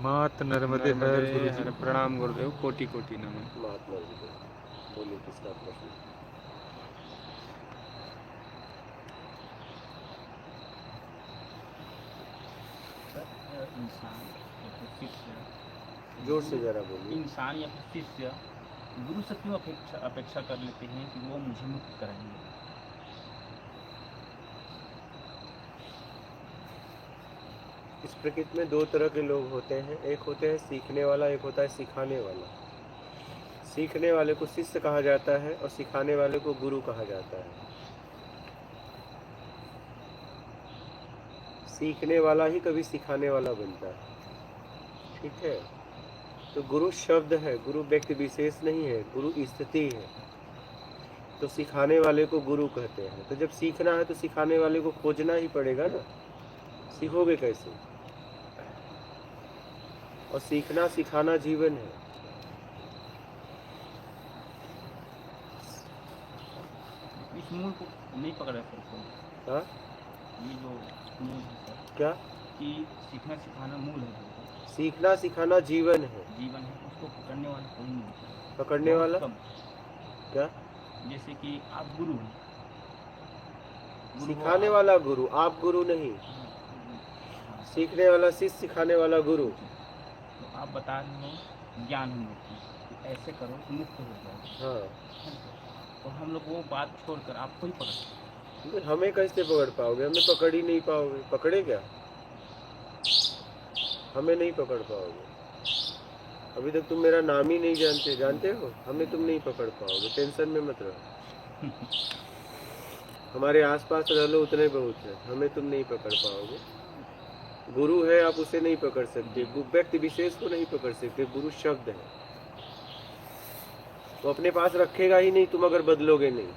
मात नर्मदे हर गुरुजी। प्रणाम गुरुदेव, कोटि कोटि नमन। मात नर्मदे। बोलिए किसका प्रश्न? इंसान या फिर शिष्य, जोर से जरा बोलिए। इंसान या फिर शिष्य गुरु से क्यों अपेक्षा कर लेते हैं कि वो मुझे मुक्त कराएंगे? इस प्रकृति में दो तरह के लोग होते हैं, एक होते हैं सीखने वाला, एक होता है सिखाने वाला। सीखने वाले को शिष्य कहा जाता है और सिखाने वाले को गुरु कहा जाता है। सीखने वाला ही कभी सिखाने वाला बनता है, ठीक है। तो गुरु शब्द है, गुरु व्यक्ति विशेष नहीं है, गुरु स्थिति है। तो सिखाने वाले को गुरु कहते हैं। तो जब सीखना है तो सिखाने वाले को खोजना ही पड़ेगा ना, सीखोगे कैसे? और सीखना सिखाना जीवन है। इस मूल को नहीं पकड़ा सर। हाँ, ये जो मूल है सर, क्या? कि सीखना सिखाना मूल है, सीखना सिखाना जीवन है। जीवन है, उसको पकड़ने वाला कोई नहीं है। पकड़ने वाला क्या? जैसे कि आप गुरु हैं, सिखाने वाला गुरु, आप गुरु नहीं। सीखने वाला शिष्य, सिखाने वाला गुरु। तो आप बता रहे हो ज्ञान मुक्ति, तो ऐसे करो तो मुक्त हो जाओ। हाँ, तो हम लोग वो बात छोड़कर आपको ही पकड़, हमें कैसे पकड़ पाओगे? हमें पकड़ ही नहीं पाओगे। पकड़े क्या? हमें नहीं पकड़ पाओगे। अभी तक तुम मेरा नाम ही नहीं जानते, जानते हो? हमें तुम नहीं पकड़ पाओगे, टेंशन में मत रहो। हमारे आसपास रह लो उतने बहुत है, हमें तुम नहीं पकड़ पाओगे। गुरु है, आप उसे नहीं पकड़ सकते, व्यक्ति विशेष को नहीं पकड़ सकते। गुरु शब्द है, वो अपने पास रखेगा ही नहीं तुम अगर बदलोगे नहीं।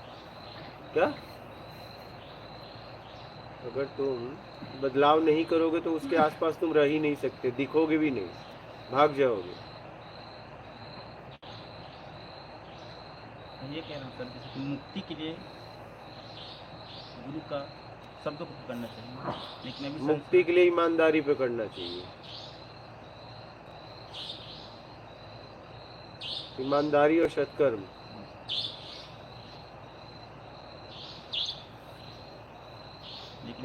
क्या? अगर तुम बदलाव नहीं करोगे तो उसके आसपास तुम रह ही नहीं सकते, दिखोगे भी नहीं, भाग जाओगे। ये कह रहा हूँ सर, जैसे कि मुक्ति के लिए गुरु का शब्द को पकड़ना चाहिए, लेकिन अभी मुक्ति के लिए ईमानदारी पकड़ना चाहिए। ईमानदारी और सत्कर्म,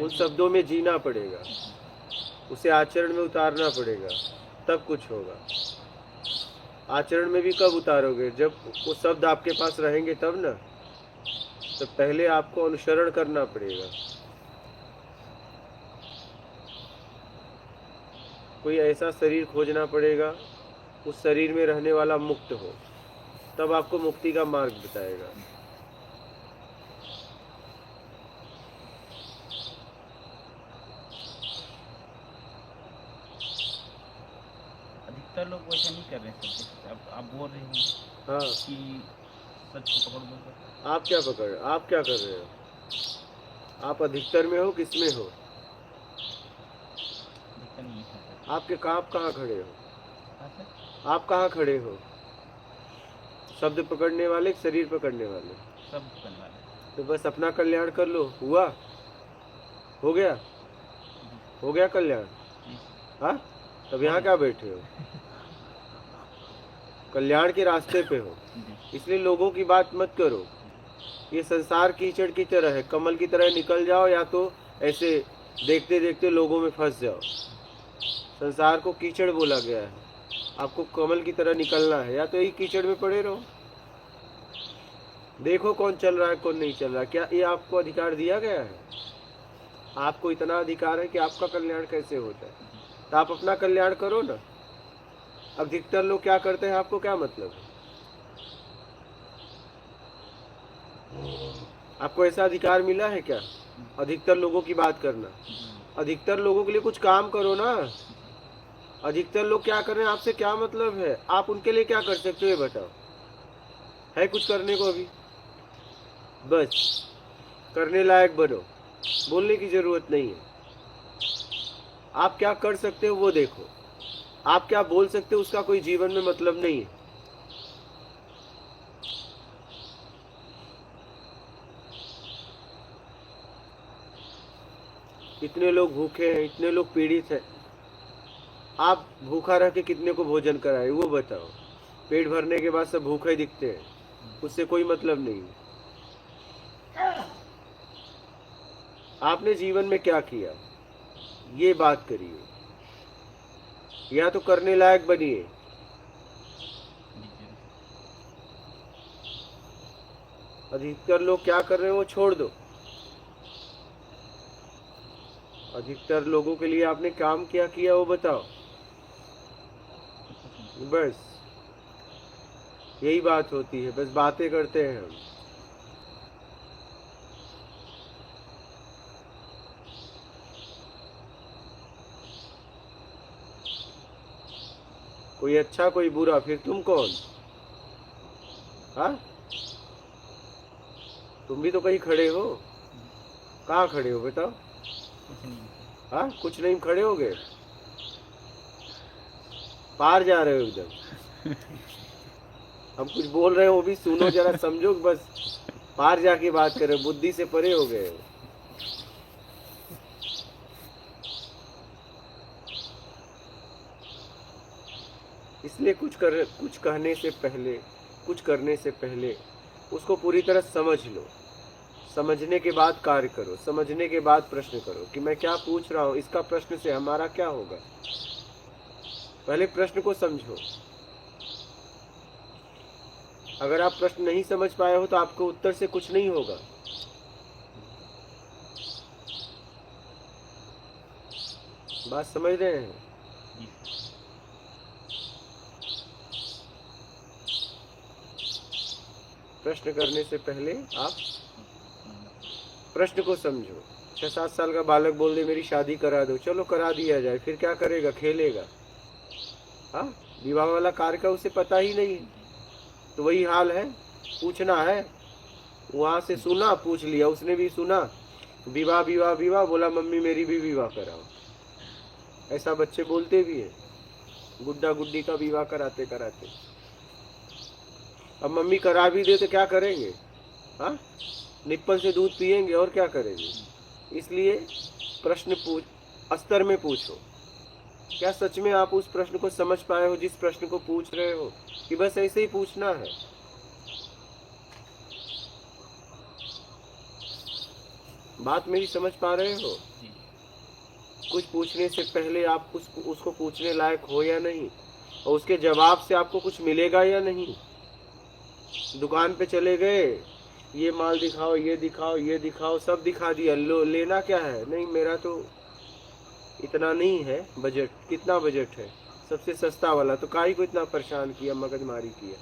उन शब्दों में जीना पड़ेगा, उसे आचरण में उतारना पड़ेगा, तब कुछ होगा। आचरण में भी कब उतारोगे? जब वो शब्द आपके पास रहेंगे तब ना। तो पहले आपको अनुसरण करना पड़ेगा। कोई ऐसा शरीर खोजना पड़ेगा, उस शरीर में रहने वाला मुक्त हो, तब आपको मुक्ति का मार्ग बताएगा। अधिकतर लोग वैसा नहीं कर रहे हैं। आप बोल रहे हैं हाँ, कि सच को पकड़ दो। आप क्या पकड़, आप क्या कर रहे हो? आप अधिकतर में हो, किसमें हो? आपके आप कहाँ खड़े हो? आप कहाँ खड़े हो? शब्द पकड़ने वाले, शरीर पकड़ने वाले? सब पकड़ने वाले। तो बस अपना कल्याण कर लो। हुआ? हो गया? हो गया कल्याण? हाँ, तब यहाँ क्या बैठे हो? कल्याण के रास्ते पे हो, इसलिए लोगों की बात मत करो। ये संसार कीचड़ की तरह है, कमल की तरह निकल जाओ या तो ऐसे देखते देखते लोगों में फंस जाओ। संसार को कीचड़ बोला गया है, आपको कमल की तरह निकलना है, या तो यही कीचड़ में पड़े रहो। देखो कौन चल रहा है कौन नहीं चल रहा। क्या ये आपको अधिकार दिया गया है? आपको इतना अधिकार है कि आपका कल्याण कैसे होता है, तो आप अपना कल्याण करो ना। अधिकतर लोग क्या करते हैं, आपको क्या मतलब है? आपको ऐसा अधिकार मिला है क्या अधिकतर लोगों की बात करना? अधिकतर लोगों के लिए कुछ काम करो ना। अधिकतर लोग क्या कर रहे हैं, आपसे क्या मतलब है? आप उनके लिए क्या कर सकते हो ये बताओ? है कुछ करने को अभी? बस करने लायक बनो, बोलने की जरूरत नहीं है। आप क्या कर सकते हो वो देखो, आप क्या बोल सकते हो उसका कोई जीवन में मतलब नहीं है। इतने लोग भूखे हैं, इतने लोग पीड़ित हैं, आप भूखा रह के कितने को भोजन कराए वो बताओ। पेट भरने के बाद सब भूखे दिखते हैं, उससे कोई मतलब नहीं। आपने जीवन में क्या किया ये बात करिए, या तो करने लायक बनिए। अधिकतर लोग क्या कर रहे हैं वो छोड़ दो। अधिकतर लोगों के लिए आपने काम क्या किया वो बताओ। बस यही बात होती है, बस बातें करते हैं हम। कोई अच्छा कोई बुरा, फिर तुम कौन? हाँ, तुम भी तो कहीं खड़े हो। कहाँ खड़े हो बताओ? कुछ नहीं। हाँ, कुछ नहीं खड़े हो गए, पार जा रहे हो एकदम। हम कुछ बोल रहे हो वो भी सुनो जरा, समझो, बस पार जाके बात कर रहे हो, बुद्धि से परे हो गए हो। इसलिए कुछ कहने से पहले, कुछ करने से पहले उसको पूरी तरह समझ लो। समझने के बाद कार्य करो, समझने के बाद प्रश्न करो कि मैं क्या पूछ रहा हूँ, इसका प्रश्न से हमारा क्या होगा। पहले प्रश्न को समझो। अगर आप प्रश्न नहीं समझ पाए हो तो आपको उत्तर से कुछ नहीं होगा। बात समझ रहे हैं? प्रश्न करने से पहले आप प्रश्न को समझो। 6-7 साल का बालक बोल दे मेरी शादी करा दो, चलो करा दिया जाए, फिर क्या करेगा? खेलेगा। हाँ, विवाह वाला कार्य का उसे पता ही नहीं है। तो वही हाल है, पूछना है। वहां से सुना, पूछ लिया, उसने भी सुना, विवाह विवाह विवाह, बोला मम्मी मेरी भी विवाह कराओ। ऐसा बच्चे बोलते भी हैं, गुड्डा गुड्डी का विवाह कराते कराते। अब मम्मी करा भी दे तो क्या करेंगे? हाँ, निप्पल से दूध पिएंगे और क्या करेंगे। इसलिए प्रश्न स्तर में पूछो। क्या सच में आप उस प्रश्न को समझ पाए हो जिस प्रश्न को पूछ रहे हो, कि बस ऐसे ही पूछना है? बात मेरी समझ पा रहे हो? कुछ पूछने से पहले आप उसको पूछने लायक हो या नहीं, और उसके जवाब से आपको कुछ मिलेगा या नहीं। दुकान पे चले गए, ये माल दिखाओ, ये दिखाओ, ये दिखाओ, सब दिखा दिया, लो लेना क्या है? नहीं, मेरा तो इतना नहीं है बजट। कितना बजट है? सबसे सस्ता वाला। तो काहे को इतना परेशान किया, मगजमारी किया?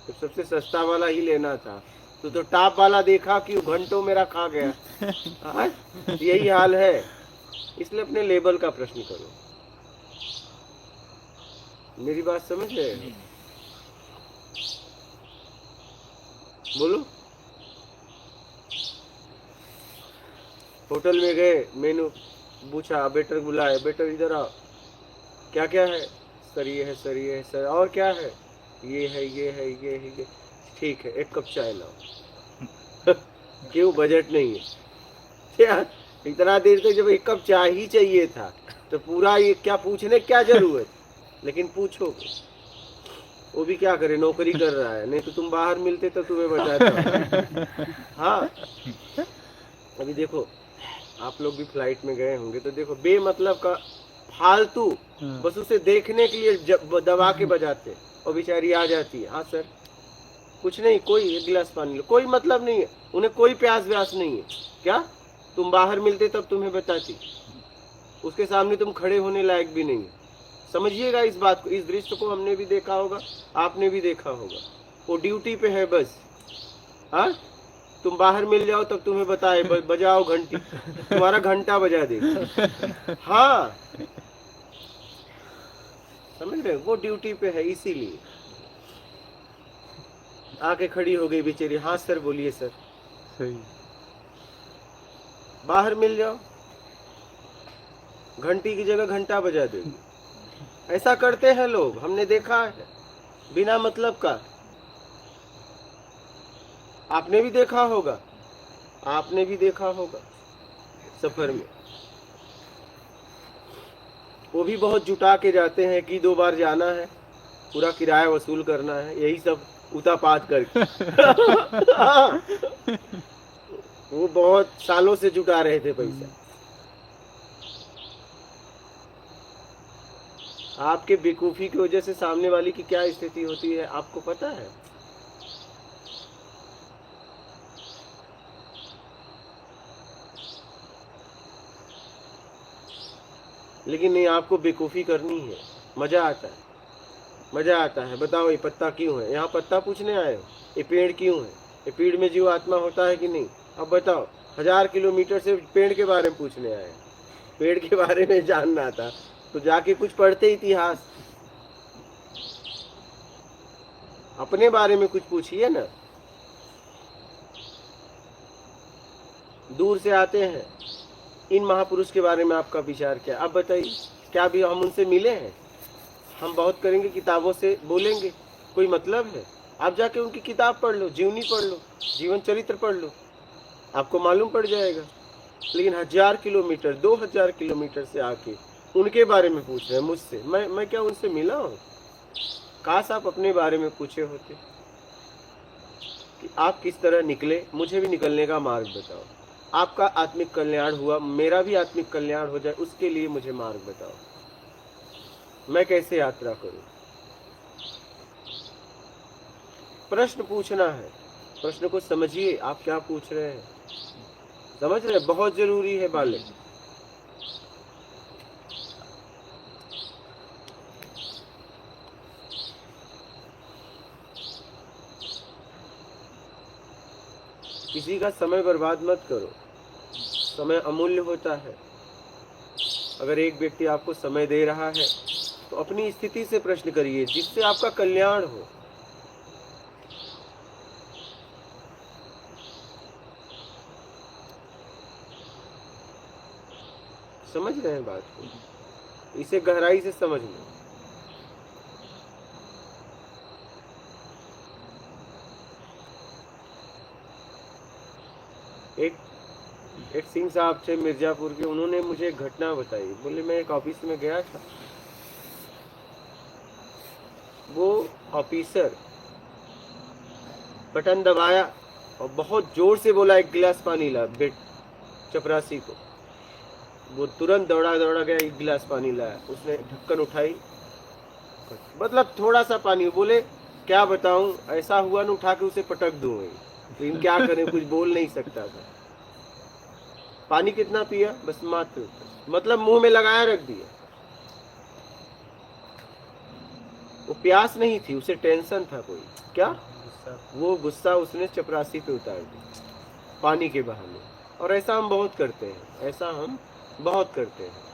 तो सबसे सस्ता वाला ही लेना था। तो टॉप वाला देखा कि घंटों मेरा खा गया। यही हाल है। इसलिए अपने लेवल का प्रश्न करो। मेरी बात समझ रहे? बोलो। होटल में गए, मेनू पूछा, वेटर बुलाए, वेटर इधर आओ, क्या क्या है? सर ये है, सर ये है, सर और क्या है? ये है, ये है, ये है, ये। ठीक है, एक कप चाय लाओ। क्यों? बजट नहीं है क्या? इतना देर तक जब एक कप चाय ही चाहिए था तो पूरा ये क्या पूछने क्या जरूरत? लेकिन पूछोगे। वो भी क्या करे, नौकरी कर रहा है, नहीं तो तुम बाहर मिलते तो तुम्हें बताता। हाँ, अभी देखो, आप लोग भी फ्लाइट में गए होंगे तो देखो, बेमतलब का फालतू बस उसे देखने के लिए दबा के बजाते, और बेचारी आ जाती है, हाँ सर कुछ नहीं, कोई एक गिलास पानी लो, कोई मतलब नहीं है, उन्हें कोई प्यास व्यास नहीं है। क्या तुम बाहर मिलते तब तुम्हें बताती? उसके सामने तुम खड़े होने लायक भी नहीं है। समझिएगा इस बात को, इस दृश्य को हमने भी देखा होगा, आपने भी देखा होगा। वो ड्यूटी पे है बस। हाँ, तुम बाहर मिल जाओ तब तुम्हें बताए, बजाओ घंटी, तुम्हारा घंटा बजा दे। हाँ, समझ रहे? वो ड्यूटी पे है, इसीलिए आके खड़ी हो गई बेचारी। हाँ सर बोलिए सर। सही। बाहर मिल जाओ, घंटी की जगह घंटा बजा देगी। ऐसा करते हैं लोग, हमने देखा है, बिना मतलब का। आपने भी देखा होगा, आपने भी देखा होगा सफर में। वो भी बहुत जुटा के जाते हैं कि 2 बार जाना है, पूरा किराया वसूल करना है, यही सब उतापात करके। वो बहुत सालों से जुटा रहे थे पैसा। आपके बेवकूफी की वजह से सामने वाली की क्या स्थिति होती है आपको पता है? लेकिन नहीं, आपको बेवकूफी करनी है, मजा आता है, मजा आता है। बताओ ये पत्ता क्यों है? यहाँ पत्ता पूछने आए हो? ये पेड़ क्यों है? ये पेड़ में जीव आत्मा होता है कि नहीं? अब बताओ, 1000 किलोमीटर से पेड़ के बारे में पूछने आए। पेड़ के बारे में जानना था तो जाके कुछ पढ़ते इतिहास, अपने बारे में कुछ पूछिए ना। दूर से आते हैं, इन महापुरुष के बारे में आपका विचार क्या? अब बताइए, क्या भी हम उनसे मिले हैं? हम बहुत करेंगे, किताबों से बोलेंगे, कोई मतलब है? आप जाके उनकी किताब पढ़ लो, जीवनी पढ़ लो, जीवन चरित्र पढ़ लो, आपको मालूम पड़ जाएगा। लेकिन 1000 किलोमीटर 2000 किलोमीटर से आके उनके बारे में पूछ रहे हैं मुझसे। मैं क्या उनसे मिला हूँ? काश आप अपने बारे में पूछे होते कि आप किस तरह निकले, मुझे भी निकलने का मार्ग बताओ। आपका आत्मिक कल्याण हुआ, मेरा भी आत्मिक कल्याण हो जाए, उसके लिए मुझे मार्ग बताओ। मैं कैसे यात्रा करूं? प्रश्न पूछना है, प्रश्न को समझिए आप क्या पूछ रहे हैं। समझ रहे? बहुत जरूरी है बालक। किसी का समय बर्बाद मत करो, समय अमूल्य होता है। अगर एक व्यक्ति आपको समय दे रहा है तो अपनी स्थिति से प्रश्न करिए जिससे आपका कल्याण हो। समझ रहे हैं बात को? इसे गहराई से समझ लो। एक सिंह साहब थे मिर्जापुर के, उन्होंने मुझे एक घटना बताई। बोले मैं एक ऑफिस में गया था, वो ऑफिसर बटन दबाया और बहुत जोर से बोला 1 गिलास पानी ला बेट चपरासी को। वो तुरंत दौड़ा गया, 1 गिलास पानी लाया। उसने ढक्कन उठाई, मतलब थोड़ा सा पानी। बोले क्या बताऊं, ऐसा हुआ न उठा के उसे पटक दूं। लेकिन क्या करें, कुछ बोल नहीं सकता था। पानी कितना पिया? बस मात्र, मतलब मुंह में लगाया रख दिया। वो प्यास नहीं थी, उसे टेंशन था कोई। क्या? वो गुस्सा उसने चपरासी पे उतार दिया पानी के बहाने। और ऐसा हम बहुत करते हैं, ऐसा हम बहुत करते हैं।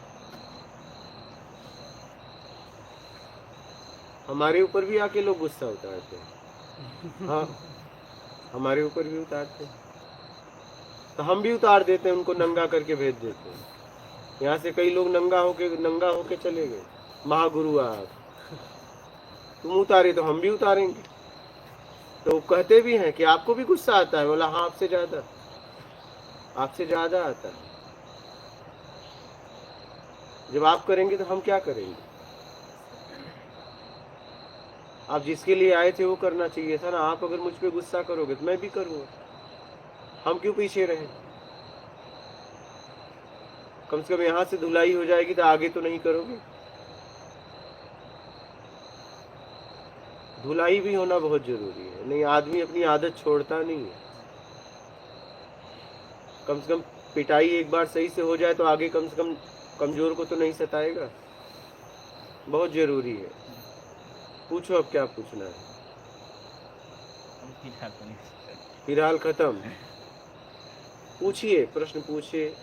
हमारे ऊपर भी आके लोग गुस्सा उतारते हैं। हाँ, हमारे ऊपर भी उतारते हैं, तो हम भी उतार देते हैं, उनको नंगा करके भेज देते हैं। यहाँ से कई लोग नंगा होके चले गए। महागुरु आप, तुम उतारे तो हम भी उतारेंगे। तो कहते भी हैं कि आपको भी गुस्सा आता है? बोला हाँ, आपसे ज्यादा आता है। जब आप करेंगे तो हम क्या करेंगे? आप जिसके लिए आए थे वो करना चाहिए था ना। आप अगर मुझ पे गुस्सा करोगे तो मैं भी करूंगा। हम क्यों पीछे रहे? कम से कम यहाँ से धुलाई हो जाएगी तो आगे तो नहीं करोगे। धुलाई भी होना बहुत जरूरी है, नहीं आदमी अपनी आदत छोड़ता नहीं है। कम से कम पिटाई एक बार सही से हो जाए तो आगे कम से कम कमजोर को तो नहीं सताएगा। बहुत जरूरी है। पूछो अब क्या पूछना है। फिलहाल खत्म। पूछिए, प्रश्न पूछिए।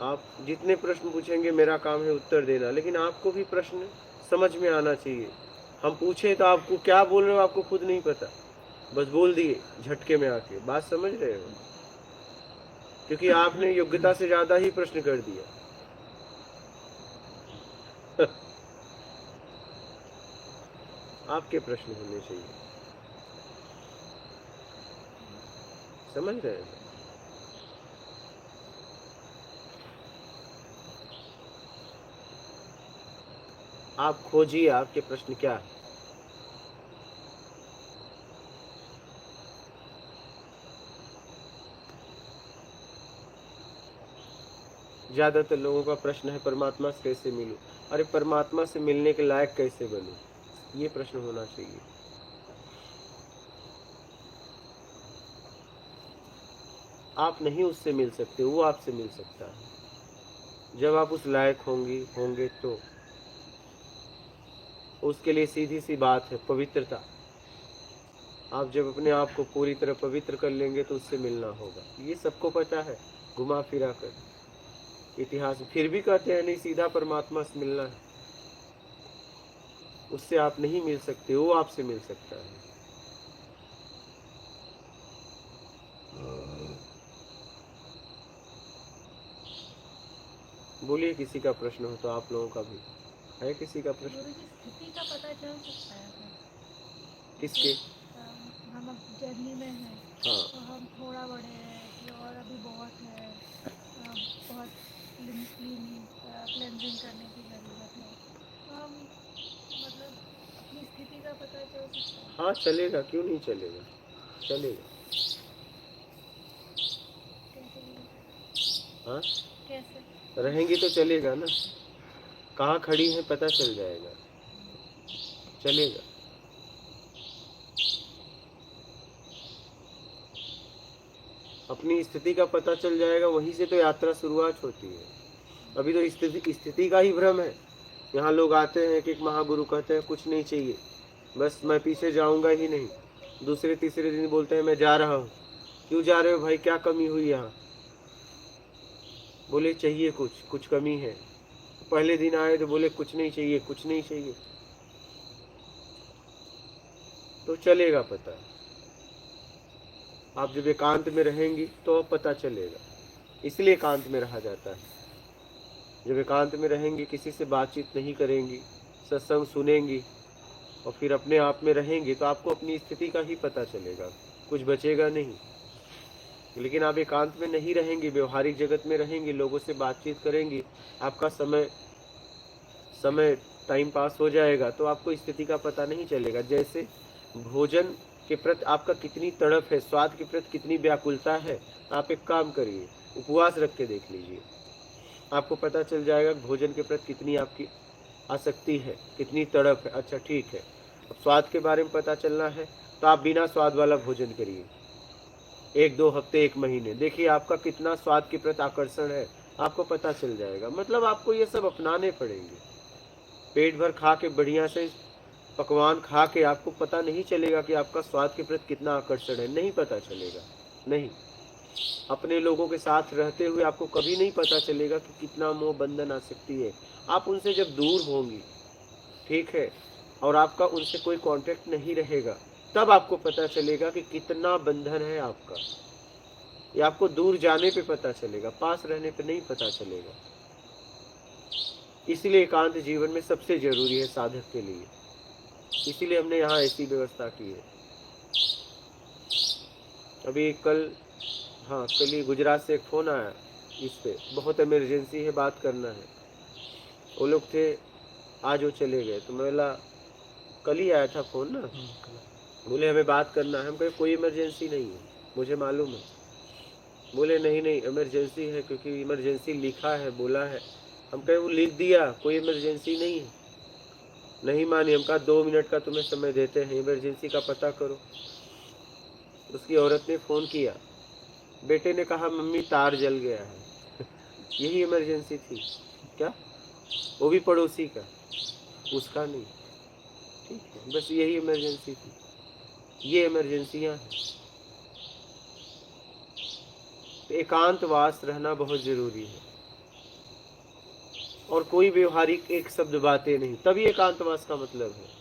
आप जितने प्रश्न पूछेंगे मेरा काम है उत्तर देना, लेकिन आपको भी प्रश्न समझ में आना चाहिए। हम पूछे तो आपको क्या बोल रहे हो आपको खुद नहीं पता, बस बोल दिए झटके में आके। बात समझ रहे हो? क्योंकि आपने योग्यता से ज्यादा ही प्रश्न कर दिया। आपके प्रश्न होने चाहिए। समझ रहे हैं? आप खोजिए आपके प्रश्न क्या है। ज्यादातर लोगों का प्रश्न है परमात्मा से कैसे मिलूं। अरे परमात्मा से मिलने के लायक कैसे बनूं, ये प्रश्न होना चाहिए। आप नहीं उससे मिल सकते, वो आपसे मिल सकता है। जब आप उस लायक होंगे तो उसके लिए सीधी सी बात है पवित्रता। आप जब अपने आप को पूरी तरह पवित्र कर लेंगे तो उससे मिलना होगा। ये सबको पता है, घुमा फिरा कर इतिहास में फिर भी कहते हैं नहीं, सीधा परमात्मा से मिलना है। उससे आप नहीं मिल सकते, वो आपसे मिल सकता है। बोलिए, किसी का प्रश्न हो तो आप लोगों का भी है। किसी का प्रश्न? गुरु जी, स्थिति का पता चल सकता है हमें? किसके? हम अब जर्नी में हैं, हाँ, तो हम थोड़ा बढ़े हैं कि और अभी बहुत है, बहुत क्लेंजिंग करने की ज़रूरत है। तो हम मतलब अपनी स्थिति का पता चल सकता है? हाँ चलेगा, क्यों नहीं चलेगा, चलेगा। कैसे? हाँ कैसे? रहेंगी तो चलेगा ना। कहाँ खड़ी है पता चल जाएगा, चलेगा। अपनी स्थिति का पता चल जाएगा, वहीं से तो यात्रा शुरुआत होती है। अभी तो स्थिति का ही भ्रम है। यहाँ लोग आते हैं कि एक महागुरु कहते हैं कुछ नहीं चाहिए, बस मैं पीछे जाऊंगा ही नहीं। दूसरे तीसरे दिन बोलते हैं मैं जा रहा हूँ। क्यों जा रहे हो भाई, क्या कमी हुई यहाँ? बोले चाहिए कुछ कमी है। पहले दिन आए तो बोले कुछ नहीं चाहिए, कुछ नहीं चाहिए। तो चलेगा पता। आप जब एकांत में रहेंगी तो पता चलेगा। इसलिए एकांत में रहा जाता है। जब एकांत में रहेंगी, किसी से बातचीत नहीं करेंगी, सत्संग सुनेंगी और फिर अपने आप में रहेंगी, तो आपको अपनी स्थिति का ही पता चलेगा, कुछ बचेगा नहीं। लेकिन आप एकांत में नहीं रहेंगी, व्यवहारिक जगत में रहेंगी, लोगों से बातचीत करेंगी, आपका समय टाइम पास हो जाएगा, तो आपको स्थिति का पता नहीं चलेगा। जैसे भोजन के प्रति आपका कितनी तड़प है, स्वाद के प्रति कितनी व्याकुलता है। आप एक काम करिए, उपवास रख के देख लीजिए, आपको पता चल जाएगा भोजन के प्रति कितनी आपकी आसक्ति है, कितनी तड़प है। अच्छा ठीक है, अब स्वाद के बारे में पता चलना है तो आप बिना स्वाद वाला भोजन करिए 1-2 हफ्ते, 1 महीने, देखिए आपका कितना स्वाद के प्रति आकर्षण है, आपको पता चल जाएगा। मतलब आपको ये सब अपनाने पड़ेंगे। पेट भर खा के, बढ़िया से पकवान खा के आपको पता नहीं चलेगा कि आपका स्वाद के प्रति कितना आकर्षण है, नहीं पता चलेगा। नहीं, अपने लोगों के साथ रहते हुए आपको कभी नहीं पता चलेगा कि कितना मोह बंधन आसक्ति है। आप उनसे जब दूर होंगी, ठीक है, और आपका उनसे कोई कांटेक्ट नहीं रहेगा, तब आपको पता चलेगा कि कितना बंधन है आपका। ये आपको दूर जाने पे पता चलेगा, पास रहने पे नहीं पता चलेगा। इसलिए एकांत जीवन में सबसे जरूरी है साधक के लिए। इसीलिए हमने यहाँ ऐसी व्यवस्था की है। अभी कल ही गुजरात से एक फ़ोन आया, इस पे बहुत इमरजेंसी है, बात करना है। वो लोग थे, आज वो चले गए। तो मैं बोला, कल ही आया था फ़ोन ना, बोले हमें बात करना है। हम कहे कोई इमरजेंसी नहीं है, मुझे मालूम है। बोले नहीं इमरजेंसी है, क्योंकि इमरजेंसी लिखा है, बोला है। हम कहे वो लिख दिया, कोई इमरजेंसी नहीं है। नहीं मानी। हम कहा 2 मिनट का तुम्हें समय देते हैं, इमरजेंसी का पता करो। उसकी औरत ने फ़ोन किया, बेटे ने कहा मम्मी तार जल गया है। यही इमरजेंसी थी क्या? वो भी पड़ोसी का, उसका नहीं। ठीक है, बस यही इमरजेंसी थी। ये इमरजेंसियां हैं। तो एकांतवास रहना बहुत जरूरी है। और कोई व्यवहारिक एक शब्द बातें नहीं, तभी एकांतवास का मतलब है।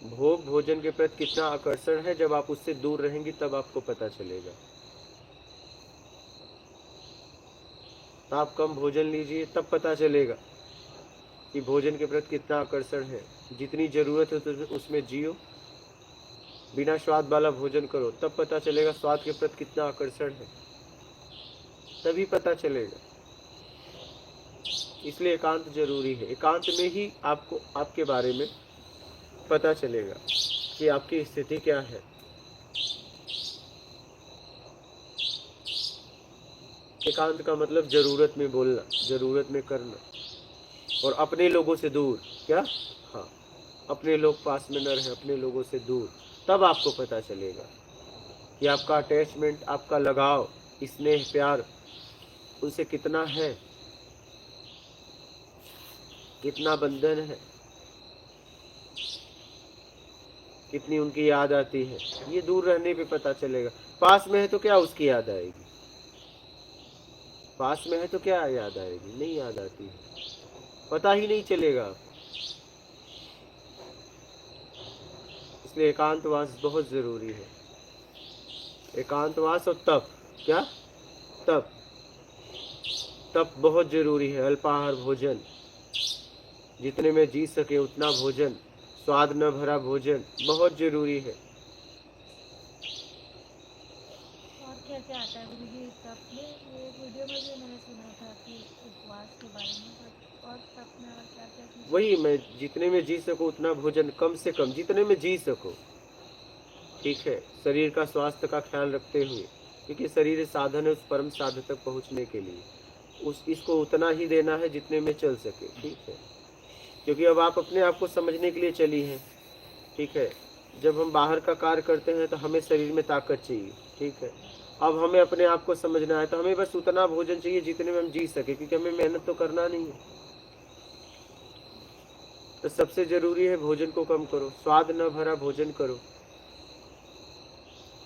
भोग भोजन के प्रति कितना आकर्षण है, जब आप उससे दूर रहेंगी तब आपको पता चलेगा। तो आप कम भोजन लीजिए, तब पता चलेगा कि भोजन के प्रति कितना आकर्षण है। जितनी जरूरत है तो उसमें जियो, बिना स्वाद वाला भोजन करो, तब पता चलेगा स्वाद के प्रति कितना आकर्षण है, तभी पता चलेगा। इसलिए एकांत जरूरी है। एकांत में ही आपको आपके बारे में पता चलेगा कि आपकी स्थिति क्या है। एकांत का मतलब जरूरत में बोलना, जरूरत में करना, और अपने लोगों से दूर। क्या? हाँ, अपने लोग पास में न रहे, अपने लोगों से दूर। तब आपको पता चलेगा कि आपका अटैचमेंट, आपका लगाव, स्नेह, प्यार उनसे कितना है, कितना बंधन है, कितनी उनकी याद आती है। ये दूर रहने पे पता चलेगा। पास में है तो क्या उसकी याद आएगी? पास में है तो क्या याद आएगी? नहीं याद आती है, पता ही नहीं चलेगा। इसलिए एकांतवास बहुत जरूरी है। एकांतवास और तप। क्या? तप। तप बहुत जरूरी है। अल्पाहार भोजन, जितने में जी सके उतना भोजन, स्वाद न भरा भोजन बहुत जरूरी है। और क्या क्या आता है गुरुजी तप में? ये वीडियो में भी मैंने सुना था कि उपवास के बारे में, और तप में और क्या क्या चीज़? वही, मैं जितने में जी सको उतना भोजन, कम से कम जितने में जी सको। ठीक है, शरीर का स्वास्थ्य का ख्याल रखते हुए, क्योंकि शरीर साधन है उस परम साधन तक पहुंचने के लिए। इसको उतना ही देना है जितने में चल सके। ठीक है, क्योंकि अब आप अपने आप को समझने के लिए चली हैं। ठीक है, जब हम बाहर का कार्य करते हैं तो हमें शरीर में ताकत चाहिए। ठीक है, अब हमें अपने आप को समझना है तो हमें बस उतना भोजन चाहिए जितने में हम जी सके, क्योंकि हमें मेहनत तो करना नहीं है। तो सबसे जरूरी है भोजन को कम करो, स्वाद न भरा भोजन करो,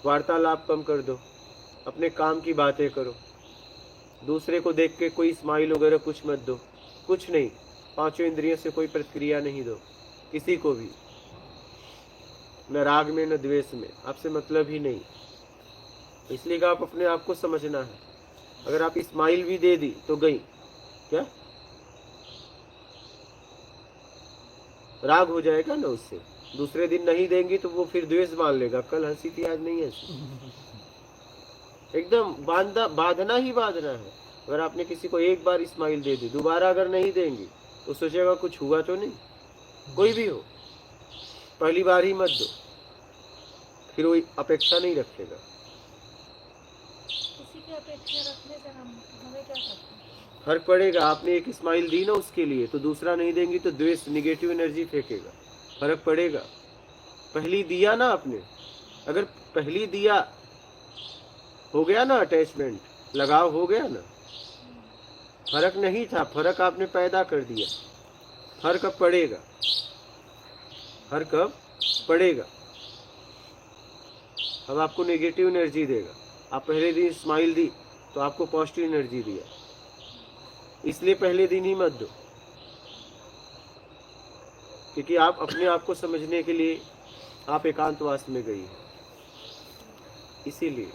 वार्तालाप कम कर दो, अपने काम की बातें करो, दूसरे को देख के कोई स्माइल वगैरह कुछ मत दो, कुछ नहीं। पांचों इंद्रियों से कोई प्रतिक्रिया नहीं दो किसी को भी, न राग में न द्वेष में, आपसे मतलब ही नहीं। इसलिए कि आप अपने आप को समझना है। अगर आप स्माइल भी दे दी तो गई, क्या राग हो जाएगा ना उससे। दूसरे दिन नहीं देंगी तो वो फिर द्वेष मान लेगा, कल हंसी थी आज नहीं हंसी। एकदम बांधना ही बांधना है। अगर आपने किसी को एक बार स्माइल दे दी, दोबारा अगर नहीं देंगी तो सोचेगा कुछ हुआ तो नहीं। कोई भी हो, पहली बार ही मत दो, फिर वो अपेक्षा नहीं रखेगा। किसी की अपेक्षा रखने से हमें क्या करते हैं? फर्क पड़ेगा। आपने एक स्माइल दी ना उसके लिए, तो दूसरा नहीं देंगी तो द्वेष, निगेटिव एनर्जी फेंकेगा, फर्क पड़ेगा। पहली दिया ना आपने, अगर पहली दिया हो गया ना, अटैचमेंट, लगाव हो गया ना, फर्क नहीं था, फर्क आपने पैदा कर दिया। फर्क अब पड़ेगा, फर्क अब पड़ेगा। अब आपको नेगेटिव एनर्जी देगा। आप पहले दिन स्माइल दी तो आपको पॉजिटिव एनर्जी दिया, इसलिए पहले दिन ही मत दो। क्योंकि आप अपने आप को समझने के लिए आप एकांतवास में गई हैं, इसीलिए।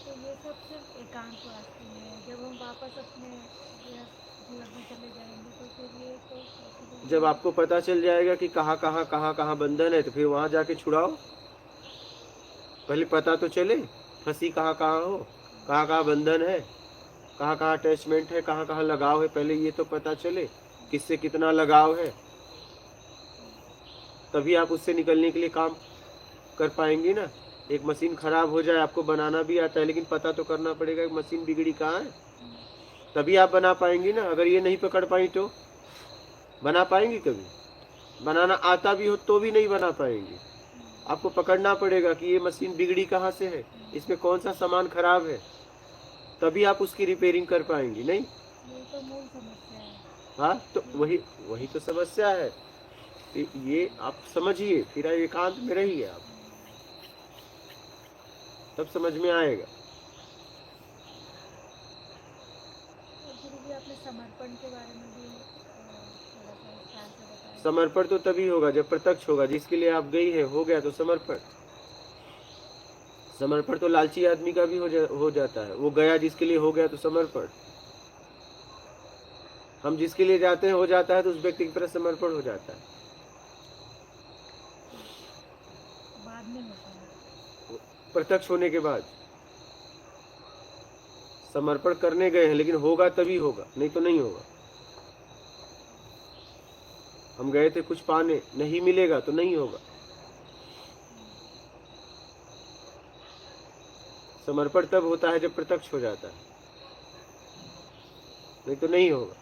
तो ये सब सिर्फ एकांतवास के लिए है। जब हम वापस अपने जीवन में चले जाएंगे तो फिर ये तो possible जब आपको पता चल जाएगा कि कहाँ बंधन है, तो फिर वहां जाके छुड़ाओ। पहले पता तो चले फंसी कहाँ हो, कहाँ बंधन है, कहाँ अटैचमेंट है, कहाँ लगाव है। पहले ये तो पता चले किससे कितना लगाव है, तभी आप उससे निकलने के लिए काम कर पाएंगी ना। एक मशीन खराब हो जाए, आपको बनाना भी आता है, लेकिन पता तो करना पड़ेगा कि मशीन बिगड़ी कहाँ है, तभी आप बना पाएंगी ना। अगर ये नहीं पकड़ पाई तो बना पाएंगी? कभी बनाना आता भी हो तो भी नहीं बना पाएंगी। आपको पकड़ना पड़ेगा कि ये मशीन बिगड़ी कहाँ से है, इसमें कौन सा सामान खराब है, तभी आप उसकी रिपेयरिंग कर पाएंगी। नहीं, ये तो मूल समस्या है। हाँ, तो वही तो समस्या है। ये आप समझिए, फिर एकांत में रहिए आप, तब समझ में आएगा। और गुरुजी आपने समर्पण के बारे में भी थोड़ा सा विस्तार से बताया। समर्पण तो तभी होगा जब प्रत्यक्ष होगा। जिसके लिए आप गई है हो गया तो समर्पण। समर्पण तो लालची आदमी का भी हो जाता है। वो गया जिसके लिए हो गया तो समर्पण। हम जिसके लिए जाते हैं हो जाता है तो उस व्यक्ति की तरफ समर्पण हो जाता है। बाद में होता है। प्रत्यक्ष होने के बाद समर्पण करने गए हैं, लेकिन होगा तभी होगा, नहीं तो नहीं होगा। हम गए थे कुछ पाने, नहीं मिलेगा तो नहीं होगा। समर्पण तब होता है जब प्रत्यक्ष हो जाता है, नहीं तो नहीं होगा।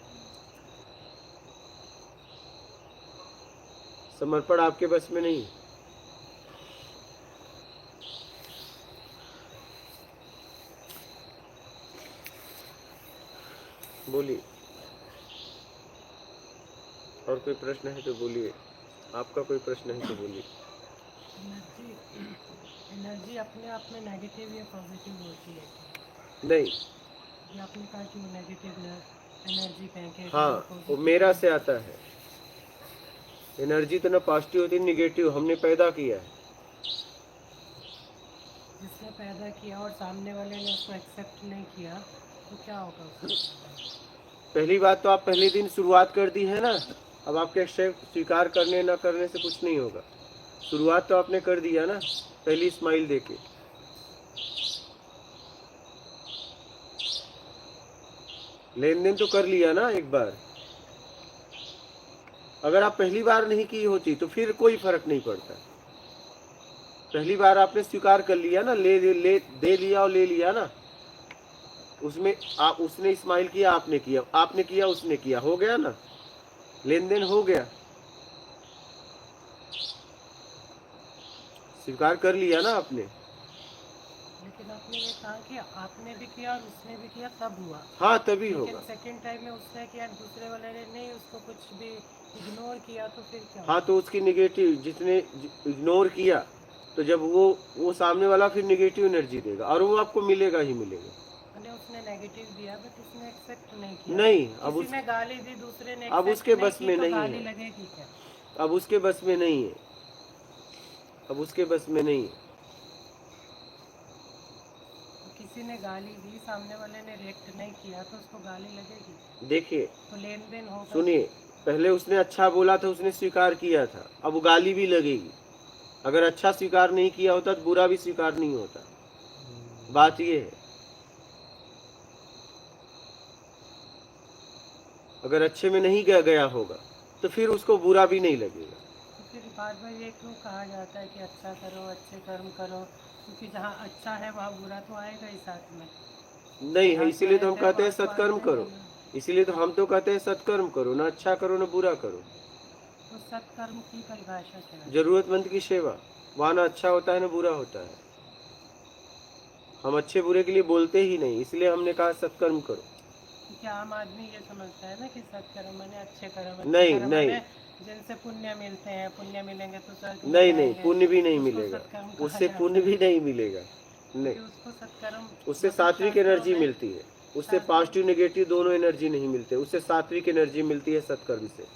समर्पण आपके बस में नहीं। बोलिए, और कोई प्रश्न है तो बोलिए। आपका कोई प्रश्न है तो बोलिए। एनर्जी अपने आप में नेगेटिव या पॉजिटिव होती है? नहीं, ये आपने कहा कि वो नेगेटिव एनर्जी कहेंगे। हाँ, वो मेरा से आता है। एनर्जी तो ना पॉजिटिव होती निगेटिव, हमने पैदा किया है। जिसने पैदा किया और सामने वाले ने उसको एक्सेप्ट नहीं किया तो क्या होगा उसको? पहली बात तो आप पहले दिन शुरुआत कर दी है ना, अब आपके स्वीकार करने ना करने से कुछ नहीं होगा। शुरुआत तो आपने कर दिया ना, पहली स्माइल देके। लेन देन तो कर लिया ना एक बार। अगर आप पहली बार नहीं की होती तो फिर कोई फर्क नहीं पड़ता। पहली बार आपने स्वीकार कर लिया ना, दे लिया और ले लिया ना, उसमें आप, उसने स्माइल किया, आपने किया, उसने किया, हो गया ना, लेन देन हो गया। स्वीकार कर लिया ना आपने। लेकिन आपने ये कहा कि आपने भी किया और उसने भी किया तब हुआ। हाँ, तभी लेकिन होगा। सेकंड टाइम में उसने किया, दूसरे वाले ने नहीं, उसको कुछ भी इग्नोर किया तो फिर क्या? हाँ, तो उसकी निगेटिव, जितने इग्नोर किया तो जब वो सामने वाला फिर निगेटिव एनर्जी देगा और वो आपको मिलेगा ही मिलेगा। मैंने उसने नेगेटिव दिया बट उसने एक्सेप्ट नहीं किया। नहीं, अब किसी ने गाली दी, दूसरे ने अब accept उसके नहीं बस की में तो नहीं गाली है। लगेगी क्या? अब उसके बस में नहीं है, अब उसके बस में नहीं है। किसी ने गाली दी, सामने वाले ने रिएक्ट नहीं किया तो उसको गाली लगेगी। देखिए, तो लेन देन होगा। सुनिए, पहले उसने अच्छा बोला था, उसने स्वीकार किया था, अब वो गाली भी लगेगी। अगर अच्छा स्वीकार नहीं किया होता तो बुरा भी स्वीकार नहीं होता। बात ये है, अगर अच्छे में नहीं गया होगा तो फिर उसको बुरा भी नहीं लगेगा। तो फिर बार बार ये क्यों कहा जाता है कि अच्छा करो, अच्छे कर्म करो? क्योंकि जहाँ अच्छा है वहाँ बुरा तो आएगा ही साथ में। नहीं है, इसीलिए तो हम कहते हैं सत्कर्म करो। इसीलिए तो हम तो कहते हैं सत्कर्म करो, ना अच्छा करो ना बुरा करो। तो सत्कर्म की परिभाषा क्या है? जरूरतमंद की सेवा, वहाँ ना अच्छा होता है ना बुरा होता है। हम अच्छे बुरे के लिए बोलते ही नहीं, इसलिए हमने कहा सत्कर्म करो। क्योंकि आम आदमी ये समझता है ना कि सत्कर्म माने अच्छे कर्म। नहीं, नहीं, जिनसे पुण्य मिलते हैं, पुण्य मिलेंगे तो स्वर्ग में नहीं, नहीं, जाएंगे। पुण्य भी नहीं उसको मिलेगा, सत्कर्म कहा उससे जाता पुण्य है। भी नहीं मिलेगा। नहीं, क्योंकि उसको सत्कर्म, उससे सात्विक एनर्जी मिलती है, उससे पॉजिटिव नेगेटिव दोनों एनर्जी नहीं मिलते, उससे सात्विक एनर्जी मिलती है सत्कर्म से।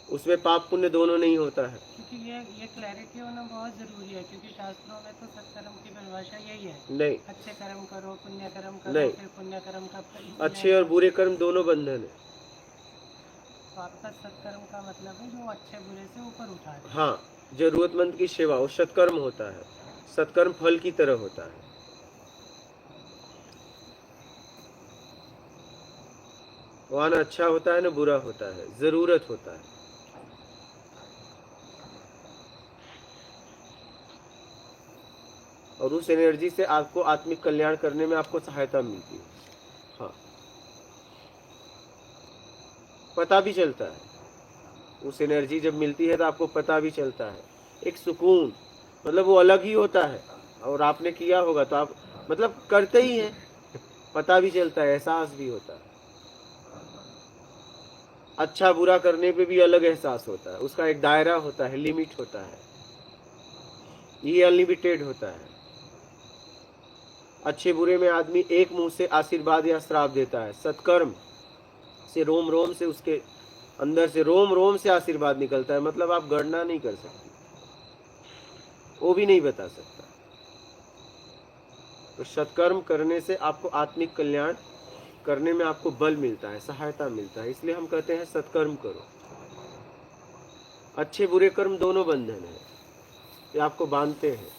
उसमें पाप पुण्य दोनों नहीं होता है। क्योंकि ये क्लैरिटी होना बहुत जरूरी है, क्योंकि शास्त्रों में तो सत्कर्म की परिभाषा यही है, नहीं, अच्छे कर्म करो, पुण्य कर्म करो, नहीं। फिर पुण्य कर्म का फल अच्छे और बुरे कर्म दोनों बंधन है। तो आपका सत्कर्म का मतलब है जो अच्छे बुरे से ऊपर उठा है। हाँ, जरूरतमंद की सेवा वो सत्कर्म होता है। सत्कर्म फल की तरह होता है। वहाँ ना अच्छा होता है ना बुरा होता है, जरूरत होता है। और उस एनर्जी से आपको आत्मिक कल्याण करने में आपको सहायता मिलती है। हाँ, पता भी चलता है, उस एनर्जी जब मिलती है तो आपको पता भी चलता है। एक सुकून, मतलब वो अलग ही होता है। और आपने किया होगा तो आप मतलब करते ही हैं, पता भी चलता है, एहसास भी होता है। अच्छा बुरा करने पे भी अलग एहसास होता है, उसका एक दायरा होता है, लिमिट होता है, ये अनलिमिटेड होता है। अच्छे बुरे में आदमी एक मुंह से आशीर्वाद या श्राप देता है, सत्कर्म से रोम रोम से, उसके अंदर से रोम रोम से आशीर्वाद निकलता है। मतलब आप गणना नहीं कर सकते, वो भी नहीं बता सकता। तो सत्कर्म करने से आपको आत्मिक कल्याण करने में आपको बल मिलता है, सहायता मिलता है। इसलिए हम कहते हैं सत्कर्म करो। अच्छे बुरे कर्म दोनों बंधन है, ये आपको बांधते हैं।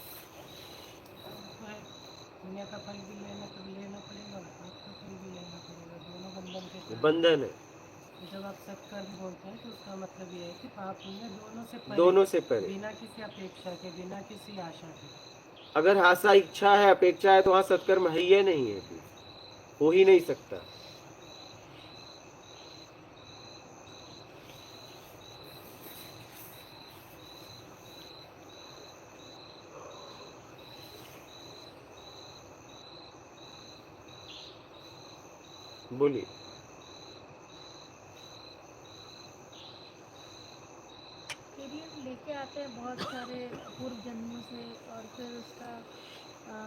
पुण्य का फल भी लेना पड़ेगा। बंधन के कारण। बंधन है, जब आप सत्कर्म बोलते हैं तो उसका मतलब ये है कि पाप पुण्य दोनों से परे। बिना किसी अपेक्षा के, बिना किसी आशा के। अगर आशा इच्छा है, अपेक्षा है, तो वहाँ सत्कर्म है ही नहीं है, फिर हो ही नहीं सकता। बोलिए। फिर ये लेके आते हैं बहुत सारे पूर्व जन्मों से, और फिर उसका आ,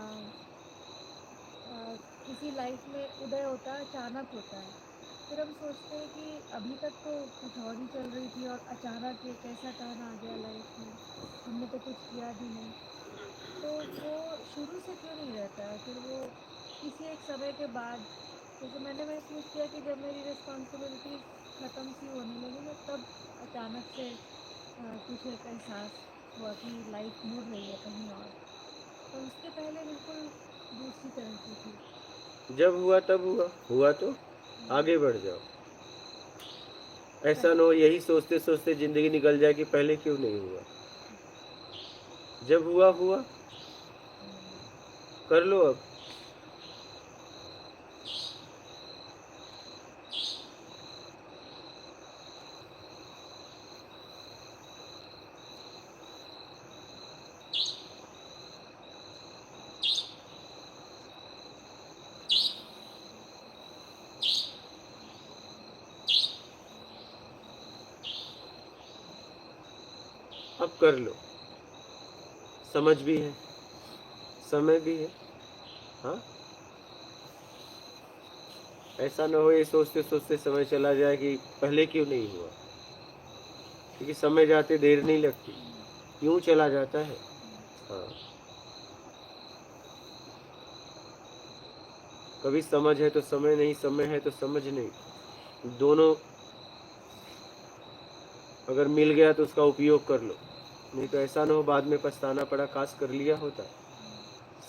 किसी लाइफ में उदय होता है, अचानक होता है। फिर हम सोचते हैं कि अभी तक तो कुछ और ही चल रही थी और अचानक एक ऐसा टर्न आ गया लाइफ में, हमने तो कुछ किया भी नहीं। तो वो शुरू से क्यों नहीं रहता है, फिर वो किसी एक समय के बाद, जैसे मैंने महसूस किया कि जब मेरी रिस्पॉन्सिबिलिटी ख़त्म सी होने लगी ना, तब अचानक से कुछ एक एहसास हुआ कि लाइफ मुड़ रही है कहीं और। तो उसके पहले बिल्कुल दूसरी तरह की थी। जब हुआ तब हुआ तो आगे बढ़ जाओ। ऐसा न हो यही सोचते सोचते जिंदगी निकल जाए कि पहले क्यों नहीं हुआ। जब हुआ कर लो अब। अब कर लो, समझ भी है, समय भी है। हाँ, ऐसा न हो ये सोचते सोचते समय चला जाए कि पहले क्यों नहीं हुआ, क्योंकि समय जाते देर नहीं लगती, यूं चला जाता है। हाँ, कभी समझ है तो समय नहीं, समय है तो समझ नहीं, दोनों अगर मिल गया तो उसका उपयोग कर लो। नहीं तो ऐसा न हो बाद में पछताना पड़ा, काश कर लिया होता,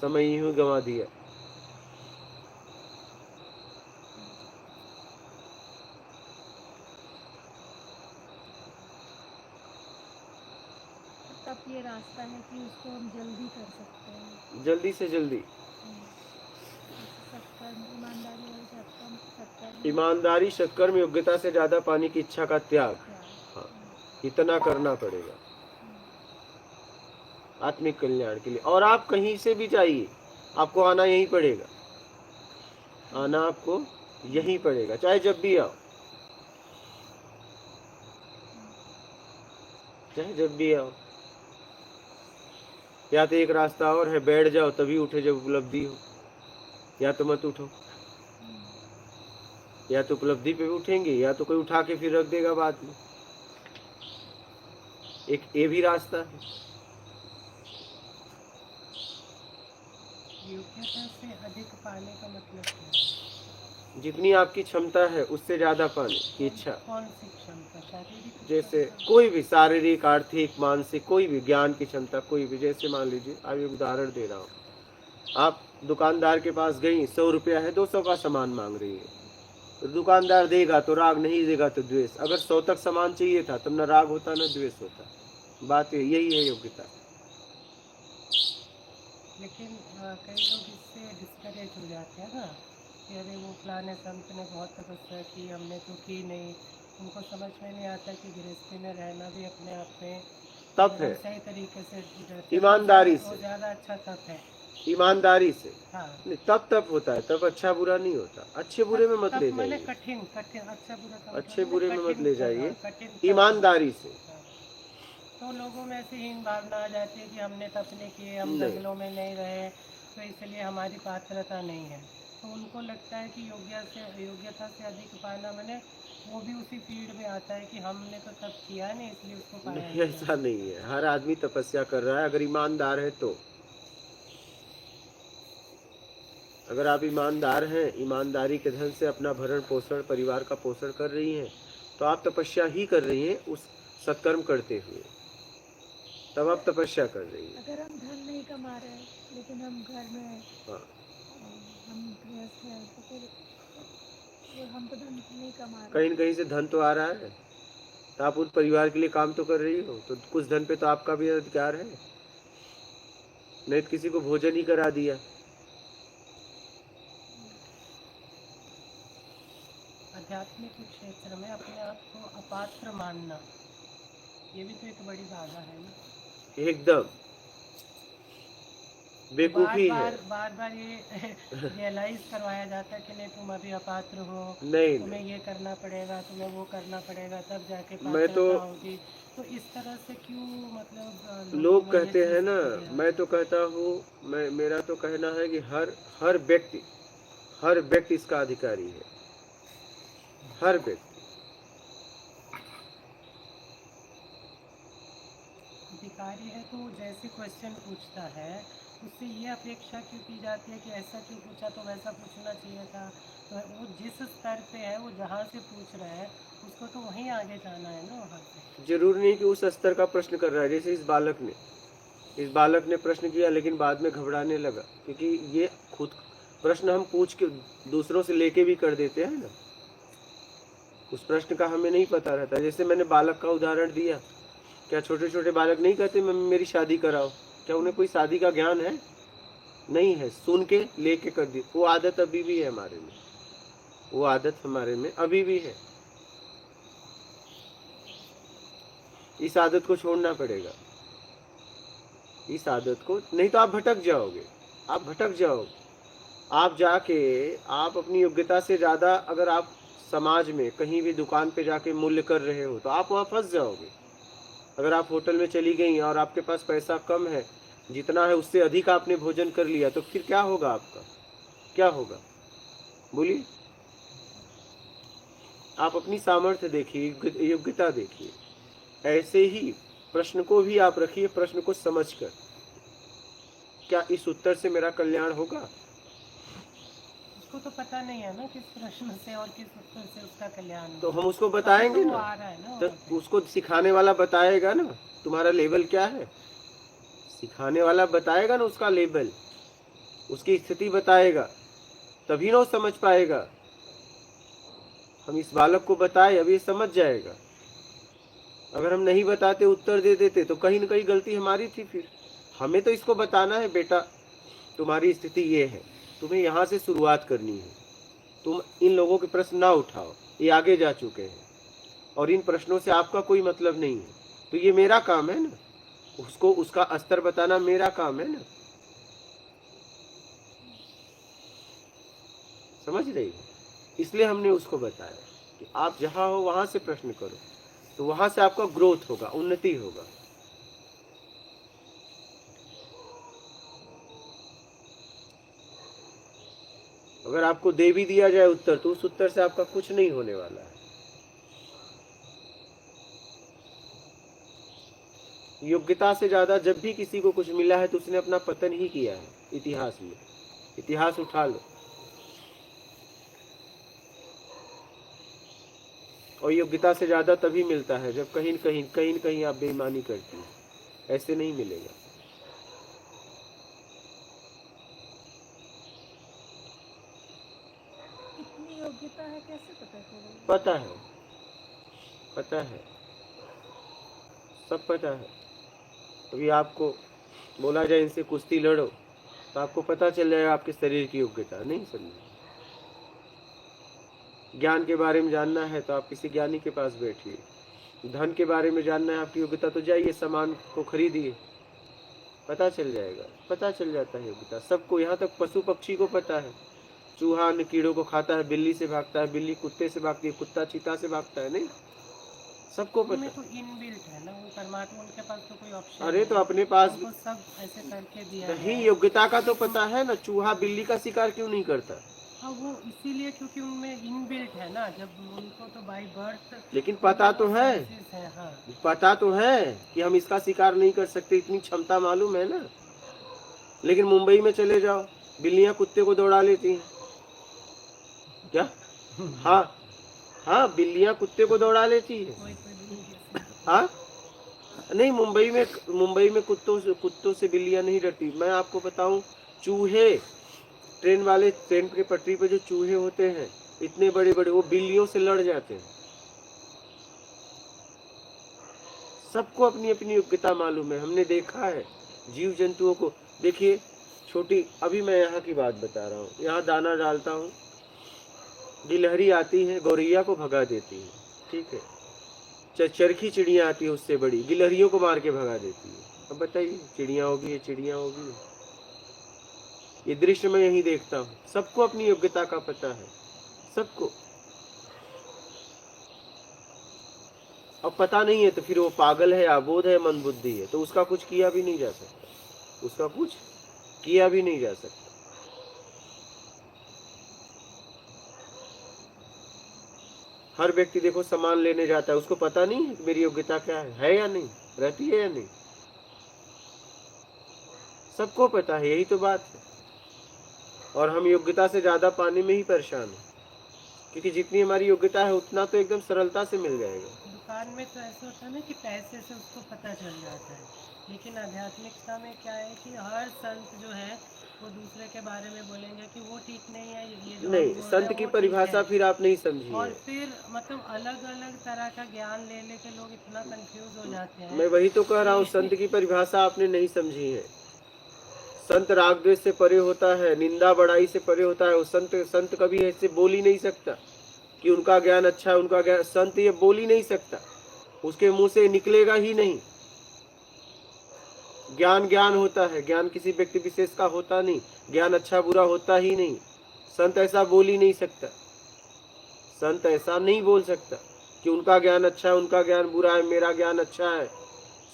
समय यूं गंवा दिया। तब ये रास्ता है कि उसको हम जल्दी कर सकते हैं। जल्दी से जल्दी। सत्कर्म, ईमानदारी और सत्कर्म, ईमानदारी, सत्कर्म, योग्यता से ज्यादा पाने की इच्छा का त्याग। हाँ, इतना करना पड़ेगा आत्मिक कल्याण के लिए। और आप कहीं से भी जाइए, आपको आना यहीं पड़ेगा, आना आपको यहीं पड़ेगा, चाहे जब भी आओ, चाहे जब भी आओ। या तो एक रास्ता और है, बैठ जाओ तभी उठे जब उपलब्धि हो, या तो मत उठो। या तो उपलब्धि पे उठेंगे, या तो कोई उठा के फिर रख देगा बाद में। एक ये भी रास्ता है। योग्यता से अधिक पाने का मतलब क्या है? जितनी आपकी क्षमता है उससे ज्यादा पाने की इच्छा। कौन सी क्षमता? शारीरिक जैसे कोई भी, शारीरिक, आर्थिक, मानसिक, कोई भी, ज्ञान की क्षमता कोई भी। जैसे मान लीजिए, आप एक उदाहरण दे रहा हूँ, आप दुकानदार के पास गई, 100 रुपया है, 200 का सामान मांग रही है, तो दुकानदार देगा तो राग, नहीं देगा तो द्वेष। अगर 100 तक सामान चाहिए था तब न राग होता न द्वेष होता। बात यही है योग्यता। लेकिन कई लोग इससे डिस्करेज हो जाते हैं ना, कि अरे वो फलाने संत ने बहुत तपस्या की, हमने तो की नहीं। उनको समझ में नहीं आता कि गृहस्थी में रहना भी अपने आप में तप है, सही तरीके से, ईमानदारी से, ज़्यादा अच्छा तप है। ईमानदारी से। हाँ, नहीं, तप होता है, तब अच्छा बुरा नहीं होता। अच्छे बुरे में मत ले जाइए, कठिन कठिन, अच्छा बुरा का अच्छे मतलब बुरे में कठिन, मत ले जाइए, कठिन तप। ईमानदारी से। तो लोगों में ऐसी हीन भावना आ जाती है कि हमने तप नहीं किए, हम नहीं। जंगलों में नहीं रहे, तो इसलिए हमारी पात्रता नहीं है। तो उनको लगता है कि योग्यता से अधिक पाना, मैंने वो भी उसी फील्ड में आता है कि हमने तो तप किया नहीं इसलिए उसको पाया नहीं, नहीं। ऐसा नहीं है। हर आदमी तपस्या कर रहा है, अगर ईमानदार है तो। अगर आप ईमानदार हैं, ईमानदारी के धन से अपना भरण पोषण, परिवार का पोषण कर रही हैं, तो आप तपस्या ही कर रही हैं उस सत्कर्म करते हुए, तब आप तपस्या कर रही हैं। अगर हम धन नहीं कमा रहे हैं लेकिन हम घर में हाँ, हम गृहस्थ हैं, तो फिर वो हम तो धन नहीं कमा रहे। कहीं न कहीं से धन तो आ रहा है, तो आप उस परिवार के लिए काम तो कर रही हो, तो कुछ धन पे तो आपका भी अधिकार है। नहीं तो किसी को भोजन ही करा दिया। आध्यात्मिक क्षेत्र में अपने आप को अपात्र मानना, ये भी तो एक बड़ी बाधा है ना। एकदम बेवकूफी है। बार बार ये रियलाइज करवाया जाता है कि नहीं तुम अभी अपात्र हो, नहीं तुम्हें ये करना पड़ेगा, तुम्हें वो करना पड़ेगा, तब जाके मैं तो पात्रता होगी। तो इस तरह से क्यों, मतलब लोग को ये कहते हैं चीज़ ना, दिया? मैं तो कहता हूँ, मेरा तो कहना है कि हर व्यक्ति इसका अधिकारी है। हर व्यक्ति। अधिकारी है तो जैसे क्वेश्चन पूछता है उससे ये अपेक्षा क्यों की जाती है कि ऐसा क्यों पूछा, तो वैसा पूछना चाहिए था। तो वो जिस स्तर पे है, वो जहाँ से पूछ रहा है उसको तो वहीं आगे जाना है ना, वहाँ से। जरूर नहीं कि उस स्तर का प्रश्न कर रहा है। जैसे इस बालक ने प्रश्न किया, लेकिन बाद में घबराने लगा, क्योंकि ये खुद प्रश्न हम पूछ के दूसरों से लेके भी कर देते हैं ना, उस प्रश्न का हमें नहीं पता रहता। जैसे मैंने बालक का उदाहरण दिया, क्या छोटे छोटे बालक नहीं कहते मेरी शादी कराओ? क्या उन्हें कोई शादी का ज्ञान है? नहीं है, सुन के लेके कर दी। वो आदत अभी भी है हमारे में, वो आदत हमारे में अभी भी है। इस आदत को छोड़ना पड़ेगा, इस आदत को, नहीं तो आप भटक जाओगे। आप जाके आप अपनी योग्यता से ज्यादा अगर आप समाज में कहीं भी दुकान पे जाके मूल्य कर रहे हो तो आप वहाँ फंस जाओगे। अगर आप होटल में चली गई और आपके पास पैसा कम है, जितना है उससे अधिक आपने भोजन कर लिया, तो फिर क्या होगा आपका? क्या होगा बोलिए? आप अपनी सामर्थ्य देखिए, योग्यता देखिए। ऐसे ही प्रश्न को भी आप रखिए, प्रश्न को समझकर, क्या इस उत्तर से मेरा कल्याण होगा? उसको तो पता नहीं है ना किस प्रश्न से और किस उत्तर से उसका कल्याण तो होगा। हम उसको बताएंगे तो वो ना, आ रहा है ना, तो उसको सिखाने वाला बताएगा ना तुम्हारा लेवल क्या है। सिखाने वाला बताएगा ना उसका लेवल, उसकी स्थिति बताएगा, तभी ना वो समझ पाएगा। हम इस बालक को बताए, अब ये समझ जाएगा। अगर हम नहीं बताते, उत्तर दे देते, तो कहीं ना कहीं गलती हमारी थी। फिर हमें तो इसको बताना है, बेटा तुम्हारी स्थिति ये है, तुम्हें यहाँ से शुरुआत करनी है, तुम इन लोगों के प्रश्न ना उठाओ, ये आगे जा चुके हैं और इन प्रश्नों से आपका कोई मतलब नहीं है। तो ये मेरा काम है ना, उसको उसका स्तर बताना मेरा काम है ना। समझ रही हो? इसलिए हमने उसको बताया कि आप जहां हो वहां से प्रश्न करो, तो वहां से आपका ग्रोथ होगा, उन्नति होगा। अगर आपको दे भी दिया जाए उत्तर, तो उस उत्तर से आपका कुछ नहीं होने वाला है। योग्यता से ज्यादा जब भी किसी को कुछ मिला है तो उसने अपना पतन ही किया है इतिहास में। इतिहास उठा लो, और योग्यता से ज्यादा तभी मिलता है जब कहीं न कहीं आप बेईमानी करती हैं। ऐसे नहीं मिलेगा। कितनी योग्यता है कैसे पता चलेगा? पता है, सब पता है। अभी आपको बोला जाए इनसे कुश्ती लड़ो, तो आपको पता चल जाएगा आपके शरीर की योग्यता। नहीं समझे? ज्ञान के बारे में जानना है तो आप किसी ज्ञानी के पास बैठिए। धन के बारे में जानना है आपकी योग्यता, तो जाइए सामान को खरीदिए, पता चल जाएगा। पता चल जाता है योग्यता सबको, यहाँ तक पशु पक्षी को पता है। चूहा अन्य कीड़ों को खाता है, बिल्ली से भागता है, बिल्ली कुत्ते से भागती है, कुत्ता चीता से भागता है। नहीं, सबको पता। तो इनबिल्ट है ना, वो परमात्मा, उनके पास तो कोई ऑप्शन अरे तो अपने पास उनको सब ऐसे करके दिया नहीं, है। योग्यता का तो पता है ना। चूहा बिल्ली का शिकार क्यों नहीं करता? हाँ, वो इसीलिए क्योंकि उनमें इनबिल्ट है ना, जब उनको तो बाय बर्थ। लेकिन पता तो है, हाँ। पता तो है कि हम इसका शिकार नहीं कर सकते, इतनी क्षमता मालूम है ना। लेकिन मुंबई में चले जाओ, बिल्लियां कुत्ते को दौड़ा लेती हैं। क्या? हाँ, बिल्लियां कुत्ते को दौड़ा लेती है। हाँ, नहीं, मुंबई में कुत्तों से बिल्लियां नहीं डरती। मैं आपको बताऊं, चूहे, ट्रेन के पटरी पे जो चूहे होते हैं, इतने बड़े बड़े, वो बिल्लियों से लड़ जाते हैं। सबको अपनी अपनी योग्यता मालूम है, हमने देखा है जीव जंतुओं को। देखिए छोटी, अभी मैं यहाँ की बात बता रहा हूँ, यहाँ दाना डालता हूँ, गिलहरी आती है, गौरैया को भगा देती है, ठीक है। चरखी चिड़िया आती है उससे बड़ी, गिलहरियों को मार के भगा देती है। अब बताइए, चिड़िया होगी, ये चिड़िया होगी। ये दृश्य मैं यही देखता हूँ। सबको अपनी योग्यता का पता है, सबको। अब पता नहीं है तो फिर वो पागल है, अबोध है, मंदबुद्धि है, तो उसका कुछ किया भी नहीं जा सकता, उसका कुछ किया भी नहीं जा सकता। हर व्यक्ति देखो सामान लेने जाता है, उसको पता नहीं है मेरी योग्यता क्या है या नहीं, रहती है या नहीं। सबको पता है, यही तो बात है। और हम योग्यता से ज्यादा पाने में ही परेशान हैं, क्योंकि जितनी हमारी योग्यता है उतना तो एकदम सरलता से मिल जाएगा। दुकान में तो ऐसा होता है ना कि पैसे से उसको पता चल जाता है, लेकिन आध्यात्मिकता में क्या है कि हर संत जो है वो दूसरे के बारे में बोलेंगे कि वो ठीक नहीं है, ये जो नहीं, बोल रहे संत हैं की वो ठीक परिभाषा है। फिर आप नहीं समझी और है। फिर मतलब अलग अलग तरह का ज्ञान ले लेके लोग इतना कंफ्यूज हो जाते हैं। मैं वही तो कह रहा हूँ, संत की परिभाषा आपने नहीं समझी है। संत राग द्वेष से परे होता है, निंदा बड़ाई से परे होता है। वो संत कभी ऐसे बोल ही नहीं सकता कि उनका ज्ञान अच्छा है, उनका ज्ञान। संत ये बोल ही नहीं सकता, उसके मुंह से निकलेगा ही नहीं। ज्ञान ज्ञान होता है, ज्ञान किसी व्यक्ति विशेष का होता नहीं, ज्ञान अच्छा बुरा होता ही नहीं। संत ऐसा बोल ही नहीं सकता, संत ऐसा नहीं बोल सकता कि उनका ज्ञान अच्छा है, उनका ज्ञान बुरा है, मेरा ज्ञान अच्छा है।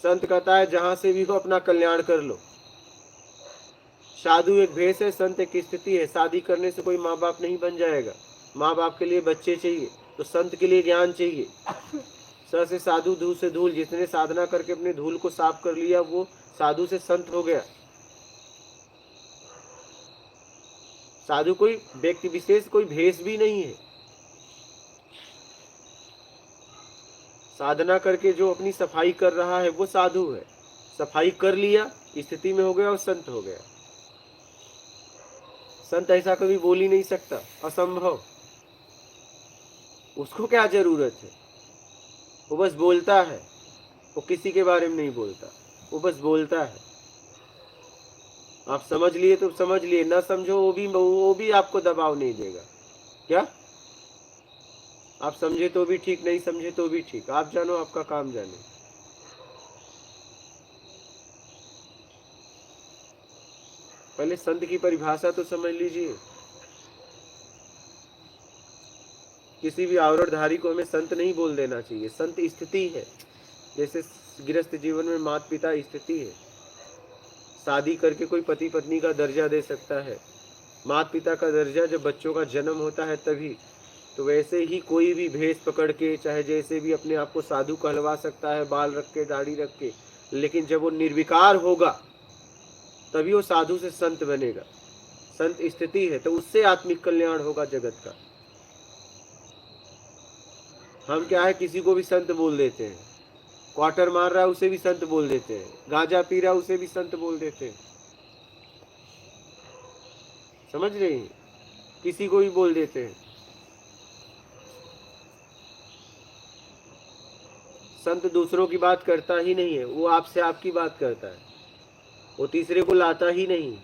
संत कहता है जहां से भी हो अपना कल्याण कर लो। साधु एक भेष है, संत एक स्थिति है। शादी करने से कोई माँ बाप नहीं बन जाएगा, माँ बाप के लिए बच्चे चाहिए, तो संत के लिए ज्ञान चाहिए। स से साधु, धूल से धूल। जिसने साधना करके अपने धूल को साफ कर लिया वो साधु से संत हो गया। साधु कोई व्यक्ति विशेष, कोई भेष भी नहीं है। साधना करके जो अपनी सफाई कर रहा है वो साधु है। सफाई कर लिया, स्थिति में हो गया और संत हो गया। संत ऐसा कभी बोल ही नहीं सकता, असंभव। उसको क्या जरूरत है, वो बस बोलता है, वो किसी के बारे में नहीं बोलता, वो बस बोलता है। आप समझ लिए तो समझ लिए, ना समझो वो भी आपको दबाव नहीं देगा। क्या आप समझे तो भी ठीक, नहीं समझे तो भी ठीक, आप जानो, आपका काम जाने। पहले संत की परिभाषा तो समझ लीजिए। किसी भी आवरणधारी को हमें संत नहीं बोल देना चाहिए। संत स्थिति है, जैसे गृहस्थ जीवन में माता पिता स्थिति है। शादी करके कोई पति पत्नी का दर्जा दे सकता है, माता पिता का दर्जा जब बच्चों का जन्म होता है तभी। तो वैसे ही कोई भी भेष पकड़ के, चाहे जैसे भी, अपने आप को साधु कहलवा सकता है, बाल रख के, दाढ़ी रख के, लेकिन जब वो निर्विकार होगा तभी वो साधु से संत बनेगा। संत स्थिति है, तो उससे आत्मिक कल्याण होगा जगत का। हम क्या है, किसी को भी संत बोल देते हैं। क्वार्टर मार रहा है उसे भी संत बोल देते हैं, गांजा पी रहा है उसे भी संत बोल देते हैं। समझ रहे हैं, किसी को भी बोल देते हैं। संत दूसरों की बात करता ही नहीं है, वो आपसे आपकी बात करता है, वो तीसरे को लाता ही नहीं।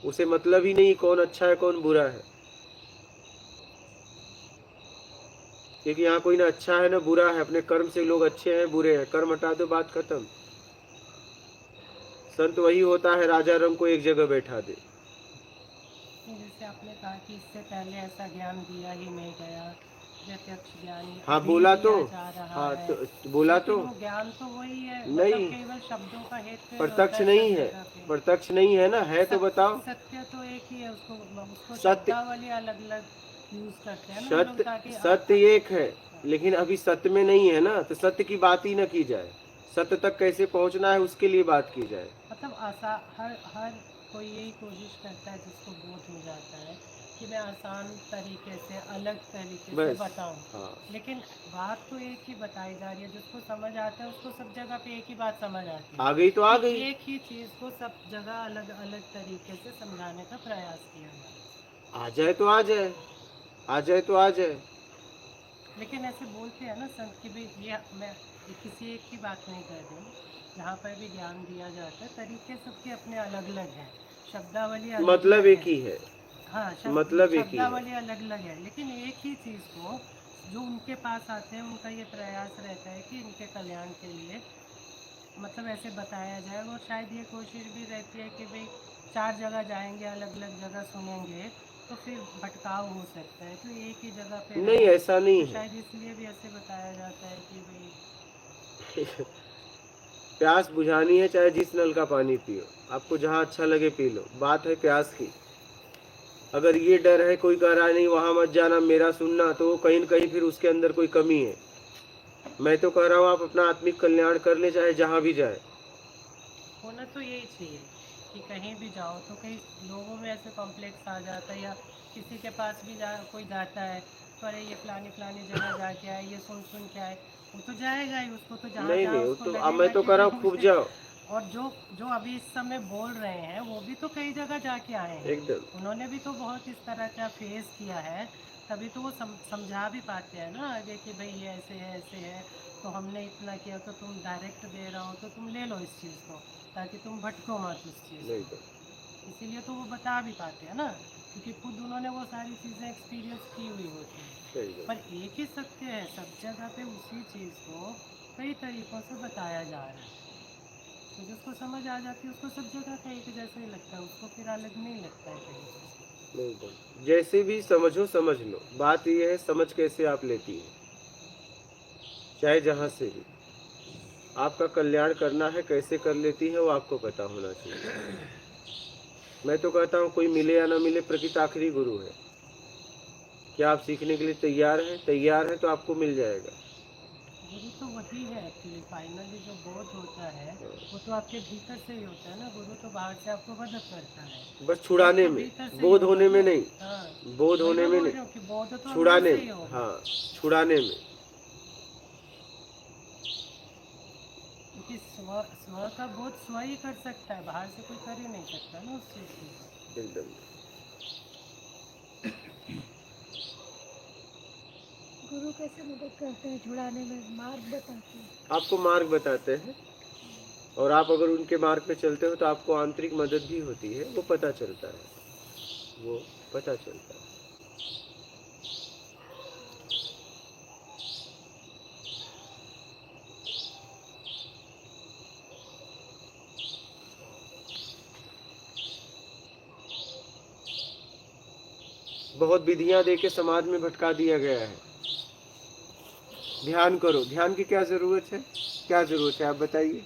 उसे मतलब ही नहीं कौन अच्छा है कौन बुरा है, क्योंकि यहाँ कोई ना अच्छा है ना बुरा है। अपने कर्म से लोग अच्छे हैं बुरे हैं, कर्म हटा दो, बात खत्म। संत वही होता है राजा रंग को एक जगह बैठा दे। जैसे आपने कहा कि इससे पहले ऐसा ज्ञान दिया ही नहीं गया, प्रत्यक्ष ज्ञान ही हाँ अभी बोला दिया तो, जा रहा हाँ है। तो बोला तो, लेकिन वो ज्ञान तो वही है, नहीं, मतलब केवल शब्दों का हेतु प्रत्यक्ष नहीं है, प्रत्यक्ष नहीं है ना, है तो बताओ। सत्य तो एक ही है, उसको सत्य, शब्दावली अलग अलग यूज करते हैं ना लोग, सत्य ताकि सत्य एक है, लेकिन अभी सत्य में नहीं है ना, तो सत्य की बात ही ना की जाए। सत्य तक कैसे पहुंचना है उसके लिए बात की जाए। मतलब हर कोई यही कोशिश करता है जिसको बोध हो जाता है कि मैं आसान तरीके से, अलग तरीके से बताऊं। हाँ। लेकिन बात तो एक ही बताई जा रही है, जिसको समझ आता है उसको सब जगह पे एक ही बात समझ आती है। आ गई तो आ गई। एक ही चीज को सब जगह अलग अलग तरीके से समझाने का प्रयास किया जाए। आ जाए तो आ जाए, आ जाए तो आ जाए। लेकिन ऐसे बोलते हैं ना संत कि भाई ये मैं किसी एक की बात नहीं कर रही हूँ, जहाँ पर भी ज्ञान दिया जाता है तरीके सबके अपने अलग अलग हैं, शब्दावली अलग मतलब अलग एक है। ही है। हाँ, मतलब एक ही है। शब्दावली अलग अलग है, लेकिन एक ही चीज़ को जो उनके पास आते हैं उनका ये प्रयास रहता है कि इनके कल्याण के लिए मतलब ऐसे बताया जाए, और शायद ये कोशिश भी रहती है कि भाई 4 जगह जाएंगे, अलग अलग जगह सुनेंगे तो फिर भटकाव हो सकता है, तो एक ही जगह पे नहीं, ऐसा नहीं तो है। शायद इसलिए भी ऐसे बताया जाता है कि भाई प्यास बुझानी है चाहे जिस नल का पानी पियो, आपको जहाँ अच्छा लगे पी लो। बात है प्यास की। अगर ये डर है कोई कह रहा है नहीं वहां मत जाना मेरा सुनना, तो कहीं न कहीं फिर उसके अंदर कोई कमी है। मैं तो कह रहा हूँ आप अपना आत्मिक कल्याण कर ले चाहे जहाँ भी जाए। होना तो यही चाहिए कि कहीं भी जाओ तो कहीं लोगों में ऐसे कॉम्प्लेक्स आ जाता है, या किसी के पास भी कोई जाता है तो अरे ये फलानी फलानी जगह जाके आए, ये सुन सुन के आए, वो तो जाएगा ही, उसको तो जहाँ नहीं जहाँ नहीं, वो उसको तो लगेगा मैं तो कि कह रहा भाई हूँ खूब मुझे- जाओ और जो जो अभी इस समय बोल रहे हैं वो भी तो कई जगह जाके आए हैं, एकदम। उन्होंने भी तो बहुत इस तरह का फेस किया है, तभी तो वो समझा भी पाते हैं ना आगे कि भाई ये ऐसे है, तो हमने इतना किया तो तुम डायरेक्ट दे रहा हो तो तुम ले लो इस चीज़ को, ताकि तुम भटको मत उस चीज़ नहीं को। तो इसीलिए तो वो बता भी पाते हैं ना, क्योंकि खुद उन्होंने वो सारी चीज़ें एक्सपीरियंस की हुई होती हैं। सही बात। पर एक ही सत्य है, सब जगह पे उसी चीज़ को कई तरीक़ों से बताया जा रहा है, तो जिसको समझ आ जाती है उसको सब जगह का एक जैसा ही लगता है, उसको फिर अलग नहीं लगता है कहीं से। नहीं तो जैसे भी समझो समझ लो। बात ये है समझ कैसे आप लेती है, चाहे जहाँ से भी आपका कल्याण करना है कैसे कर लेती है वो आपको पता होना चाहिए। मैं तो कहता हूँ कोई मिले या ना मिले प्रकृति आखिरी गुरु है। क्या आप सीखने के लिए तैयार हैं? तैयार हैं तो आपको मिल जाएगा। गुरु तो वही है एक्चुअली, फाइनली जो बोध होता है वो तो आपके भीतर से ही होता है ना, गुरु तो बाहर से आपको मदद करता है, बस छुड़ाने आपके में, भीतर से ही बोध होगा होने में ना। नहीं, हाँ, बोध वही होने मैं में बोल नहीं, रही हूँ कि बोध तो छुड़ाने अंदर से ही में। होगा। हाँ, छुड़ाने में। क्योंकि स्व का बोध स्व ही कर सकता है, बाहर से कोई कर ही नहीं सकता ना उस चीज़ को। एकदम। गुरु कैसे मदद करते हैं छुड़ाने में, मार्ग बताते हैं? आपको मार्ग बताते हैं, और आप अगर उनके मार्ग पे चलते हो तो आपको आंतरिक मदद भी होती है, वो पता चलता है, वो पता चलता है। बहुत विधियां देके समाज में भटका दिया गया है। ध्यान करो, ध्यान की क्या जरूरत है? क्या जरूरत है आप बताइए।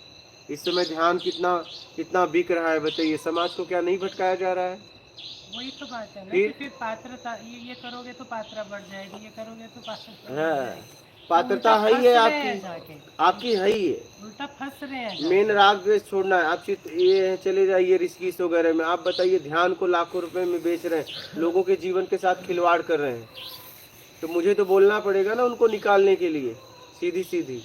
इस समय ध्यान कितना कितना बिक रहा है बताइए। समाज को क्या नहीं भटकाया जा रहा है? वही तो बात है ना फिर? कि फिर पात्रता ये करोगे तो पात्रा बढ़ जाएगी, ये करोगे तो पात्रता बढ़ हाँ, जाएगी। पात्रता उल्टा है ही है फंस रहे हैं आपकी, जाके, आपकी है ही है। उल्टा फंस रहे हैं जाके। मेन राग द्वेष छोड़ना है। आप चित ये है, चले जाइए रिस्कीस वगैरह में। आप बताइए ध्यान को लाखों रुपए में बेच रहे हैं, लोगों के जीवन के साथ खिलवाड़ कर रहे हैं, तो मुझे तो बोलना पड़ेगा ना उनको निकालने के लिए। सीधी सीधी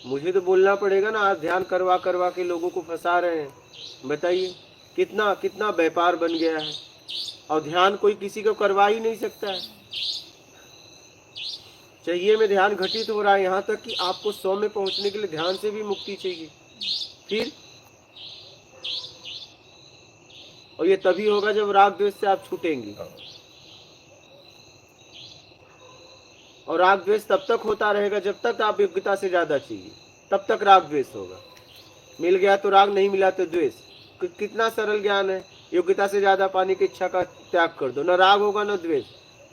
मुझे तो बोलना पड़ेगा ना। आप ध्यान करवा करवा के लोगों को फंसा रहे हैं। बताइए कितना कितना व्यापार बन गया है, और ध्यान कोई किसी को करवा ही नहीं सकता है। चाहिए में ध्यान घटित हो रहा है, यहाँ तक कि आपको 100 में पहुंचने के लिए ध्यान से भी मुक्ति चाहिए। फिर और ये तभी होगा जब राग द्वेष से आप छूटेंगी। और राग द्वेष तब तक होता रहेगा जब तक आप योग्यता से ज्यादा चाहिए, तब तक राग द्वेष होगा। मिल गया तो राग, नहीं मिला तो द्वेष। कितना सरल ज्ञान है। योग्यता से ज्यादा पाने की इच्छा का त्याग कर दो, न राग होगा न द्वेष।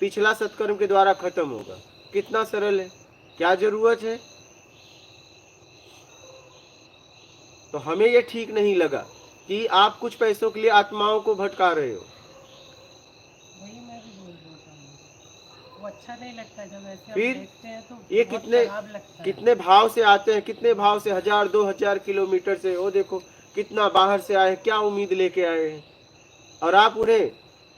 पिछला सत्कर्म के द्वारा खत्म होगा। कितना सरल है। क्या जरूरत है? तो हमें ये ठीक नहीं लगा कि आप कुछ पैसों के लिए आत्माओं को भटका रहे हो। वही मैं भी बोल रहा हूँ, वो अच्छा नहीं लगता जब ऐसे हम फिर देखते हैं तो ये बहुत कितने खराब लगता है। कितने भाव से आते हैं, कितने भाव से, 1000-2000 किलोमीटर से। वो देखो कितना बाहर से आए, क्या उम्मीद लेके आए हैं। और आप उन्हें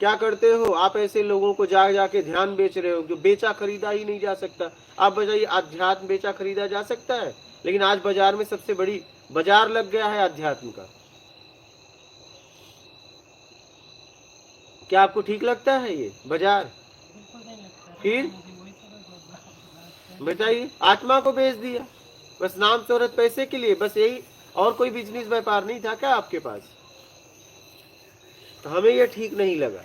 क्या करते हो? आप ऐसे लोगों को जा जाके ध्यान बेच रहे हो जो बेचा खरीदा ही नहीं जा सकता। आप बताइए अध्यात्म बेचा खरीदा जा सकता है? लेकिन आज बाजार में सबसे बड़ी बाजार लग गया है अध्यात्म का। क्या आपको ठीक लगता है ये बाजार? बिल्कुल नहीं लगता है। फिर? मुझे वही तो बात है। बताइए, आत्मा को बेच दिया बस नाम शोहरत पैसे के लिए, बस यही। और कोई बिजनेस व्यापार नहीं था क्या आपके पास? तो हमें ये ठीक नहीं लगा,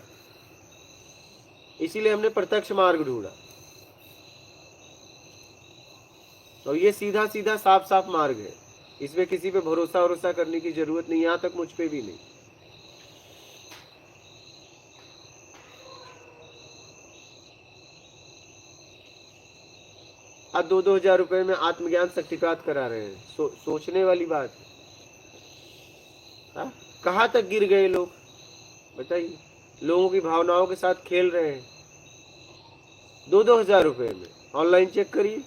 इसीलिए हमने प्रत्यक्ष मार्ग ढूंढा। और ये सीधा सीधा साफ साफ मार्ग है, इसमें किसी पे भरोसा करने की जरूरत नहीं, यहां तक मुझ पे भी नहीं। आज 2-2 हजार रुपए में आत्मज्ञान शक्तिपात करा रहे हैं। सोचने वाली बात है। हाँ? कहाँ तक गिर गए लोग, बताइए। लोगों की भावनाओं के साथ खेल रहे हैं। 2-2 हजार रुपए में ऑनलाइन चेक करिए,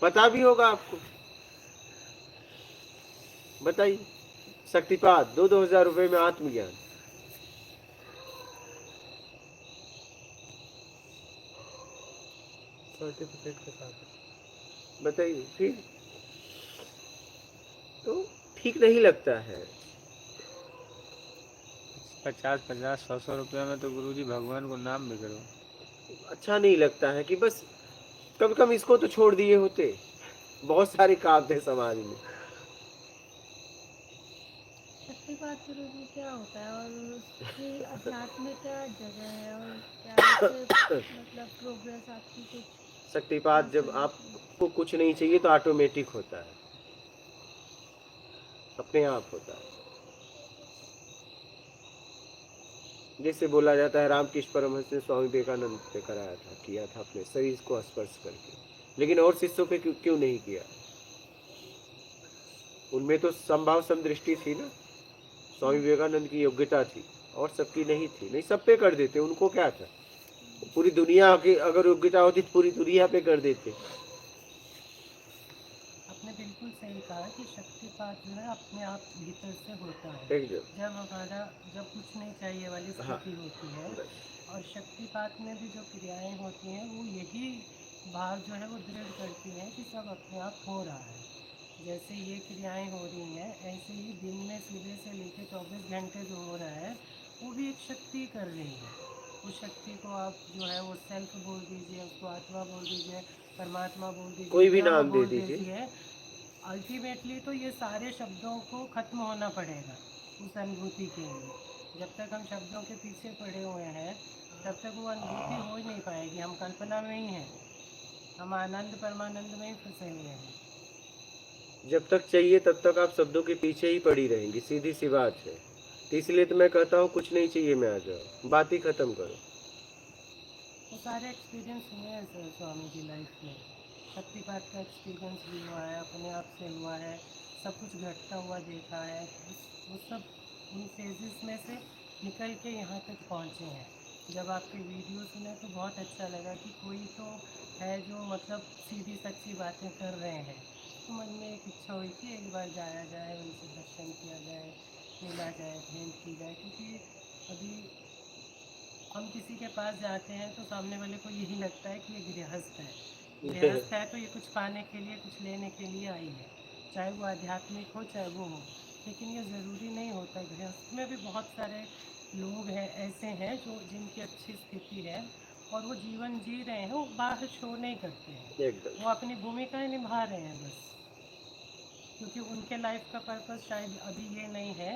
पता भी होगा आपको। बताइए, शक्तिपात 2-2 हजार रुपए में आत्मज्ञान। सर्टिफिकेट के साथ। बताइए फिर। तो ठीक नहीं लगता है। 50-50, 100-100 रुपये में तो गुरुजी भगवान को नाम भी करो। अच्छा नहीं लगता है कि बस कम कम इसको तो छोड़ दिए होते। बहुत सारे काम थे समाज में। शक्तिपात गुरु जी क्या होता है और उसकी अध्यात्म में क्या जगह है और क्या उससे मतलब प्रोग्रेस आपकी कुछ? शक्तिपात जब आपको कुछ नहीं चाहिए तो ऑटोमेटिक होता है, अपने आप होता है। जैसे बोला जाता है रामकृष्ण परमहंस ने स्वामी विवेकानंद पे कराया था, किया था अपने शरीर को स्पर्श करके, लेकिन और शिष्यों पे क्यों नहीं किया? उनमें तो संभाव समदृष्टि थी ना, स्वामी विवेकानंद की योग्यता थी और सबकी नहीं थी। नहीं, सब पे कर देते, उनको क्या था? पूरी दुनिया की अगर योग्यता होती तो पूरी दुनिया पे कर देते। आपने बिल्कुल सही कहा कि शक्तिपात जो है अपने आप भीतर से होता है। एकदम। जब कुछ नहीं चाहिए वाली स्थिति होती है, और शक्तिपात में भी जो क्रियाएं होती हैं वो यही भाव जो है वो दृढ़ करती हैं कि सब अपने आप हो रहा है। जैसे ये क्रियाएं हो रही हैं, ऐसे ही दिन में सुबह से लेकर 24 घंटे जो हो रहा है वो भी एक शक्ति कर रही है। उस शक्ति को आप जो है वो सेल्फ बोल दीजिए, उसको आत्मा बोल दीजिए, परमात्मा बोल दीजिए, कोई भी ब्रह्म नाम दे बोल दीजिए। अल्टीमेटली तो ये सारे शब्दों को खत्म होना पड़ेगा उस अनुभूति के लिए। जब तक हम शब्दों के पीछे पड़े हुए हैं तब तक वो अनुभूति हो ही नहीं पाएगी। हम कल्पना में ही हैं, हम आनंद परमानंद में ही फंसे हुए हैं। जब तक चाहिए तब तक आप शब्दों के पीछे ही पड़ी रहेंगी, सीधी सी बात है। तो इसलिए तो मैं कहता हूँ कुछ नहीं चाहिए मैं आ जाओ, बात ही खत्म करो। वो सारे एक्सपीरियंस हुए हैं सर स्वामी जी लाइफ में। शक्तिपात का एक्सपीरियंस भी हुआ है, अपने आप से हुआ है, सब कुछ घटता हुआ देखा है। वो सब उन फेजेस में से निकल के यहाँ तक पहुँचे हैं। जब आपके वीडियो सुने तो बहुत अच्छा लगा कि कोई तो है जो मतलब सीधी सच्ची बातें कर रहे हैं। तो मन में एक इच्छा हुई कि एक बार जाया जाए, उनसे दर्शन किया जाए, मिला जाए, भेंट की जाए। क्योंकि अभी हम किसी के पास जाते हैं तो सामने वाले को यही लगता है कि ये गृहस्थ है। गृहस्थ है तो ये कुछ पाने के लिए, कुछ लेने के लिए आई है, चाहे वो आध्यात्मिक हो चाहे वो हो। लेकिन ये ज़रूरी नहीं होता। गृहस्थ में भी बहुत सारे लोग हैं, ऐसे हैं जो जिनकी अच्छी स्थिति है और वो जीवन जी रहे हैं, वो बाहर शो नहीं करते हैं, एकदम। वो अपनी भूमिकाएं निभा रहे हैं बस। क्योंकि उनके लाइफ का पर्पस शायद अभी ये नहीं है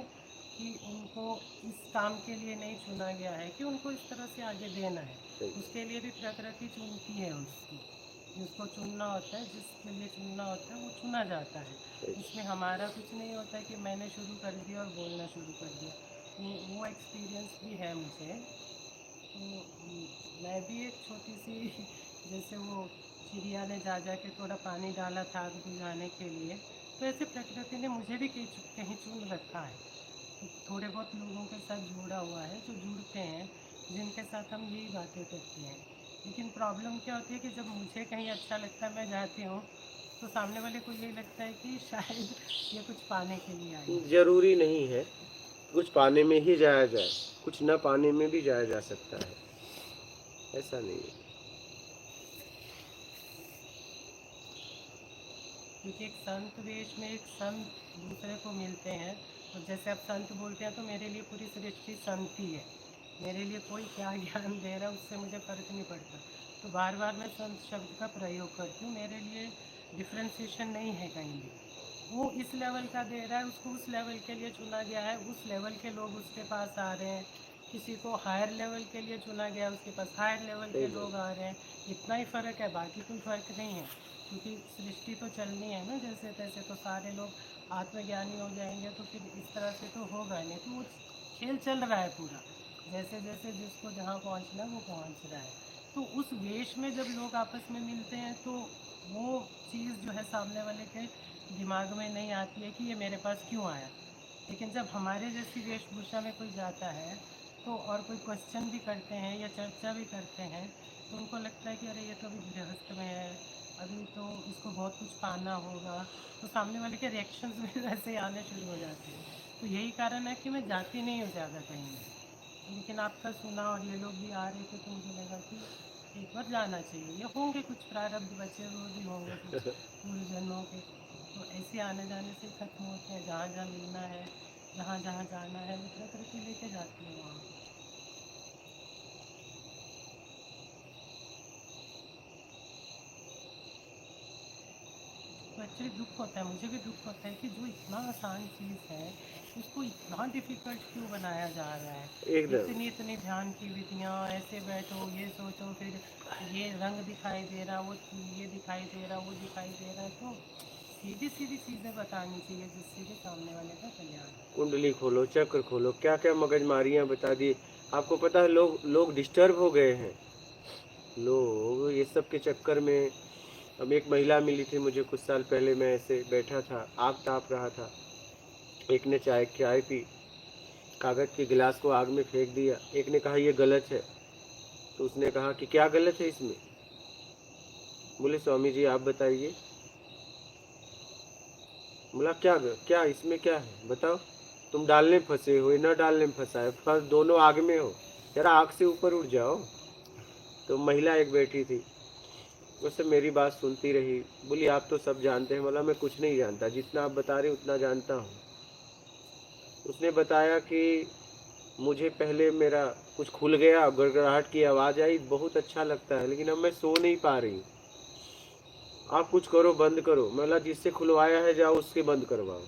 कि उनको इस काम के लिए नहीं चुना गया है कि उनको इस तरह से आगे देना है। उसके लिए भी प्रकृति चुनती है उसकी, जिसको चुनना होता है, जिसके लिए चुनना होता है वो चुना जाता है। इसमें हमारा कुछ नहीं होता है कि मैंने शुरू कर दिया और बोलना शुरू कर दिया। वो एक्सपीरियंस भी है मुझे। तो मैं भी एक छोटी सी, जैसे वो चिड़िया ने जा के थोड़ा पानी डाला था आग बुझाने के लिए, तो ऐसे प्रकृति ने मुझे भी कहीं चुन रखा है। तो थोड़े बहुत लोगों के साथ जुड़ा हुआ है, जो जुड़ते हैं, जिनके साथ हम यही बातें करते हैं। लेकिन प्रॉब्लम क्या होती है कि जब मुझे कहीं अच्छा लगता है, मैं जाती हूँ, तो सामने वाले को यही लगता है कि शायद ये कुछ पाने के लिए आई है। जरूरी नहीं है कुछ पाने में ही जाया जाए, कुछ न पाने में भी जाया जा सकता है, ऐसा नहीं है। क्योंकि एक संत वेश में एक संत दूसरे को मिलते हैं, और जैसे आप संत बोलते हैं तो मेरे लिए पूरी सृष्टि संत ही है। मेरे लिए कोई क्या ज्ञान दे रहा है उससे मुझे फ़र्क नहीं पड़ता। तो बार बार मैं संत शब्द का प्रयोग करती हूँ। मेरे लिए डिफ्रेंसिएशन नहीं है कहीं भी। वो इस लेवल का दे रहा है, उसको उस लेवल के लिए चुना गया है, उस लेवल के लोग उसके पास आ रहे हैं। किसी को हायर लेवल के लिए चुना गया है, उसके पास हायर लेवल के लोग आ रहे हैं। इतना ही फ़र्क है, बाकी कोई फ़र्क नहीं है। क्योंकि सृष्टि तो चलनी है ना जैसे तैसे, तो सारे लोग आत्मज्ञानी हो जाएंगे तो फिर इस तरह से तो होगा नहीं। तो वो खेल चल रहा है पूरा, जैसे जैसे जिसको जहाँ पहुँचना है वो पहुँच रहा है। तो उस वेश में जब लोग आपस में मिलते हैं तो वो चीज़ जो है सामने वाले के दिमाग में नहीं आती है कि ये मेरे पास क्यों आया। लेकिन जब हमारे जैसी वेशभूषा में कोई जाता है तो और कोई क्वेश्चन भी करते हैं या चर्चा भी करते हैं तो उनको लगता है कि अरे ये तो अभी गृहस्थ में है, अभी तो इसको बहुत कुछ पाना होगा। तो सामने वाले के रिएक्शंस भी वैसे ही आने शुरू हो जाते हैं। तो यही कारण है कि मैं जाती नहीं हूँ ज़्यादा कहीं भी। लेकिन आपका सुना और ये लोग भी आ रहे थे तो मुझे लगा कि एक बार जाना चाहिए। ये होंगे कुछ प्रारब्ध बचे हुए भी होंगे कुछ पूर्व जन्मों के, तो ऐसे आने जाने से खत्म होते हैं। जहाँ जहाँ मिलना है, जहाँ जहाँ जाना है, मैं तरह तरह के लेके जाती हूँ वहाँ। तो एक्चुअली दुख होता है, मुझे भी दुख होता है कि जो इतना आसान चीज़ है उसको इतना डिफ़िकल्ट क्यों बनाया जा रहा है। एकदम इतनी इतनी ध्यान की विधियाँ, ऐसे बैठो, ये सोचो, फिर ये रंग दिखाई दे रहा, वो ये दिखाई दे रहा, वो दिखाई दे रहा। तो सीधी सीधी चीज़ें बतानी चाहिए जिससे कि सामने वाले का कल्याण हो। कुंडली खोलो, चक्र खोलो, क्या क्या मगजमारियां बता दी। आपको पता है लोग डिस्टर्ब हो गए हैं। लोग ये सब के चक्कर में। अब एक महिला मिली थी मुझे कुछ साल पहले, मैं ऐसे बैठा था, आग ताप रहा था। एक ने चाय पी, कागज के गिलास को आग में फेंक दिया। एक ने कहा ये गलत है, तो उसने कहा कि क्या गलत है इसमें। बोले स्वामी जी आप बताइए। बोला क्या इसमें क्या है बताओ। तुम डालने फंसे हो, न डालने में फंसा है, फंस दोनों आग में हो, जरा आग से ऊपर उठ जाओ। तो महिला एक बैठी थी, उससे मेरी बात सुनती रही। बोली आप तो सब जानते हैं। बोला मैं कुछ नहीं जानता, जितना आप बता रहे उतना जानता हूँ। उसने बताया कि मुझे पहले मेरा कुछ खुल गया, गड़गड़ाहट की आवाज़ आई, बहुत अच्छा लगता है, लेकिन अब मैं सो नहीं पा रही। आप कुछ करो, बंद करो। बोला जिससे खुलवाया है जाओ उससे बंद करवाओ।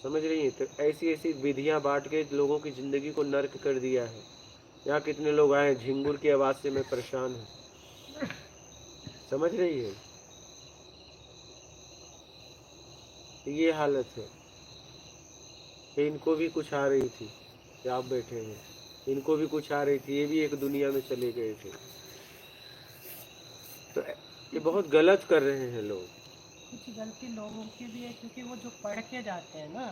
समझ रही है? तो ऐसी ऐसी विधियां बांट के लोगों की जिंदगी को नर्क कर दिया है। यहाँ कितने लोग आए, झिंगुर की आवाज से मैं परेशान हूँ। समझ रही है? ये हालत है। इनको भी कुछ आ रही थी कि आप बैठे हैं, इनको भी कुछ आ रही थी, ये भी एक दुनिया में चले गए थे। तो ये बहुत गलत कर रहे हैं लोग। कुछ गलती लोगों की भी है क्योंकि वो जो पढ़ के जाते हैं ना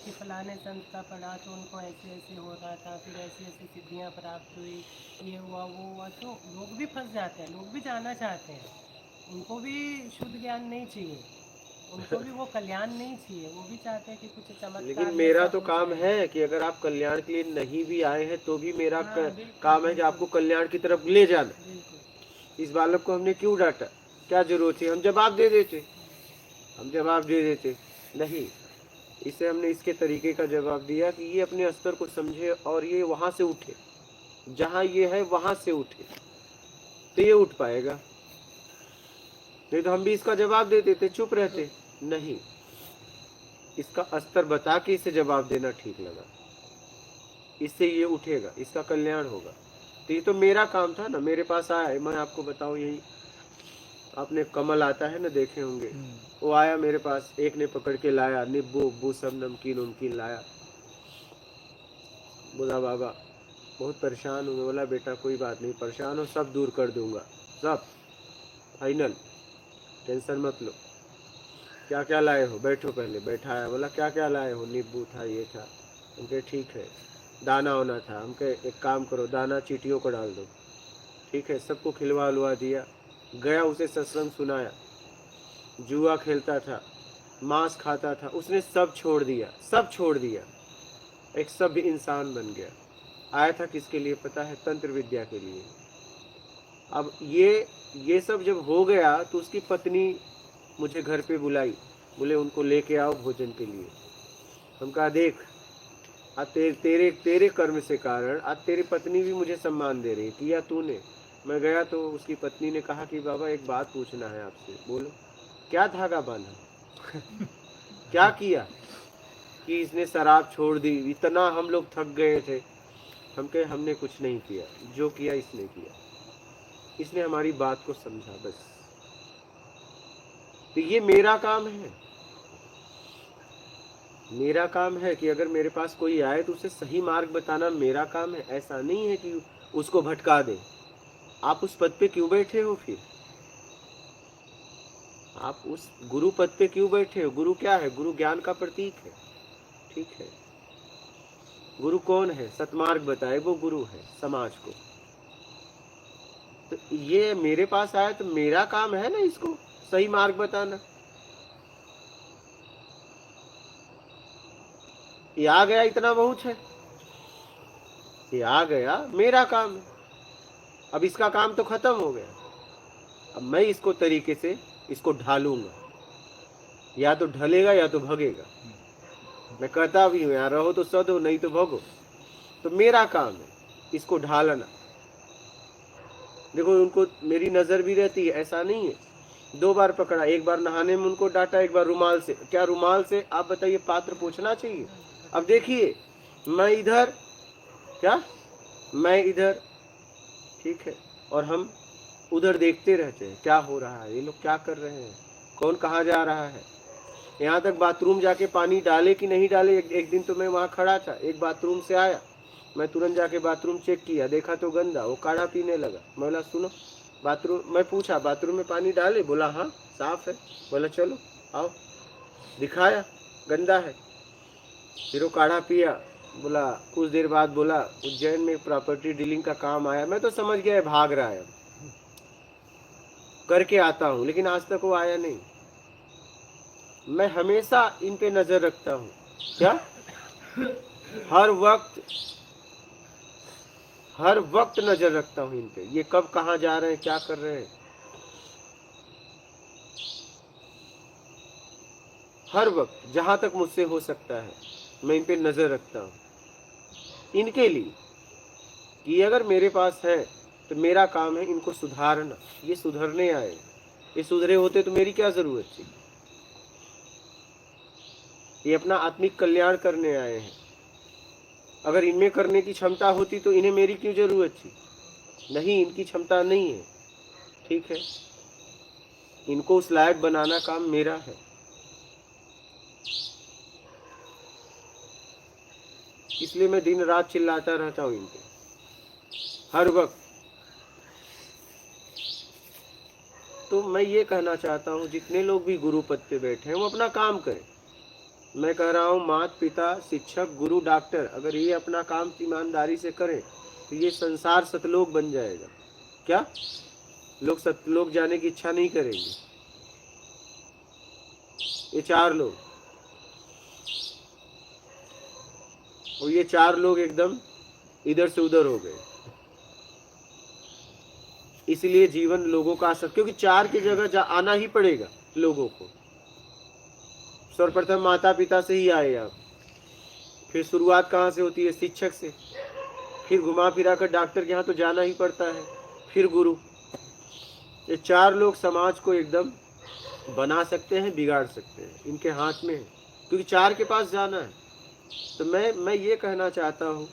कि फलाने संत का पढ़ा तो उनको ऐसे ऐसे हो रहा था, फिर ऐसी ऐसी सिद्धियाँ प्राप्त हुई, ये हुआ वो हुआ, तो लोग भी फंस जाते हैं। लोग भी जाना चाहते हैं, उनको भी शुद्ध ज्ञान नहीं चाहिए, उनको भी वो कल्याण नहीं चाहिए। वो भी चाहते हैं कि कुछ चमत्कार। लेकिन मेरा तो काम है कि अगर आप कल्याण के लिए नहीं भी आए हैं तो भी मेरा काम है कि आपको कल्याण की तरफ ले जाना। इस बालक को हमने क्यों डांटा, क्या जरूरत थी? हम जवाब दे देते, नहीं। इसे हमने इसके तरीके का जवाब दिया कि ये अपने स्तर को समझे और ये वहां से उठे, जहां ये है वहां से उठे तो ये उठ पाएगा। नहीं तो हम भी इसका जवाब दे देते, चुप रहते। नहीं, इसका स्तर बता के इसे जवाब देना ठीक लगा। इससे ये उठेगा, इसका कल्याण होगा। तो ये तो मेरा काम था ना, मेरे पास आया है। मैं आपको बताऊं, यही आपने कमल आता है ना, देखे होंगे, वो आया मेरे पास, एक ने पकड़ के लाया, नींबू उब्बू सब नमकीन लाया। बोला बाबा बहुत परेशान हूँ। बोला बेटा कोई बात नहीं, परेशान हो सब दूर कर दूंगा, सब फाइनल, टेंशन मत लो। क्या क्या लाए हो? बैठो पहले। बैठाया। बोला क्या क्या लाए हो? नींबू था, ये था। उनके ठीक है। दाना होना था। हम कहे एक काम करो, दाना चींटियों को डाल दो। ठीक है, सबको खिलवा लुआ दिया। गया, उसे सत्संग सुनाया। जुआ खेलता था, मांस खाता था, उसने सब छोड़ दिया, एक सभ्य इंसान बन गया। आया था किसके लिए पता है? तंत्र विद्या के लिए। अब ये सब जब हो गया तो उसकी पत्नी मुझे घर पे बुलाई, बोले उनको लेके आओ भोजन के लिए। हम कहा देख आज तेरे तेरे कर्म से कारण आज तेरी पत्नी भी मुझे सम्मान दे रही, किया तूने। मैं गया तो उसकी पत्नी ने कहा कि बाबा एक बात पूछना है आपसे। बोलो। क्या धागा बांधा? क्या किया कि इसने शराब छोड़ दी? इतना हम लोग थक गए थे। हम कहे हमने कुछ नहीं किया, जो किया इसने किया। इसने हमारी बात को समझा बस। तो ये मेरा काम है। मेरा काम है कि अगर मेरे पास कोई आए तो उसे सही मार्ग बताना मेरा काम है। ऐसा नहीं है कि उसको भटका दे। आप उस पद पे क्यों बैठे हो? फिर आप उस गुरु पद पे क्यों बैठे हो? गुरु क्या है? गुरु ज्ञान का प्रतीक है। ठीक है, गुरु कौन है? सतमार्ग बताए वो गुरु है समाज को। तो ये मेरे पास आया तो मेरा काम है ना इसको सही मार्ग बताना। ये आ गया इतना बहुत है, ये आ गया मेरा काम है। अब इसका काम तो खत्म हो गया। अब मैं इसको तरीके से इसको ढालूंगा, या तो ढलेगा या तो भगेगा। मैं कहता भी हूं यार रहो तो सदो नहीं तो भगो। तो मेरा काम है इसको ढालना। देखो उनको मेरी नजर भी रहती है, ऐसा नहीं है। 2 बार पकड़ा, एक बार नहाने में उनको डांटा, एक बार रुमाल से। क्या रुमाल से आप बताइए पात्र पोंछना चाहिए? अब देखिए मैं इधर, क्या मैं इधर, ठीक है, और हम उधर देखते रहते हैं क्या हो रहा है, ये लोग क्या कर रहे हैं, कौन कहाँ जा रहा है। यहाँ तक बाथरूम जाके पानी डाले कि नहीं डाले। एक दिन तो मैं वहाँ खड़ा था, एक बाथरूम से आया, मैं तुरंत जाके बाथरूम चेक किया, देखा तो गंदा, वो काढ़ा पीने लगा। मैं बोला सुनो बाथरूम, मैं पूछा बाथरूम में पानी डाले? बोला हाँ साफ है। बोला चलो आओ, दिखाया गंदा है। फिर वो काढ़ा पिया। बोला कुछ देर बाद बोला उज्जैन में प्रॉपर्टी डीलिंग का काम आया। मैं तो समझ गया भाग रहा है, करके आता हूँ, लेकिन आज तक वो आया नहीं। मैं हमेशा इन पे नजर रखता हूँ। क्या? हर वक्त नजर रखता हूँ इन पे, ये कब कहाँ जा रहे हैं, क्या कर रहे हैं। हर वक्त जहां तक मुझसे हो सकता है मैं इन पे नजर रखता हूँ, इनके लिए कि अगर मेरे पास है तो मेरा काम है इनको सुधारना। ये सुधरने आए, ये सुधरे होते तो मेरी क्या जरूरत थी। ये अपना आत्मिक कल्याण करने आए हैं। अगर इनमें करने की क्षमता होती तो इन्हें मेरी क्यों जरूरत थी? नहीं, इनकी क्षमता नहीं है। ठीक है, इनको उस लायक बनाना काम मेरा है। इसलिए मैं दिन रात चिल्लाता रहता हूँ इन पे हर वक्त। तो मैं ये कहना चाहता हूँ जितने लोग भी गुरु पद पे बैठे हैं वो अपना काम करें। मैं कह रहा हूँ माता पिता शिक्षक गुरु डॉक्टर अगर ये अपना काम ईमानदारी से करें तो ये संसार सतलोक बन जाएगा। क्या लोग सतलोक जाने की इच्छा नहीं करेंगे? ये 4 लोग, और ये 4 लोग एकदम इधर से उधर हो गए। इसलिए जीवन लोगों का असर, क्योंकि 4 की जगह आना ही पड़ेगा लोगों को। सर्वप्रथम माता पिता से ही आए आप, फिर शुरुआत कहाँ से होती है? शिक्षक से, फिर घुमा फिरा कर डॉक्टर के यहाँ तो जाना ही पड़ता है, फिर गुरु। ये 4 लोग समाज को एकदम बना सकते हैं, बिगाड़ सकते हैं, इनके हाथ में है, क्योंकि 4 के पास जाना है। तो मैं ये कहना चाहता हूँ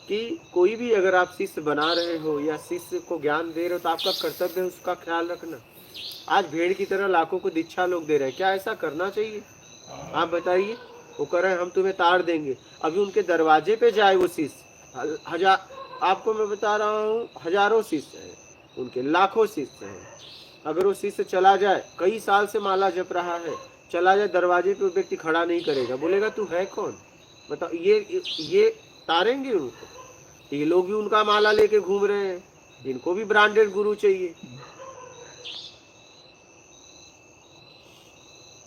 कि कोई भी अगर आप शिष्य बना रहे हो या शिष्य को ज्ञान दे रहे हो तो आपका कर्तव्य है उसका ख्याल रखना। आज भेड़ की तरह लाखों को दीक्षा लोग दे रहे हैं, क्या ऐसा करना चाहिए? आप बताइए। वो कह रहे हैं हम तुम्हें तार देंगे, अभी उनके दरवाजे पे जाए वो शिष्य, आपको मैं बता रहा हूँ हजारों शिष्य हैं, उनके लाखों शिष्य हैं। अगर वो शिष्य चला जाए, कई साल से माला जप रहा है, चला जाए दरवाजे पे, व्यक्ति खड़ा नहीं करेगा, बोलेगा तू है कौन? बताओ। ये तारेंगे उनको? ये लोग भी उनका माला लेके घूम रहे हैं, इनको भी ब्रांडेड गुरु चाहिए।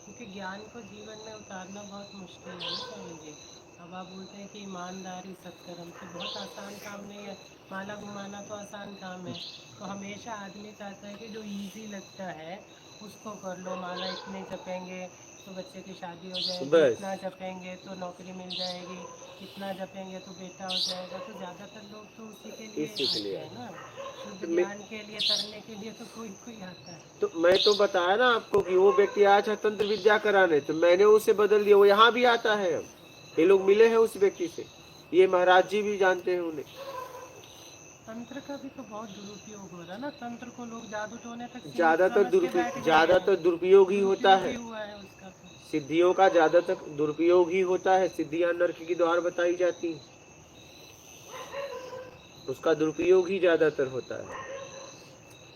क्योंकि ज्ञान को जीवन में उतारना बहुत मुश्किल है ना स्वामी जी। अब आप बोलते हैं कि ईमानदारी सत्कर्म तो बहुत आसान काम नहीं है। माला घुमाना तो आसान काम है, तो हमेशा आदमी चाहता है कि जो इजी लगता है उसको कर लो। माला इतने जपेंगे, तो बच्चे की शादी हो जाएगी, बस। इतना जपेंगे तो नौकरी मिल जाएगी, इतना जपेंगे तो बेटा हो जाएगा। तो ज़्यादातर लोग तो उसी के लिए इसी के लिए आते हैं ना, शुद्ध तो मैं- ज्ञान के लिए, तरने के लिए तो कोई कोई आता है। तो मैं तो बताया ना आपको कि वो व्यक्ति आया था तंत्र विद्या कराने, तो मैंने उसे बदल दिया, वो यहाँ भी आता है। अब ये लोग मिले हैं उस व्यक्ति से, ये महाराज जी भी जानते हैं उन्हें। तंत्र का भी तो बहुत दुरुपयोग हो रहा है ना, तंत्र को लोग जादू टोने तक सीमित ज्यादातर समझ के बैठ गए हैं। ज्यादातर दुरुपयोग ही होता दुरुपयोग है। ही हुआ है उसका तो। सिद्धियों का ज्यादातर दुरुपयोग ही होता है। सिद्धियां नर्क की द्वार बताई जाती हैं, उसका दुरुपयोग ही ज्यादातर होता है।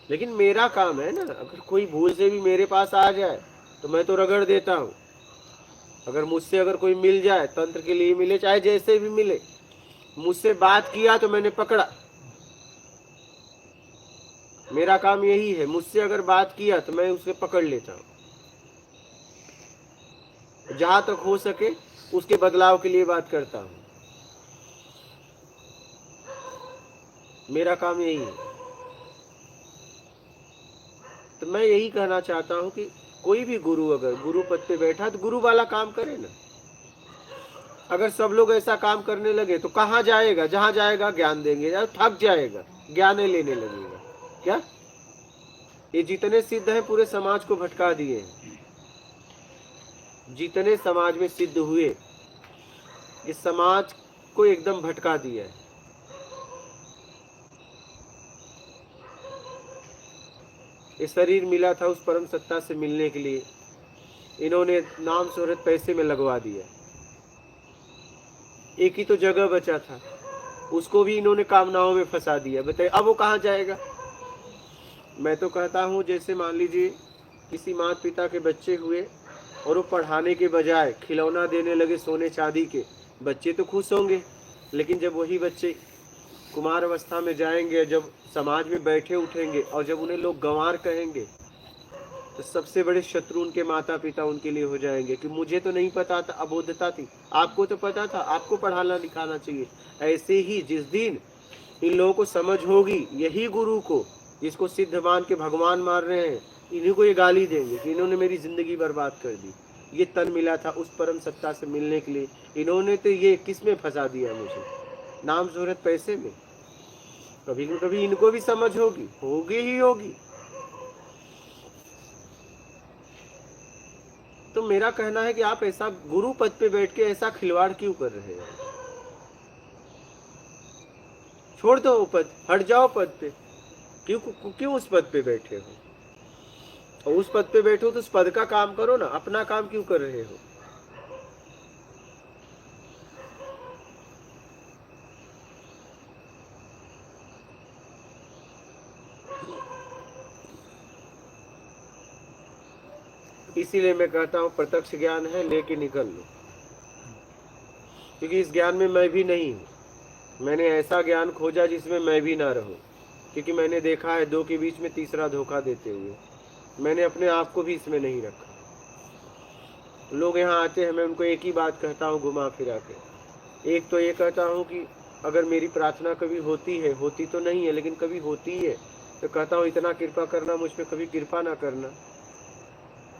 लेकिन मेरा काम है ना, अगर कोई भूल से भी मेरे पास आ जाए तो मैं तो रगड़ देता हूँ। अगर मुझसे अगर कोई मिल जाए, तंत्र के लिए मिले चाहे जैसे भी मिले, मुझसे बात किया तो मैंने पकड़ा। मेरा काम यही है, मुझसे अगर बात किया तो मैं उसे पकड़ लेता हूँ। जहां तक हो सके उसके बदलाव के लिए बात करता हूँ। मेरा काम यही है। तो मैं यही कहना चाहता हूँ कि कोई भी गुरु अगर गुरु पद पे बैठा तो गुरु वाला काम करे ना। अगर सब लोग ऐसा काम करने लगे तो कहाँ जाएगा? जहां जाएगा ज्ञान देंगे, या थक जाएगा, ज्ञान लेने लगेगा। क्या ये जितने सिद्ध हैं पूरे समाज को भटका दिए हैं। जितने समाज में सिद्ध हुए, इस समाज को एकदम भटका दिया है। ये शरीर मिला था उस परम सत्ता से मिलने के लिए, इन्होंने नाम शोहरत पैसे में लगवा दिया। एक ही तो जगह बचा था, उसको भी इन्होंने कामनाओं में फंसा दिया। बताइए अब वो कहाँ जाएगा? मैं तो कहता हूँ जैसे मान लीजिए किसी माता पिता के बच्चे हुए और वो पढ़ाने के बजाय खिलौना देने लगे सोने चांदी के, बच्चे तो खुश होंगे। लेकिन जब वही बच्चे कुमार अवस्था में जाएंगे, जब समाज में बैठे उठेंगे और जब उन्हें लोग गंवार कहेंगे, तो सबसे बड़े शत्रु उनके माता पिता उनके लिए हो जाएंगे कि मुझे तो नहीं पता था, अबोधता थी, आपको तो पता था, आपको पढ़ाना लिखाना चाहिए। ऐसे ही जिस दिन इन लोगों को समझ होगी, यही गुरु को जिसको सिद्ध मान के भगवान मार रहे हैं, इन्हीं को ये गाली देंगे कि इन्होंने मेरी जिंदगी बर्बाद कर दी। ये तन मिला था उस परम सत्ता से मिलने के लिए, इन्होंने तो ये किस में फंसा दिया मुझे? नाम शोहरत पैसे में। कभी न कभी इनको भी समझ होगी, होगी ही होगी। तो मेरा कहना है कि आप ऐसा गुरु पद पे बैठ के ऐसा खिलवाड़ क्यों कर रहे हो? छोड़ दो वो पद, हट जाओ पद पे। क्यों उस पद पे बैठे हो? और उस पद पे बैठो तो उस पद का काम करो ना, अपना काम क्यों कर रहे हो? इसीलिए मैं कहता हूँ प्रत्यक्ष ज्ञान है, लेके निकल लो। क्योंकि इस ज्ञान में मैं भी नहीं हूँ। मैंने ऐसा ज्ञान खोजा जिसमें मैं भी ना रहूं। क्योंकि मैंने देखा है दो के बीच में तीसरा धोखा देते हुए। मैंने अपने आप को भी इसमें नहीं रखा। लोग यहाँ आते हैं, मैं उनको एक ही बात कहता हूँ घुमा फिरा के। एक तो ये कहता हूँ कि अगर मेरी प्रार्थना कभी होती है, होती तो नहीं है लेकिन कभी होती है, तो कहता हूँ इतना कृपा करना, मुझ पे कभी कृपा ना करना।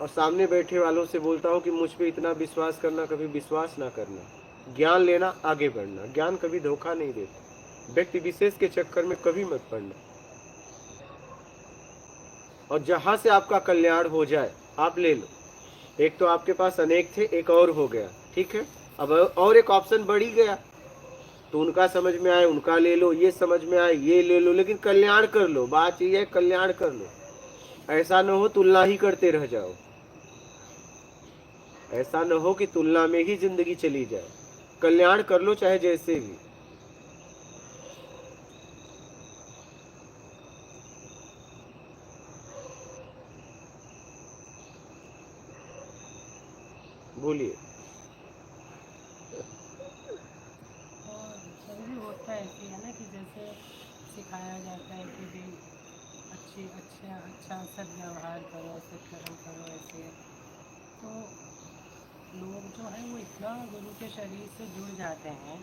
और सामने बैठे वालों से बोलता हूँ कि मुझ पे इतना विश्वास करना, कभी विश्वास ना करना। ज्ञान लेना, आगे बढ़ना। ज्ञान कभी धोखा नहीं देता। व्यक्ति विशेष के चक्कर में कभी मत पड़ना। और जहां से आपका कल्याण हो जाए आप ले लो। एक तो आपके पास अनेक थे, एक और हो गया, ठीक है। अब और एक ऑप्शन बढ़ ही गया, तो उनका समझ में आए उनका ले लो, ये समझ में आए ये ले लो, लेकिन कल्याण कर लो। बात ये है कल्याण कर लो। ऐसा न हो तुलना ही करते रह जाओ। ऐसा न हो कि तुलना में ही जिंदगी चली जाए। कल्याण कर लो चाहे जैसे भी। बोलिए। और सभी होता है ऐसे है ना कि जैसे सिखाया जाता है कि भी अच्छा सद्व्यवहार करो, सत्कर्म करो, ऐसे। तो लोग जो है वो इतना गुरु के शरीर से जुड़ जाते हैं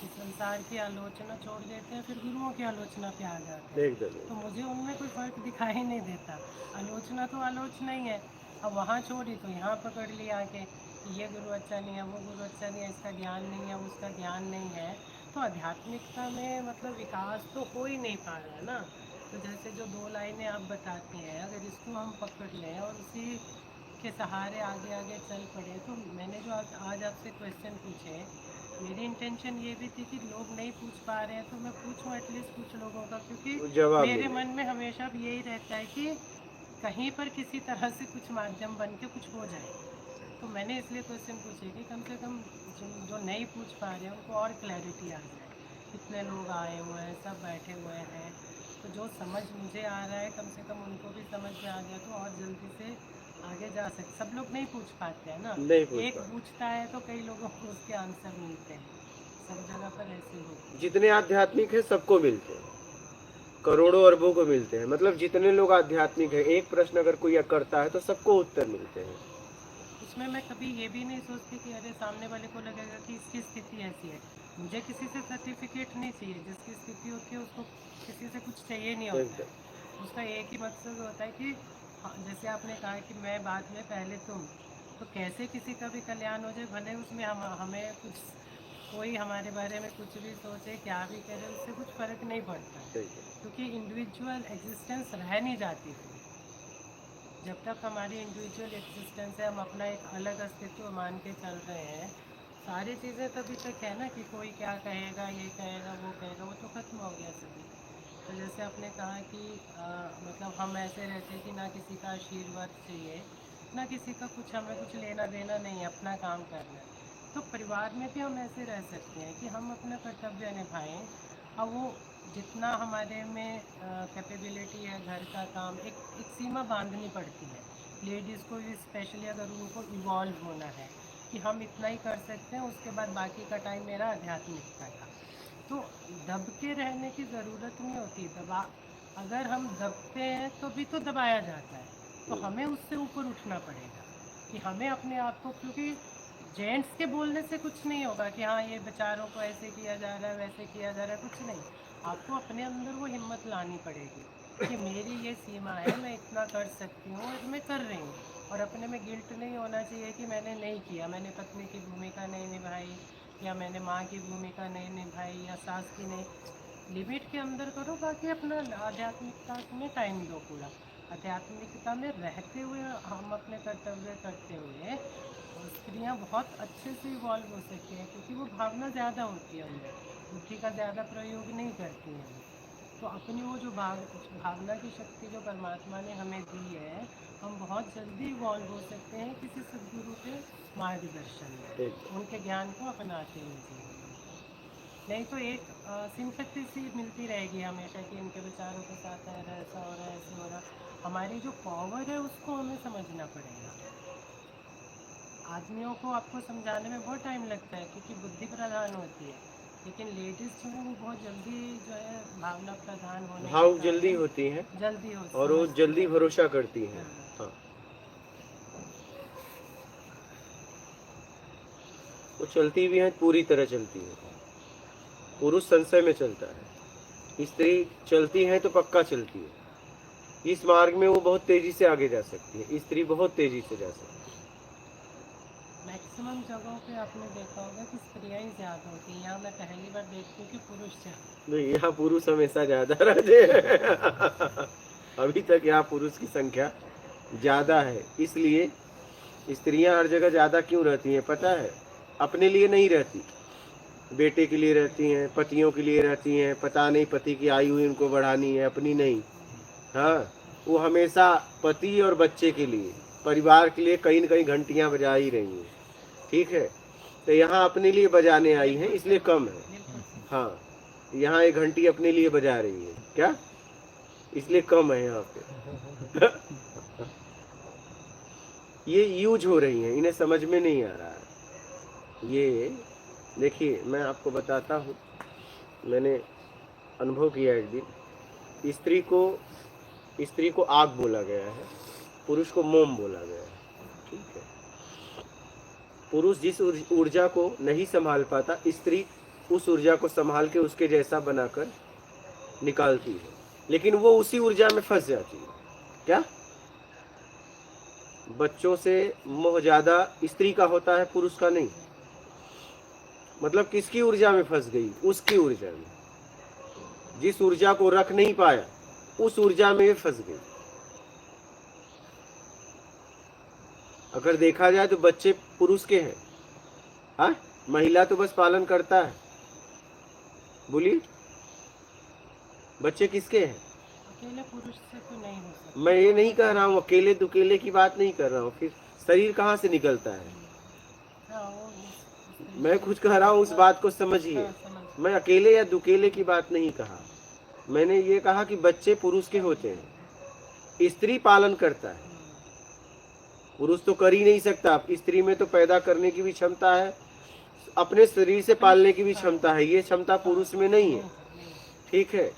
कि संसार की आलोचना छोड़ देते हैं, फिर गुरुओं की आलोचना पे आ जाते हैं। एकदम तो मुझे उनमें कोई फर्क दिखाई नहीं देता। आलोचना तो आलोचना ही है। अब वहाँ छोड़ी तो यहाँ पकड़ लिया आके कि ये गुरु अच्छा नहीं है, वो गुरु अच्छा नहीं है, इसका ज्ञान नहीं है, उसका ज्ञान नहीं है। तो आध्यात्मिकता में मतलब विकास तो हो ही नहीं पा रहा है ना। तो जैसे जो 2 लाइनें आप बताते हैं, अगर इसको हम पकड़ लें और उसी के सहारे आगे आगे चल पड़े, तो मैंने जो आज आपसे क्वेश्चन पूछे, मेरी इंटेंशन ये भी थी कि लोग नहीं पूछ पा रहे हैं तो मैं पूछूं एटलीस्ट कुछ लोगों का, क्योंकि जवाब मेरे मिले। मन में हमेशा भी यही रहता है कि कहीं पर किसी तरह से कुछ माध्यम बन के कुछ हो जाए। तो मैंने इसलिए क्वेश्चन पूछे कि कम से कम जो नहीं पूछ पा रहे हैं उनको और क्लैरिटी आ जाए। कितने लोग आए हुए हैं, सब बैठे हुए हैं, तो जो समझ मुझे आ रहा है कम से कम उनको भी समझ में आ गया तो और जल्दी से आगे जा सकते। सब लोग नहीं पूछ पाते हैं ना, नहीं पूछ एक पाते। पूछता है तो कई लोगों को उसके आंसर मिलते हैं। सब जगह पर ऐसे होते हैं। जितने आध्यात्मिक है सबको मिलते हैं, करोड़ों अरबों को मिलते हैं। मतलब जितने लोग आध्यात्मिक है, एक प्रश्न अगर कोई करता है तो सबको उत्तर मिलते हैं। उसमें मैं कभी ये भी नहीं सोचती कि अरे सामने वाले को लगेगा कि इसकी स्थिति ऐसी है। मुझे किसी से सर्टिफिकेट नहीं चाहिए। जिसकी स्थिति होती है उसको किसी से कुछ चाहिए नहीं होता है। उसका एक ही मकसद होता है कि जैसे आपने कहा कि मैं बाद में पहले तुम, तो कैसे किसी का भी कल्याण हो जाए, भले उसमें हमें कुछ कोई हमारे बारे में कुछ भी सोचे, क्या भी करे, उससे कुछ फ़र्क नहीं पड़ता, क्योंकि इंडिविजुअल एग्जिस्टेंस रह नहीं जाती थी। जब तक हमारी इंडिविजुअल एग्जिस्टेंस है, हम अपना एक अलग अस्तित्व मान के चल रहे हैं, सारी चीज़ें तभी तक है ना कि कोई क्या कहेगा, ये कहेगा, वो कहेगा, वो तो ख़त्म हो गया सभी। तो जैसे आपने कहा कि मतलब हम ऐसे रहते हैं कि ना किसी का आशीर्वाद चाहिए, ना किसी का कुछ, हमें कुछ लेना देना नहीं है, अपना काम करना है। तो परिवार में भी हम ऐसे रह सकते हैं कि हम अपना कर्तव्य निभाएं, और वो जितना हमारे में कैपेबिलिटी है, घर का काम, एक सीमा बांधनी पड़ती है लेडीज़ को भी, स्पेशली अगर उनको इवॉल्व होना है कि हम इतना ही कर सकते हैं, उसके बाद बाकी का टाइम मेरा आध्यात्मिकता का। तो दब के रहने की ज़रूरत नहीं होती। अगर हम दबते हैं तो भी तो दबाया जाता है, तो हमें उससे ऊपर उठना पड़ेगा कि हमें अपने आप को, क्योंकि जेंट्स के बोलने से कुछ नहीं होगा कि हाँ ये बेचारों को ऐसे किया जा रहा है, वैसे किया जा रहा है, कुछ नहीं। आपको अपने अंदर वो हिम्मत लानी पड़ेगी कि मेरी ये सीमा है, मैं इतना कर सकती हूँ और मैं कर रही हूँ। और अपने में गिल्ट नहीं होना चाहिए कि मैंने नहीं किया, मैंने पत्नी की भूमिका नहीं निभाई, या मैंने माँ की भूमिका नहीं निभाई, या सास की नहीं। लिमिट के अंदर करो, बाकी अपना आध्यात्मिकता में टाइम दो पूरा। आध्यात्मिकता में रहते हुए हम अपने कर्तव्य करते हुए, स्त्रियाँ बहुत अच्छे से इवॉल्व हो सकती हैं, क्योंकि वो भावना ज़्यादा होती है उनमें, बुद्धि का ज़्यादा प्रयोग नहीं करती हैं। तो अपनी वो जो भावना की शक्ति जो परमात्मा ने हमें दी है, हम बहुत जल्दी इवॉल्व हो सकते हैं किसी सदगुरु के मार्गदर्शन में, उनके ज्ञान को अपनाते हुए जीवन में। नहीं तो एक सिंपैथी सी मिलती रहेगी हमेशा कि इनके विचारों के साथ है, ऐसा हो रहा है, ऐसे हो रहा। हमारी जो पावर है उसको हमें समझना पड़ेगा। आदमियों को आपको समझाने में बहुत टाइम लगता है क्योंकि बुद्धि प्रधान होती है, लेकिन लेडीज जो है वो बहुत जल्दी जो है भावना प्रधान होने के भाव कारण जल्दी होती हैं जल्दी हो और वो जल्दी भरोसा करती हैं। हाँ, वो चलती भी हैं, पूरी तरह चलती है। पुरुष संशय में चलता है, स्त्री चलती है तो पक्का चलती है। इस मार्ग में वो बहुत तेजी से आगे जा सकती है, स्त्री बहुत तेजी से जा सकती है। मैक्सिमम जगहों पे आपने देखा होगा कि स्त्रियाँ ही ज़्यादा होती हैं। यहाँ मैं पहली बार देखती हूँ कि पुरुष ज़्यादा। नहीं, यहाँ पुरुष हमेशा ज्यादा रहते हैं। अभी तक यहाँ पुरुष की संख्या ज्यादा है, इसलिए स्त्रियाँ हर जगह ज्यादा क्यों रहती हैं पता है? अपने लिए नहीं रहती, बेटे के लिए रहती हैं, पतियों के लिए रहती हैं। पता नहीं पति की आयु उनको बढ़ानी है, अपनी नहीं। हाँ, वो हमेशा पति और बच्चे के लिए, परिवार के लिए कहीं न कहीं घंटियां बजा ही रही हैं। ठीक है, तो यहाँ अपने लिए बजाने आई हैं, इसलिए कम है। हाँ, यहाँ एक घंटी अपने लिए बजा रही है क्या, इसलिए कम है यहाँ पे। ये यूज हो रही हैं, इन्हें समझ में नहीं आ रहा है। ये देखिए, मैं आपको बताता हूँ, मैंने अनुभव किया एक दिन। स्त्री को आग बोला गया है, पुरुष को मोम बोला गया है। ठीक है, पुरुष जिस ऊर्जा को नहीं संभाल पाता, स्त्री उस ऊर्जा को संभाल के उसके जैसा बनाकर निकालती है, लेकिन वो उसी ऊर्जा में फंस जाती है। क्या बच्चों से मोह ज्यादा स्त्री का होता है, पुरुष का नहीं। मतलब किसकी ऊर्जा में फंस गई? उसकी ऊर्जा में। जिस ऊर्जा को रख नहीं पाया उस ऊर्जा में फंस गई। अगर देखा जाए तो बच्चे पुरुष के हैं, हाँ, महिला तो बस पालन करता है। बोलिए, बच्चे किसके हैं? अकेले पुरुष से तो नहीं हो सकता। मैं ये नहीं कह रहा हूँ, अकेले दुकेले की बात नहीं कर रहा हूँ। फिर शरीर कहाँ से निकलता है? हाँ, मैं कुछ कह रहा हूँ, उस बात को समझिए। हाँ, समझ। मैं अकेले या दुकेले की बात नहीं कहा। मैंने ये कहा कि बच्चे पुरुष के होते हैं, स्त्री पालन करता है। पुरुष तो कर ही नहीं सकता। स्त्री में तो पैदा करने की भी क्षमता है, अपने शरीर से पालने की भी क्षमता है। ये क्षमता पुरुष में नहीं है, ठीक है।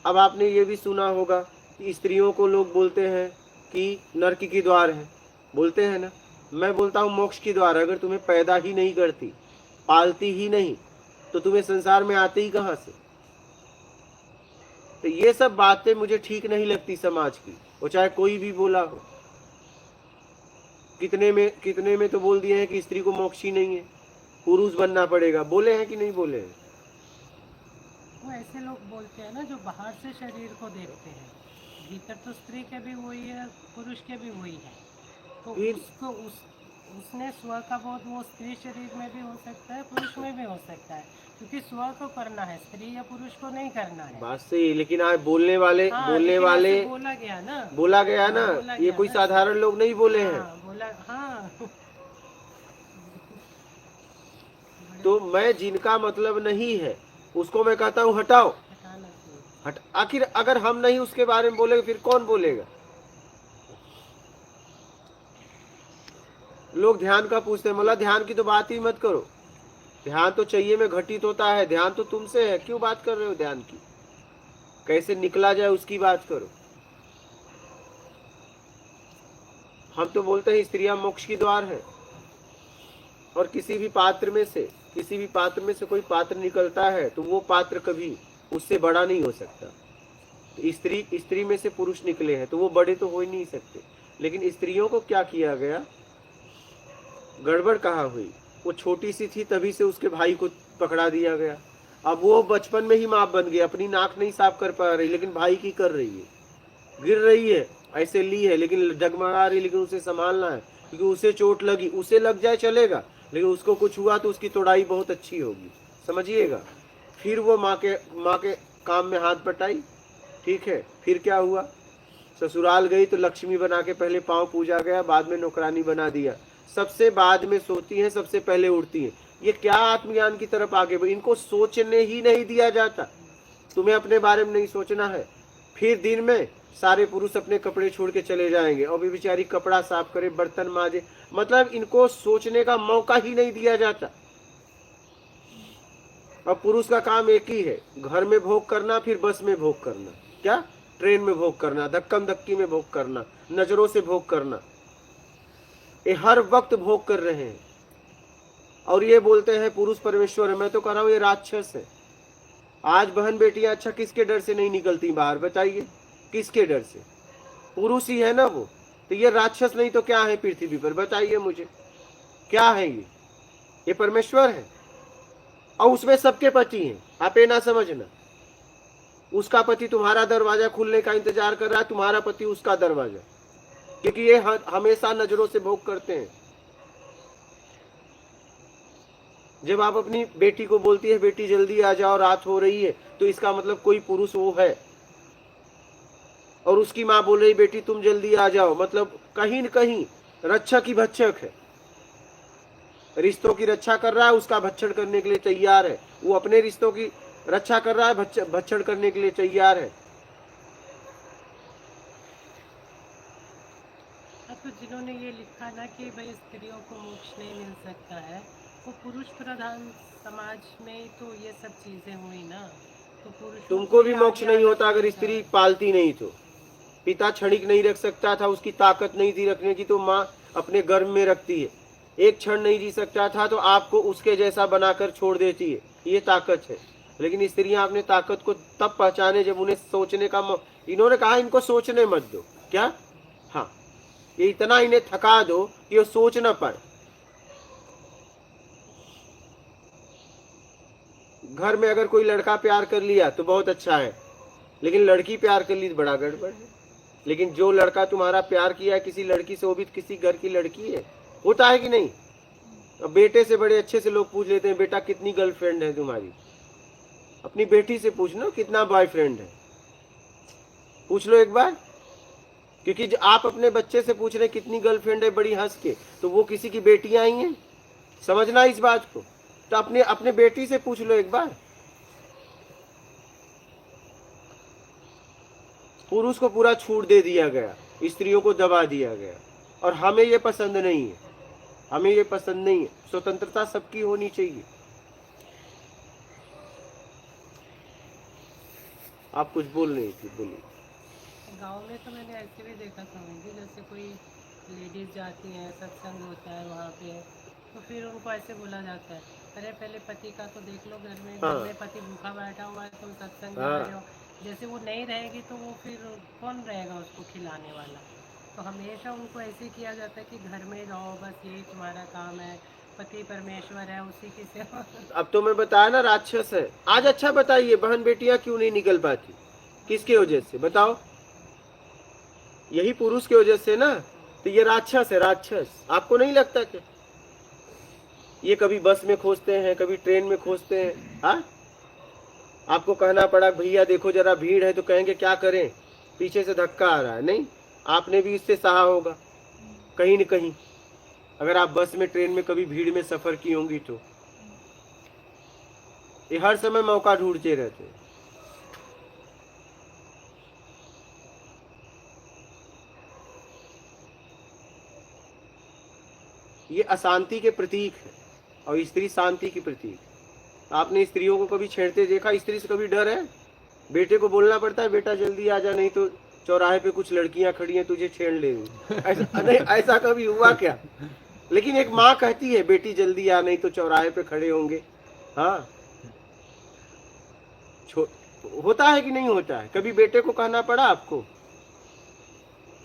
अब आपने ये भी सुना होगा कि स्त्रियों को लोग बोलते हैं कि नरक की द्वार है, बोलते हैं ना। मैं बोलता हूँ मोक्ष की द्वार। अगर तुम्हें पैदा ही नहीं करती, पालती ही नहीं, तो तुम्हें संसार में आते ही कहाँ से? तो ये सब बातें मुझे ठीक नहीं लगती समाज की, वो चाहे कोई भी बोला हो। कितने में तो बोल दिए हैं कि स्त्री को मोक्ष ही नहीं है, पुरुष बनना पड़ेगा। बोले हैं कि नहीं बोले हैं? वो ऐसे लोग बोलते हैं ना जो बाहर से शरीर को देखते हैं, भीतर तो स्त्री के भी वही है, पुरुष के भी वही है। तो उसको उसने स्व का बोध वो स्त्री शरीर में भी हो सकता है, पुरुष में भी हो सकता है, क्योंकि स्व को करना है, स्त्री या पुरुष को नहीं करना है। बात सही, लेकिन आज बोलने वाले हाँ, बोलने वाले बोला गया ना, बोला गया ना, बोला ये गया कोई ना। साधारण लोग नहीं बोले हैं। हाँ, बोला, हाँ। तो मैं जिनका मतलब नहीं है उसको मैं कहता हूँ हटाओ, हटाना चाहिए। हट। आखिर अगर हम नहीं उसके बारे में बोलेंगे फिर कौन बोलेगा? लोग ध्यान का पूछते हैं, बोला ध्यान की तो बात ही मत करो। ध्यान तो चाहिए में घटित होता है, ध्यान तो तुमसे है, क्यों बात कर रहे हो ध्यान की? कैसे निकला जाए उसकी बात करो। हम तो बोलते हैं स्त्रियां मोक्ष की द्वार है, और किसी भी पात्र में से कोई पात्र निकलता है तो वो पात्र कभी उससे बड़ा नहीं हो सकता। तो स्त्री में से पुरुष निकले हैं तो वो बड़े तो हो ही नहीं सकते। लेकिन स्त्रियों को क्या किया गया, गड़बड़ कहाँ हुई? वो छोटी सी थी तभी से उसके भाई को पकड़ा दिया गया। अब वो बचपन में ही माँ बन गई, अपनी नाक नहीं साफ कर पा रही, लेकिन भाई की कर रही है। गिर रही है, ऐसे ली है, लेकिन डगमगा रही, लेकिन उसे संभालना है, क्योंकि उसे चोट लगी। उसे लग जाए चलेगा, लेकिन उसको कुछ हुआ तो उसकी तोड़ाई बहुत अच्छी होगी, समझिएगा। फिर वो माँ के काम में हाथ बटाई, ठीक है। फिर क्या हुआ, ससुराल गई तो लक्ष्मी बना के पहले पाँव पूजा गया, बाद में नौकरानी बना दिया। सबसे बाद में सोती हैं, सबसे पहले उड़ती हैं। ये क्या आत्मज्ञान की तरफ आगे बढ़ी? इनको सोचने ही नहीं दिया जाता। तुम्हें अपने बारे में नहीं सोचना है। फिर दिन में सारे पुरुष अपने कपड़े छोड़ के चले जाएंगे और भी बेचारी कपड़ा साफ करे, बर्तन माजे। मतलब इनको सोचने का मौका ही नहीं दिया जाता। और पुरुष का काम एक ही है, घर में भोग करना, फिर बस में भोग करना, क्या ट्रेन में भोग करना, धक्कम धक्की में भोग करना, नजरों से भोग करना। ये हर वक्त भोग कर रहे हैं और ये बोलते हैं पुरुष परमेश्वर है। मैं तो कह रहा हूँ ये राक्षस है। आज बहन बेटियां अच्छा किसके डर से नहीं निकलती बाहर, बताइए किसके डर से? पुरुष ही है ना वो। तो ये राक्षस नहीं तो क्या है पृथ्वी पर, बताइए मुझे क्या है? ये परमेश्वर है और उसमें सबके पति हैं। आप ये ना समझना, उसका पति तुम्हारा दरवाजा खुलने का इंतजार कर रहा है, तुम्हारा पति उसका दरवाजा, क्योंकि ये हमेशा नजरों से भोग करते हैं। जब आप अपनी बेटी को बोलती है बेटी जल्दी आ जाओ रात हो रही है, तो इसका मतलब कोई पुरुष वो है। और उसकी माँ बोल रही बेटी तुम जल्दी आ जाओ, मतलब कहीं न कहीं रक्षक ही भक्षक है। रिश्तों की रक्षा कर रहा है, उसका भक्षण करने के लिए तैयार है। वो अपने रिश्तों की रक्षा कर रहा है, भक्षण करने के लिए तैयार है। तो जिन्होंने ये लिखा ना कि भाई स्त्रियों को मोक्ष नहीं मिल सकता है, वो पुरुष प्रधान समाज में तो ये सब चीजें हुई ना। तो पुरुष तुमको भी मोक्ष नहीं होता अगर स्त्री पालती नहीं तो। पिता क्षणिक नहीं रख सकता था, उसकी ताकत नहीं थी रखने की, तो माँ अपने गर्भ में रखती है। एक क्षण नहीं जी सकता था तो आपको उसके जैसा बनाकर छोड़ देती है, ये ताकत है। लेकिन स्त्रियां अपने ताकत को तब पहचाने जब उन्हें सोचने का इन्होंने कहा इनको सोचने मत दो, क्या? हाँ, ये इतना इन्हें थका दो कि वो सोच ना पाए। घर में अगर कोई लड़का प्यार कर लिया तो बहुत अच्छा है, लेकिन लड़की प्यार कर ली तो बड़ा गड़बड़ है। लेकिन जो लड़का तुम्हारा प्यार किया है किसी लड़की से, वो भी किसी घर की लड़की है। होता है कि नहीं? अब बेटे से बड़े अच्छे से लोग पूछ लेते हैं, बेटा कितनी गर्लफ्रेंड है तुम्हारी? अपनी बेटी से पूछना कितना बॉयफ्रेंड है, पूछ लो एक बार। क्योंकि जो आप अपने बच्चे से पूछ रहे कितनी गर्लफ्रेंड है बड़ी हंस के, तो वो किसी की बेटियां ही हैं। समझना इस बात को। तो अपने बेटी से पूछ लो एक बार। पुरुष को पूरा छूट दे दिया गया, स्त्रियों को दबा दिया गया, और हमें ये पसंद नहीं है। हमें ये पसंद नहीं है। स्वतंत्रता सबकी होनी चाहिए। आप कुछ बोल रही थी, बोलिए। गांव में तो मैंने ऐसे भी देखा समझिए, जैसे कोई लेडीज जाती हैं, सत्संग होता है वहाँ पे, तो फिर उनको ऐसे बोला जाता है, अरे पहले पति का तो देख लो, घर में हाँ। घर में पति भूखा बैठा हुआ है, तुम सत्संग हाँ। जा रहे हो। जैसे वो नहीं रहेगी तो वो फिर कौन रहेगा उसको खिलाने वाला। तो हमेशा उनको ऐसे किया जाता है कि घर में रहो, बस यही तुम्हारा काम है, पति परमेश्वर है, उसी की सेवा। अब तो मैं बताया ना, राक्षस है। आज अच्छा बताइए, बहन बेटियां क्यों नहीं निकल पाती? किसके वजह से बताओ? यही पुरुष की वजह से ना। तो ये राक्षस है, राक्षस। आपको नहीं लगता क्या? ये कभी बस में खोजते हैं, कभी ट्रेन में खोजते हैं। हाँ, आपको कहना पड़ा भैया देखो जरा भीड़ है, तो कहेंगे क्या करें, पीछे से धक्का आ रहा है। नहीं, आपने भी इससे सहा होगा कहीं न कहीं। अगर आप बस में ट्रेन में कभी भीड़ में सफर की होंगी तो ये हर समय मौका ढूंढते रहते हैं। ये अशांति के प्रतीक है, और स्त्री शांति की प्रतीक। आपने स्त्रियों को कभी छेड़ते देखा? स्त्री से कभी डर है? बेटे को बोलना पड़ता है, बेटा जल्दी आ जा, नहीं तो चौराहे पे कुछ लड़कियां खड़ी हैं, तुझे छेड़ लेंगी। ऐसा नहीं, ऐसा कभी हुआ क्या? लेकिन एक माँ कहती है बेटी जल्दी आ, नहीं तो चौराहे पे खड़े होंगे। हाँ, होता है कि नहीं होता है? कभी बेटे को कहना पड़ा आपको,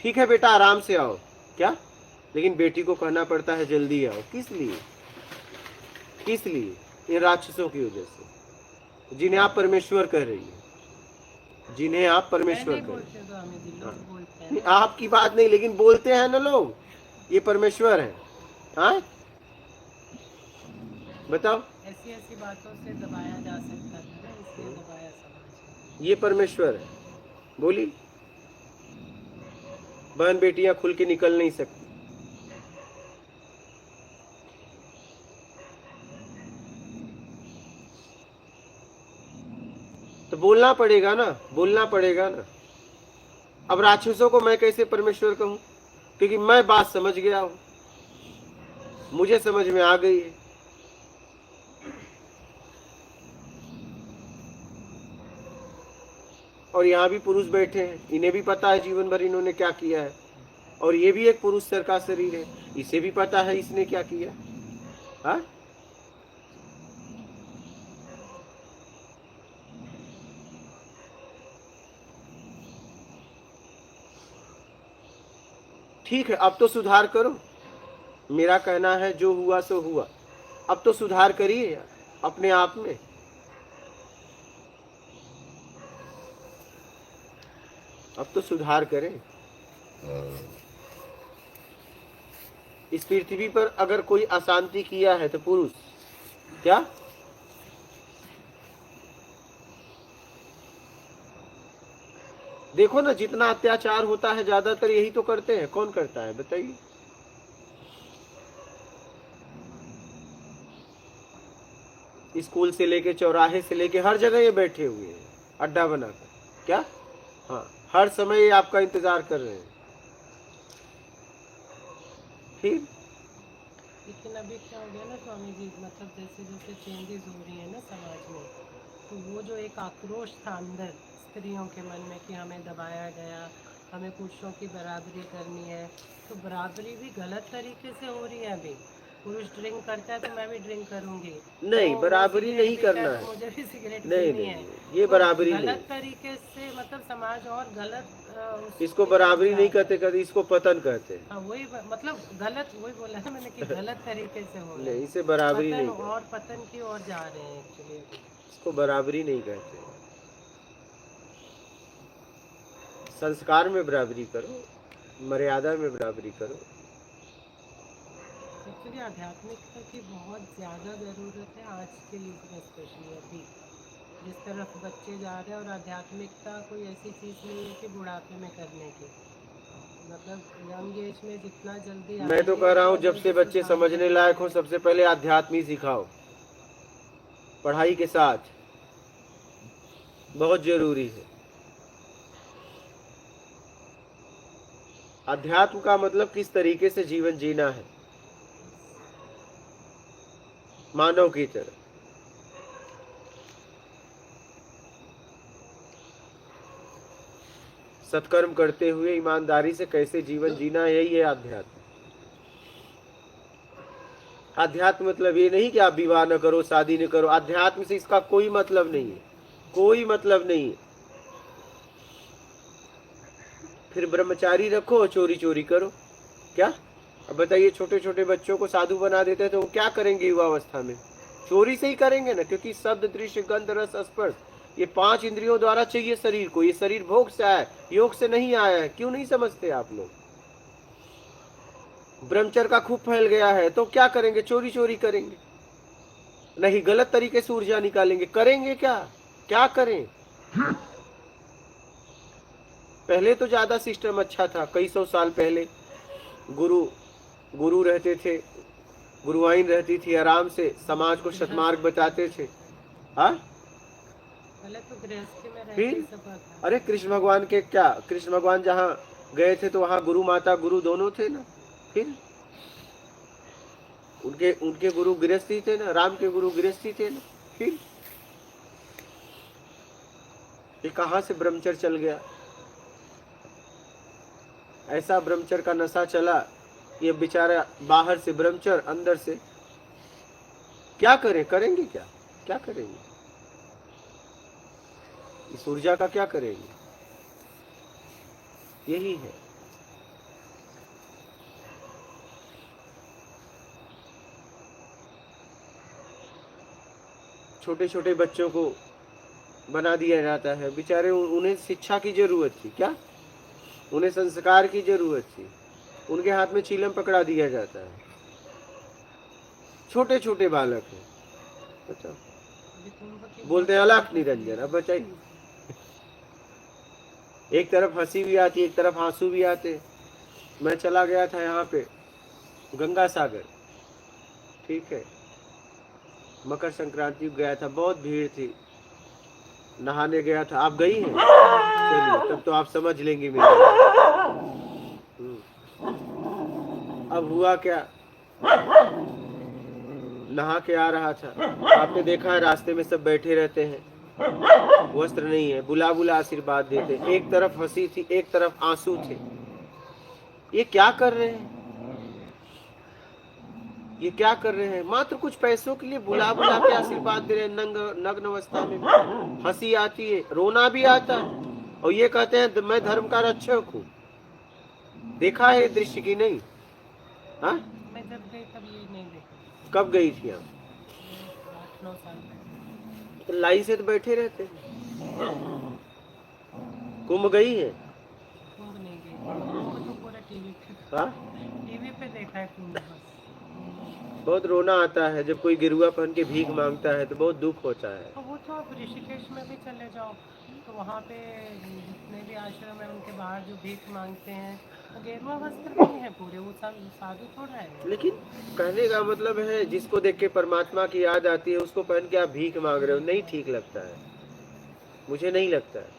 ठीक है बेटा आराम से आओ, क्या? लेकिन बेटी को कहना पड़ता है जल्दी आओ। किस लिए? किस लिए? इन राक्षसों की वजह से, जिन्हें आप परमेश्वर कह रही है, जिन्हें आप परमेश्वर कह रही है। स्वामी जी लोग बोलते हैं। नहीं, आपकी बात नहीं, लेकिन बोलते हैं ना लोग, ये परमेश्वर है। हाँ, बताओ। ऐसी ऐसी बातों से दबाया जा सकता है ना, इसलिए दबाया समाज। ये परमेश्वर है। बोली, बहन बेटियां खुल के निकल नहीं सकती। तो बोलना पड़ेगा ना, बोलना पड़ेगा ना। अब राक्षसों को मैं कैसे परमेश्वर कहूं? क्योंकि मैं बात समझ गया हूं, मुझे समझ में आ गई है। और यहाँ भी पुरुष बैठे हैं, इन्हें भी पता है जीवन भर इन्होंने क्या किया है। और ये भी एक पुरुष सर का शरीर है, इसे भी पता है इसने क्या किया। हाँ, ठीक है, अब तो सुधार करो। मेरा कहना है जो हुआ सो हुआ, अब तो सुधार करिए अपने आप में। अब तो सुधार करें। इस पृथ्वी पर अगर कोई अशांति किया है तो पुरुष। क्या? देखो ना, जितना अत्याचार होता है ज्यादातर यही तो करते हैं। कौन करता है बताइए? स्कूल से लेके चौराहे से लेके हर जगह ये बैठे हुए हैं अड्डा बनाकर। क्या? हाँ, हर समय ये आपका इंतजार कर रहे हैं। ठीक, लेकिन अभी क्या हो गया ना स्वामी जी, मतलब जैसे जैसे चेंजेस हो रही है ना समाज में, तो वो जो एक आक्रोश था अंदर स्त्रियों के मन में कि हमें दबाया गया, हमें पुरुषों की बराबरी करनी है, तो बराबरी भी गलत तरीके से हो रही है। अभी पुरुष ड्रिंक करता है तो मैं भी ड्रिंक करूंगी। नहीं, तो बराबरी सिगरेट नहीं पीता करना तो है। मुझे भी सिगरेट नहीं पीनी नहीं, है। ये बराबरी गलत नहीं, तरीके से मतलब समाज और गलत इसको बराबरी नहीं कहते, कहते इसको पतन कहते हैं। हाँ, वही मतलब गलत, वही बोला है मैंने कि गलत तरीके से हो रहा है। नहीं, इसे बराबरी पतन नहीं कहते, और पतन की ओर जा रहे हैं एक्चुअली। इसको बराबरी नहीं कहते। संस्कार में बराबरी करो, मर्यादा में बराबरी करो। एक्चुअली आध्यात्मिकता की बहुत ज़्यादा ज़रूरत है आज के युग में, स्पेशली अभी जिस तरफ बच्चे जा रहे हैं। और आध्यात्मिकता कोई ऐसी चीज़ नहीं है कि बुढ़ापे में करने की, मतलब यंग एज में जितना जल्दी मैं तो कह रहा हूँ जब से बच्चे समझने लायक हो, सबसे पहले आध्यात्म ही सिखाओ, पढ़ाई के साथ, बहुत जरूरी है। अध्यात्म का मतलब किस तरीके से जीवन जीना है, मानव की तरह। सत्कर्म करते हुए ईमानदारी से कैसे जीवन जीना है, यही है अध्यात्म। अध्यात्म मतलब ये नहीं कि आप विवाह न करो, शादी न करो। अध्यात्म से इसका कोई मतलब नहीं है, कोई मतलब नहीं है। फिर ब्रह्मचारी रखो और चोरी चोरी करो, क्या? अब बताइए, छोटे छोटे बच्चों को साधु बना देते हैं तो वो क्या करेंगे युवावस्था में? चोरी से ही करेंगे ना, क्योंकि शब्द, दृश्य, गंध, रस, स्पर्श, ये 5 इंद्रियों द्वारा चाहिए शरीर को। ये शरीर भोग से आया है, योग से नहीं आया है। क्यों नहीं समझते आप लोग? ब्रह्मचर्य का खूब फैल गया है तो क्या करेंगे? चोरी चोरी करेंगे, नहीं गलत तरीके से ऊर्जा निकालेंगे। करेंगे क्या? क्या करें? पहले तो ज्यादा सिस्टम अच्छा था, कई 100 साल पहले गुरु रहते थे, गुरुआइन रहती थी, आराम से समाज को सतमार्ग बताते थे। हाँ, पहले तो गृहस्थी में रहते फिर सब था। अरे कृष्ण भगवान के क्या, कृष्ण भगवान जहाँ गए थे तो वहाँ गुरु माता गुरु दोनों थे ना। फिर उनके गुरु गृहस्थी थे ना, राम के गुरु गृहस्थी थे ना। फिर ये कहाँ से ब्रह्मचर्य चल गया? ऐसा ब्रह्मचर्य का नशा चला, ये बेचारा बाहर से ब्रह्मचर्य, अंदर से क्या करें? करेंगे क्या? क्या करेंगे? इस ऊर्जा का क्या करेंगे? यही है। छोटे छोटे बच्चों को बना दिया जाता है, बेचारे उन्हें शिक्षा की जरूरत थी, क्या उन्हें संस्कार की जरूरत थी, उनके हाथ में चीलम पकड़ा दिया जाता है। छोटे छोटे बालक हैं, बताओ, बोलते हैं अलख निरंजन। अब बताइए, एक तरफ हंसी भी आती, एक तरफ आंसू भी आते। मैं चला गया था यहाँ पे गंगा सागर, ठीक है, मकर संक्रांति गया था, बहुत भीड़ थी, नहाने गया था। आप गई हैं? चलिए, तब तो आप समझ लेंगी मेरी। अब हुआ क्या, नहा के आ रहा था, आपने देखा है रास्ते में सब बैठे रहते हैं, वस्त्र नहीं है, बुला बुला आशीर्वाद देते। एक तरफ हंसी थी, एक तरफ आंसू थे। ये क्या कर रहे हैं? ये क्या कर रहे हैं? मात्र कुछ पैसों के लिए बुला बुला के आशीर्वाद दे रहे हैं। नग्न अवस्था में हंसी आती है, रोना भी आता है, और ये कहते हैं मैं धर्म का रक्षक हूँ। देखा है दृश्य की नहीं? हाँ, मैं जब गई तब ये नहीं देखा। कब गई थी आप? 8-9 साल पहले। तो लाइन से तो बैठे रहते हैं। कुंभ गई है? कुंभ नहीं गई, कुंभ तो पूरा टीवी पे, हाँ, टीवी पे देखा है कुंभ बस। बहुत रोना आता है जब कोई गिरुआ पहन के भीख मांगता है, तो बहुत दुख होता है। तो वो तो आप ऋषिकेश में भी चले जाओ, तो वहाँ पे जितने भी आश्रम है उनके बाहर जो भीख मांगते हैं वो गेरुआ वस्त्र नहीं है पूरे, वो सब साधु थोड़ा है। लेकिन कहने का मतलब है, जिसको देख के परमात्मा की याद आती है उसको पहन के आप भीख मांग रहे हो, नहीं ठीक लगता है, मुझे नहीं लगता है।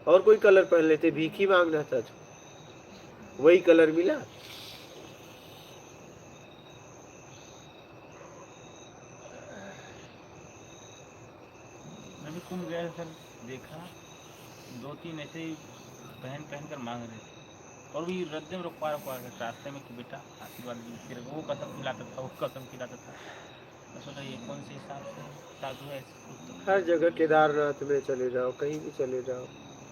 और कोई कलर पहन लेते, भीख ही मांगना था तो वही कलर मिला। मैं भी कुंभ गया था, देखा 2-3 ऐसे ही पहन कर मांग रहे थे, और भी रद्दे में रुकवा के रास्ते में कि बेटा आशीर्वाद लीजिए। फिर वो कसम खिलाता था, वो कसम खिलाता था, बस बताइए कौन से हिसाब से साधु है इसको? हर जगह केदारनाथ में चले जाओ, कहीं भी चले जाओ,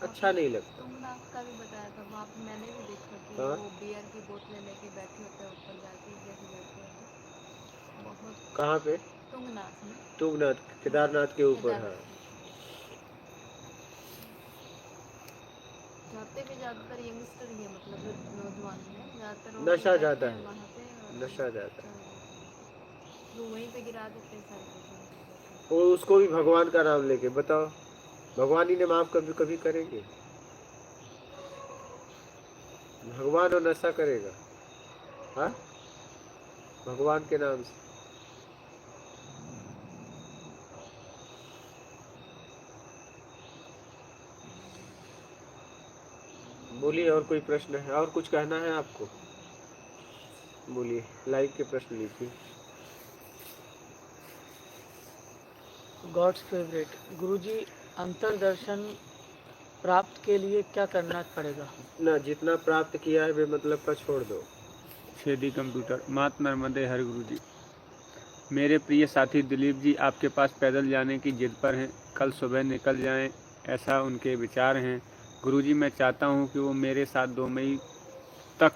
अच्छा नहीं लगता। तुंगनाथ का भी बताया था, वहाँ पे मैंने भी देखा कि हाँ? वो बियर की बोतलें लेके बैठे होते हैं ऊपर जाके, जैसे बैठे होते बहुत। कहाँ पे? तुंगनाथ में, तुंगनाथ, केदारनाथ के ऊपर। हाँ, केदारनाथ। जाते भी ज़्यादातर यंगस्टर ही है, मतलब जो नौजवान है ज़्यादातर वो नशा बैठते ज़्यादा हैं है, वहाँ पे और नशा ज़्यादा है। वो वहीं पे गिरा देते हैं सारी चीज़ें। वो उसको भी भगवान का नाम लेके, बताओ भगवान ही ने माफ कभी कभी करेंगे? भगवान और नशा करेगा? हाँ, भगवान के नाम से। बोलिए, और कोई प्रश्न है? और कुछ कहना है आपको? बोलिए, लाइव के प्रश्न लिखिए। गॉड्स फेवरेट गुरुजी, अंतर्दर्शन प्राप्त के लिए क्या करना पड़ेगा? ना, जितना प्राप्त किया है बेमतलब का छोड़ दो। छेदी कंप्यूटर। मात नर्मदे हर गुरुजी। मेरे प्रिय साथी दिलीप जी आपके पास पैदल जाने की जिद पर हैं। कल सुबह निकल जाएं, ऐसा उनके विचार हैं। गुरुजी, मैं चाहता हूं कि वो मेरे साथ 2 मई तक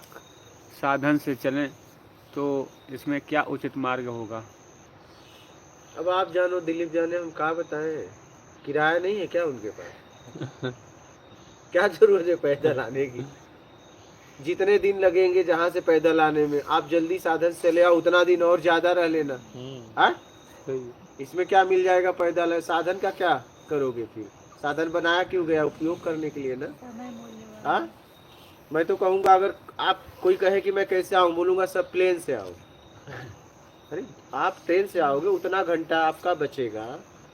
साधन से चलें, तो इसमें क्या उचित मार्ग होगा? अब आप जानो, दिलीप जाने, हम कहाँ बताएं? किराया नहीं है क्या उनके पास? क्या जरूरत है पैदल आने की? जितने दिन लगेंगे जहाँ से पैदल आने में, आप जल्दी साधन से चले आओ, उतना दिन और ज्यादा रह लेना। हाँ, इसमें क्या मिल जाएगा? पैदल है, साधन का क्या करोगे फिर? साधन बनाया क्यों गया? उपयोग करने के लिए ना। समय मूल्यवान। हाँ, मैं तो कहूँगा, अगर आप कोई कहे कि मैं कैसे आऊँ, बोलूँगा सब प्लेन से आओ। अरे आप ट्रेन से आओगे, उतना घंटा आपका बचेगा,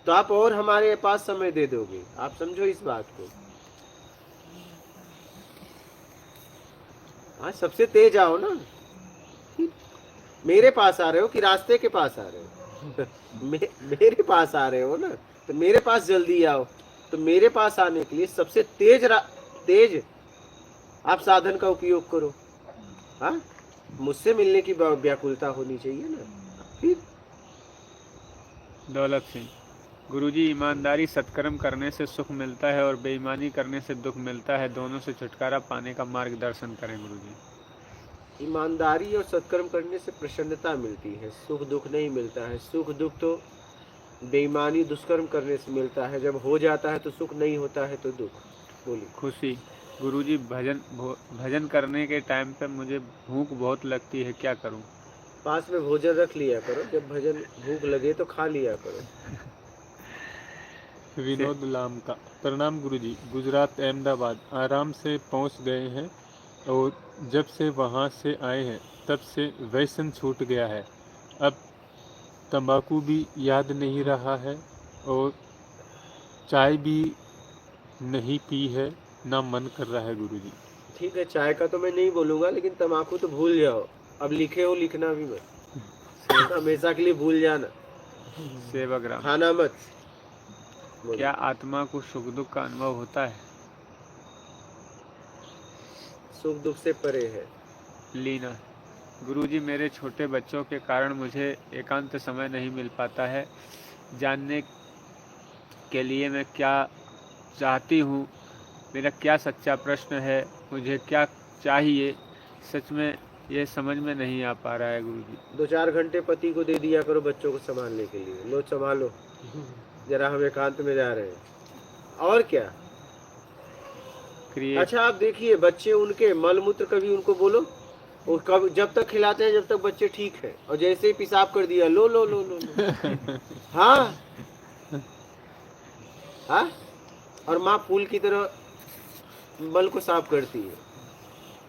तो आप और हमारे पास समय दे दोगे। आप समझो इस बात को। हाँ, सबसे तेज आओ ना। मेरे पास आ रहे हो कि रास्ते के पास आ रहे हो? मेरे पास आ रहे हो ना, तो मेरे पास जल्दी आओ। तो मेरे पास आने के लिए सबसे तेज आप साधन का उपयोग करो। हाँ, मुझसे मिलने की व्याकुलता होनी चाहिए ना। फिर दौलत सिंह। गुरुजी, ईमानदारी सत्कर्म करने से सुख मिलता है और बेईमानी करने से दुख मिलता है। दोनों से छुटकारा पाने का मार्गदर्शन करें गुरुजी। ईमानदारी और सत्कर्म करने से प्रसन्नता मिलती है, सुख दुख नहीं मिलता है। सुख दुख तो बेईमानी दुष्कर्म करने से मिलता है। जब हो जाता है तो सुख, नहीं होता है तो दुख। बोलिए। खुशी। गुरुजी, भजन करने के टाइम पे मुझे भूख बहुत लगती है, क्या करूं? पास में भोजन रख लिया करो, जब भजन भूख लगे तो खा लिया करो। विनोद लाम का। प्रणाम गुरुजी, गुजरात अहमदाबाद आराम से पहुंच गए हैं और जब से वहां से आए हैं तब से व्यसन छूट गया है। अब तंबाकू भी याद नहीं रहा है और चाय भी नहीं पी है, ना मन कर रहा है गुरुजी। ठीक है, चाय का तो मैं नहीं बोलूंगा, लेकिन तम्बाकू तो भूल जाओ। अब लिखे हो, लिखना भी मत। हमेशा के लिए भूल जाना। सेवाग्राम। खाना मत। क्या आत्मा को सुख दुख का अनुभव होता है? सुख दुख से परे है। लीना। गुरुजी, मेरे छोटे बच्चों के कारण मुझे एकांत समय नहीं मिल पाता है। जानने के लिए मैं क्या चाहती हूँ, मेरा क्या सच्चा प्रश्न है, मुझे क्या चाहिए, सच में ये समझ में नहीं आ पा रहा है गुरुजी। 2-4 घंटे पति को दे दिया करो बच्चों को संभालने के लिए। लो संभालो, जरा हम एकांत में जा रहे हैं। और क्या? अच्छा, आप देखिए, बच्चे उनके मल मूत्र कभी उनको बोलो, वो कब, जब तक खिलाते हैं जब तक बच्चे ठीक है, और जैसे ही पेशाब कर दिया, लो लो लो लो, लो। हाँ हाँ, और माँ फूल की तरह मल को साफ करती है।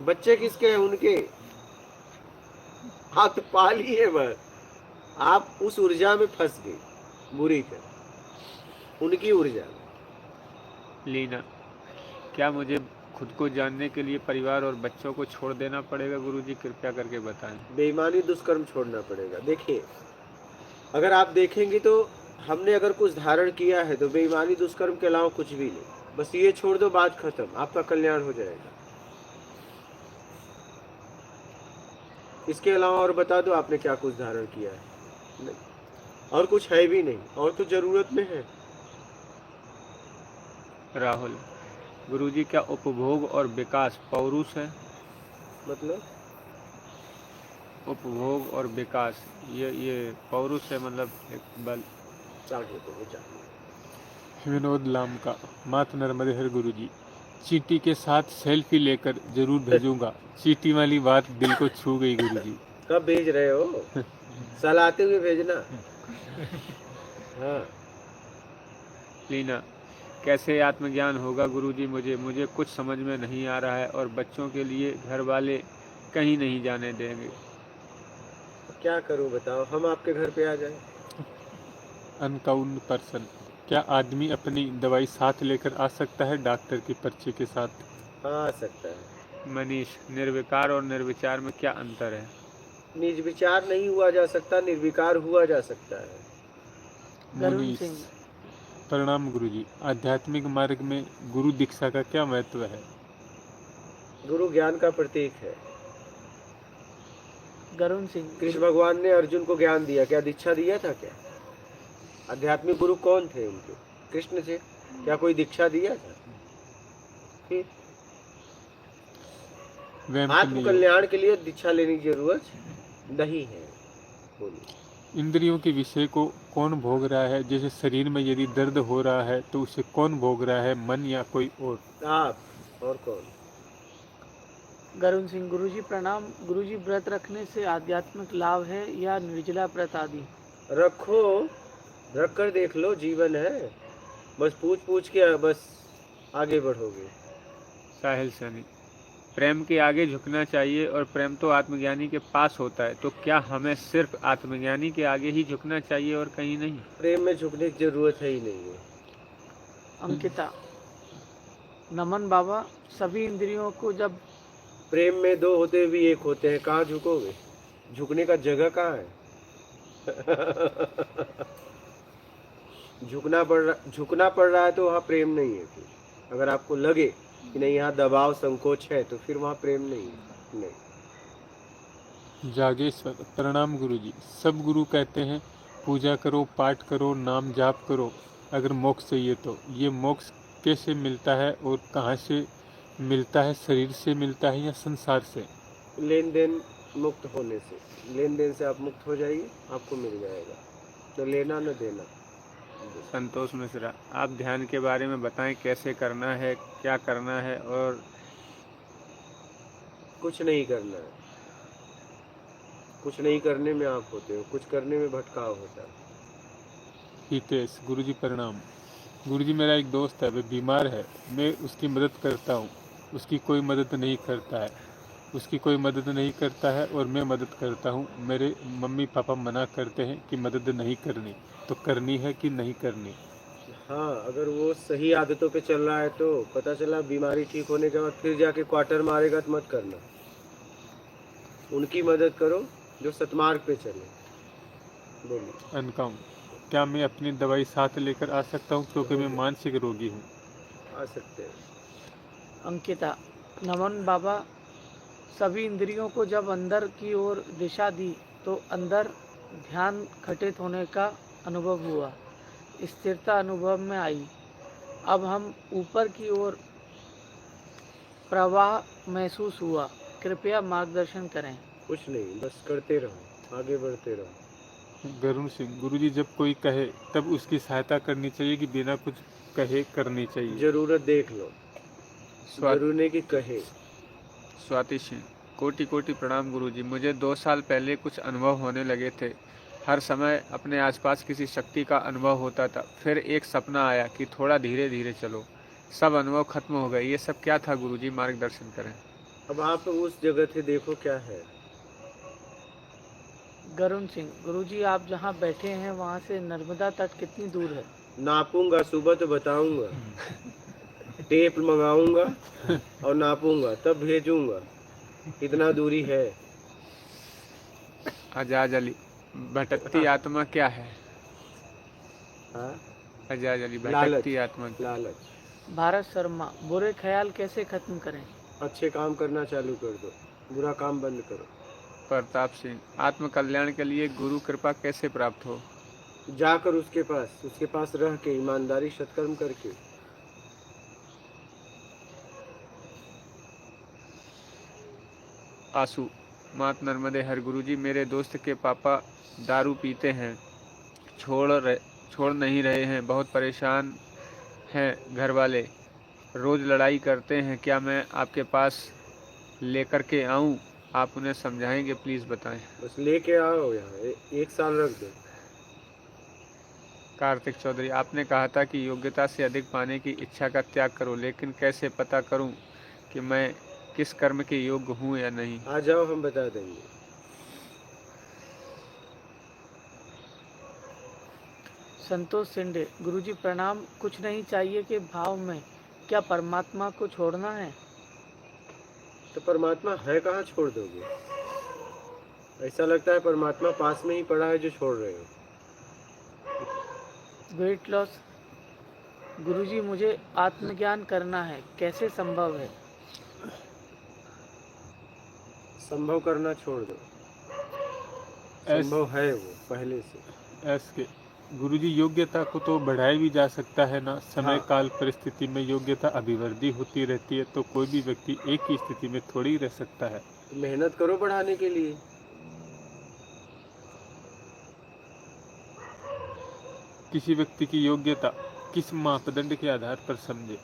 बच्चे किसके हैं? उनके। आप तो पालिए बस। आप उस ऊर्जा में फंस गए, बुरी कर उनकी ऊर्जा। लीना। क्या मुझे खुद को जानने के लिए परिवार और बच्चों को छोड़ देना पड़ेगा गुरुजी? कृपया करके बताएं। बेईमानी दुष्कर्म छोड़ना पड़ेगा। देखिए, अगर आप देखेंगे तो हमने अगर कुछ धारण किया है तो बेईमानी दुष्कर्म के अलावा कुछ भी नहीं। बस ये छोड़ दो, बात खत्म, आपका कल्याण हो जाएगा। इसके अलावा और बता दो आपने क्या कुछ धारण किया है? नहीं। और कुछ है भी नहीं, और तो जरूरत में है। राहुल, गुरुजी क्या उपभोग और विकास पौरुष है? मतलब उपभोग और विकास ये पौरुष है, मतलब एक बल। आगे तो वो चाहिए। विनोद लाम का मात नर्मदे हर गुरुजी, चींटी के साथ सेल्फी लेकर जरूर भेजूंगा। चींटी वाली बात दिल को छू गई गुरुजी। कब भेज रहे हो? सलाते हुए भेजना। हाँ। लीना, कैसे आत्मज्ञान होगा गुरुजी? मुझे कुछ समझ में नहीं आ रहा है और बच्चों के लिए घर वाले कहीं नहीं जाने देंगे। क्या करूं बताओ, हम आपके घर पे आ जाए? अनकाउंट पर्सन, क्या आदमी अपनी दवाई साथ लेकर आ सकता है डॉक्टर की पर्ची के साथ? हाँ, आ सकता है। मनीष, निर्विकार और निर्विचार में क्या अंतर है? निर्विचार नहीं हुआ जा सकता, निर्विकार हुआ जा सकता है। गरुण मुनीश, सिंह, प्रणाम गुरुजी, आध्यात्मिक मार्ग में गुरु दीक्षा का क्या महत्व है? गुरु ज्ञान का प्रतीक है। गरुण सिंह, कृष्ण भगवान ने अर्जुन को ज्ञान दिया, क्या दीक्षा दिया था क्या? आध्यात्मिक गुरु कौन थे उनके? कृष्ण थे। क्या कोई दीक्षा दिया था? फिर आत्म कल्याण के लिए दीक्षा लेने की जरूरत नहीं है। बोलिए। इंद्रियों के विषय को कौन भोग रहा है? जैसे शरीर में यदि दर्द हो रहा है तो उसे कौन भोग रहा है, मन या कोई और? आप और कौन? गरुण सिंह, गुरुजी प्रणाम। गुरुजी, व्रत रखने से आध्यात्मिक लाभ है या निर्जला व्रत आदि? रखो, रख कर देख लो, जीवन है। बस पूछ के बस आगे बढ़ोगे। साहिल सनी, प्रेम के आगे झुकना चाहिए और प्रेम तो आत्मज्ञानी के पास होता है, तो क्या हमें सिर्फ आत्मज्ञानी के आगे ही झुकना चाहिए और कहीं नहीं? प्रेम में झुकने की जरूरत है ही नहीं है। अंकिता, नमन बाबा, सभी इंद्रियों को जब प्रेम में दो होते भी एक होते हैं, कहाँ झुकोगे? झुकने का जगह कहाँ है? झुकना पड़ रहा है तो वहाँ प्रेम नहीं है। फिर अगर आपको लगे कि नहीं यहाँ दबाव संकोच है तो फिर वहाँ प्रेम नहीं है। नहीं। जागेश्वर, प्रणाम गुरुजी, सब गुरु कहते हैं पूजा करो, पाठ करो, नाम जाप करो अगर मोक्ष चाहिए तो। ये मोक्ष कैसे मिलता है और कहाँ से मिलता है? शरीर से मिलता है या संसार से? लेन देन मुक्त होने से, लेन देन से आप मुक्त हो जाइए, आपको मिल जाएगा। तो लेना न देना। संतोष मिश्रा, आप ध्यान के बारे में बताएं, कैसे करना है, क्या करना है? और कुछ नहीं करना है। कुछ नहीं करने में आप होते हो, कुछ करने में भटकाव होता है। हितेश, गुरुजी प्रणाम। गुरुजी, मेरा एक दोस्त है, वह बीमार है, मैं उसकी मदद करता हूँ, उसकी कोई मदद नहीं करता है। उसकी कोई मदद नहीं करता है और मैं मदद करता हूँ। मेरे मम्मी पापा मना करते हैं कि मदद नहीं करनी, तो करनी है कि नहीं करनी? हाँ, अगर वो सही आदतों पे चल रहा है तो पता चला बीमारी ठीक होने के बाद फिर जाके क्वार्टर मारेगा तो मत करना। उनकी मदद करो जो सतमार्ग पे चले। बोलिए। अनकाउंट, क्या मैं अपनी दवाई साथ लेकर आ सकता हूँ क्योंकि मैं मानसिक रोगी हूँ? आ सकते हैं। अंकिता, नमन बाबा, सभी इंद्रियों को जब अंदर की ओर दिशा दी तो अंदर ध्यान घटित होने का अनुभव हुआ, स्थिरता अनुभव में आई। अब हम ऊपर की ओर प्रवाह महसूस हुआ, कृपया मार्गदर्शन करें। कुछ नहीं, बस करते रहो, आगे बढ़ते रहो। गरुण सिंह, गुरुजी, जब कोई कहे तब उसकी सहायता करनी चाहिए कि बिना कुछ कहे करनी चाहिए? जरूरत देख लो, जरूरी की कहे। स्वाति सिंह, कोटि कोटि प्रणाम गुरुजी। मुझे 2 साल पहले कुछ अनुभव होने लगे थे। हर समय अपने आसपास किसी शक्ति का अनुभव होता था। फिर एक सपना आया कि थोड़ा धीरे धीरे चलो। सब अनुभव खत्म हो गए। ये सब क्या था गुरुजी, मार्गदर्शन करें। अब आप उस जगह से देखो क्या है। गरुण सिंह, गुरुजी, आप जहाँ बैठे हैं वहाँ से नर्मदा तट कितनी दूर है? नापूंगा, सुबह तो बताऊंगा। टेप मंगाऊंगा और नापूंगा, तब भेजूंगा कितना दूरी है। आजाद अली, भटकती आत्मा क्या है? हाँ? आजाद अली, लालच। भटकती आत्मा क्या? लालच। भारत शर्मा, बुरे ख्याल कैसे खत्म करें? अच्छे काम करना चालू कर दो, बुरा काम बंद करो। प्रताप सिंह, आत्म कल्याण के लिए गुरु कृपा कैसे प्राप्त हो? जाकर उसके पास रह के ईमानदारी सत्कर्म करके। आंसू। मात नर्मदे हर गुरुजी, मेरे दोस्त के पापा दारू पीते हैं, छोड़ नहीं रहे हैं, बहुत परेशान हैं घर वाले, रोज़ लड़ाई करते हैं, क्या मैं आपके पास लेकर के आऊं? आप उन्हें समझाएंगे, प्लीज़ बताएं। बस लेके आओ यहाँ, 1 साल रख दो। कार्तिक चौधरी, आपने कहा था कि योग्यता से अधिक पाने की इच्छा का त्याग करो, लेकिन कैसे पता करूं कि मैं किस कर्म के योग्य हूं या नहीं? आ जाओ, हम बता देंगे। संतोष सिंडे, गुरुजी प्रणाम। कुछ नहीं चाहिए के भाव में क्या परमात्मा को छोड़ना है? तो परमात्मा है कहाँ छोड़ दोगे? ऐसा लगता है परमात्मा पास में ही पड़ा है जो छोड़ रहे हो। Weight loss. गुरुजी मुझे आत्मज्ञान करना है, कैसे संभव है? संभव करना छोड़ दो, संभव है वो पहले से। ऐसे गुरुजी, योग्यता को तो बढ़ाया भी जा सकता है ना। समय हाँ। काल परिस्थिति में योग्यता अभिवृद्धि होती रहती है, तो कोई भी व्यक्ति एक ही स्थिति में थोड़ी रह सकता है। तो मेहनत करो बढ़ाने के लिए। किसी व्यक्ति की योग्यता किस मापदंड के आधार पर समझे?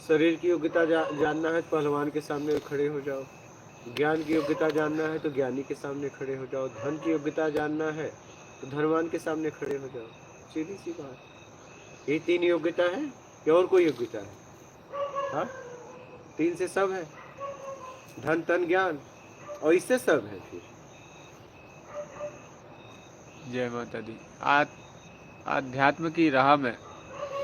शरीर की योग्यता जानना है तो पहलवान के सामने खड़े हो जाओ। ज्ञान की योग्यता जानना है तो ज्ञानी के सामने खड़े हो जाओ। धन की योग्यता जानना है तो धनवान के सामने खड़े हो जाओ। सीधी सी बात। ये 3 योग्यता है या और कोई योग्यता है? हाँ, 3 से सब है, धन तन ज्ञान, और इससे सब है। फिर जय माता दी। आध्यात्म की राह में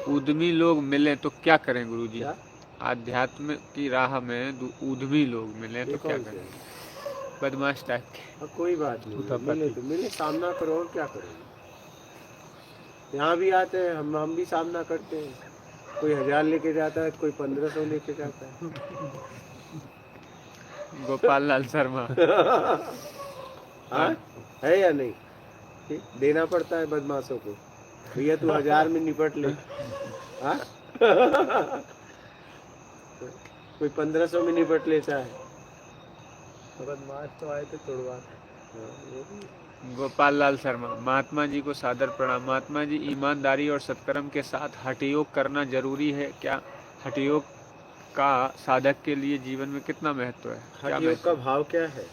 उद्यमी लोग मिले तो क्या करें गुरुजी? क्या? आध्यात्म की राह में उद्यमी लोग मिले तो ये क्या कौन करें? से? बदमाश टाइप के। अब कोई बात नहीं, उतापा मिले की। तो मिले, सामना करो, और क्या करोगे? यहाँ भी आते हैं, हम भी सामना करते हैं। कोई 1000 लेके जाता है, कोई 1500 लेके जाता है। गोपाल लाल शर्मा। हाँ, है या नहीं? ठीक, देना पड़ता है बदमाशों को। भैया तू 1000 में निपट ले। हाँ? कोई 1500 में निपट लेता है। बदमाश तो आए थे तोड़वा। गोपाल लाल शर्मा, महात्मा जी को सादर प्रणाम। महात्मा जी, ईमानदारी और सत्कर्म के साथ हठयोग करना जरूरी है क्या? हठयोग का साधक के लिए जीवन में कितना महत्व है? क्या हठयोग का भाव क्या है?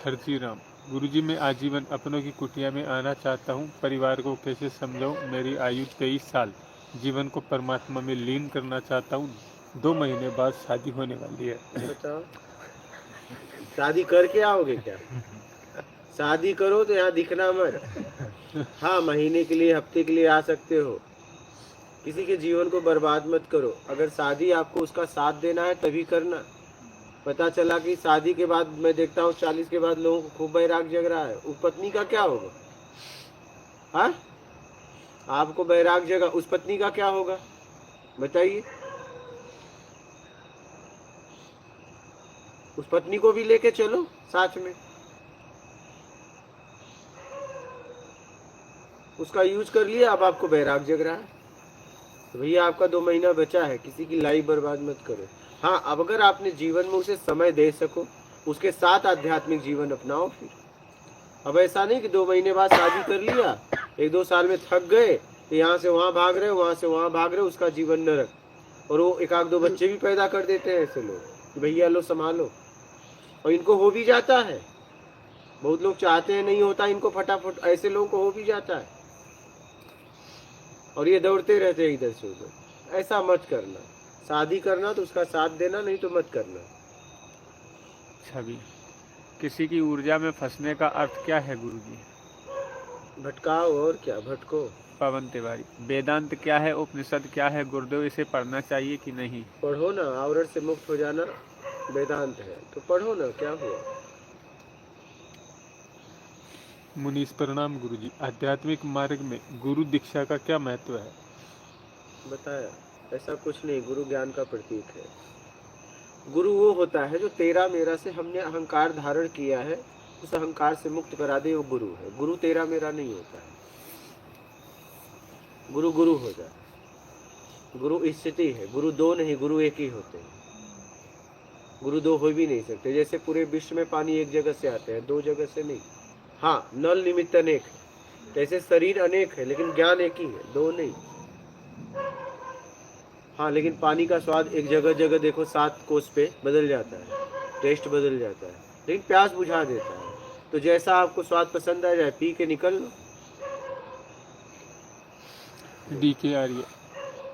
हरजी राम, गुरुजी मैं आजीवन अपनों की कुटिया में आना चाहता हूँ। परिवार को कैसे समझाऊँ? मेरी आयु 23 साल, जीवन को परमात्मा में लीन करना चाहता हूँ। 2 महीने बाद शादी होने वाली है। बताओ, शादी करके आओगे क्या? शादी करो तो यहाँ दिखना मत। हाँ, महीने के लिए, हफ्ते के लिए आ सकते हो। किसी के जीवन को बर्बाद मत करो। अगर शादी आपको उसका साथ देना है तभी करना। पता चला कि शादी के बाद, मैं देखता हूँ 40 के बाद लोगों को खूब बैराग जग रहा है, उस पत्नी का क्या होगा? हाँ, आपको बैराग जगा, उस पत्नी का क्या होगा बताइए? उस पत्नी को भी लेके चलो साथ में। उसका यूज कर लिया, अब आपको बैराग जग रहा है। तो भैया आपका 2 महीना बचा है, किसी की लाइफ बर्बाद मत करो। हाँ, अब अगर आपने जीवन में उसे समय दे सको, उसके साथ आध्यात्मिक जीवन अपनाओ। फिर अब ऐसा नहीं कि 2 महीने बाद शादी कर लिया, 1-2 साल में थक गए तो यहाँ से वहाँ भाग रहे, वहाँ से वहाँ भाग रहे, उसका जीवन नरक। और वो 1-2 बच्चे भी पैदा कर देते हैं ऐसे लोग कि भैया लो संभालो, और इनको हो भी जाता है। बहुत लोग चाहते हैं, नहीं होता इनको फटाफट, ऐसे लोगों को हो भी जाता है और ये दौड़ते रहते हैं इधर से उधर। ऐसा मत करना। शादी करना तो उसका साथ देना, नहीं तो मत करना। छवि, किसी की ऊर्जा में फंसने का अर्थ क्या है गुरुजी? भटकाओ, और क्या भटको। पवन तिवारी, वेदांत क्या है, उपनिषद क्या है गुरुदेव, इसे पढ़ना चाहिए कि नहीं? पढ़ो ना, आवरण से मुक्त हो जाना वेदांत है, तो पढ़ो ना, क्या हुआ? मुनीष प्रणाम गुरुजी, आध्यात्मिक मार्ग में गुरु दीक्षा का क्या महत्व है? बताया, ऐसा कुछ नहीं। गुरु ज्ञान का प्रतीक है। गुरु वो होता है जो तेरा मेरा से हमने अहंकार धारण किया है उस अहंकार से मुक्त करा दे, वो गुरु है। गुरु तेरा मेरा नहीं होता है, गुरु गुरु हो जाए। गुरु स्थिति है, गुरु दो नहीं, गुरु एक ही होते हैं। गुरु दो हो भी नहीं सकते। जैसे पूरे विश्व में पानी एक जगह से आते हैं, दो जगह से नहीं। हाँ, नल निमित्त अनेक है, जैसे शरीर अनेक है लेकिन ज्ञान एक ही है, दो नहीं। हाँ, लेकिन पानी का स्वाद एक जगह जगह देखो 7 कोस पे बदल जाता है, टेस्ट बदल जाता है, लेकिन प्यास बुझा देता है। तो जैसा आपको स्वाद पसंद आ जाए, पी के निकल लो। DK आर्य,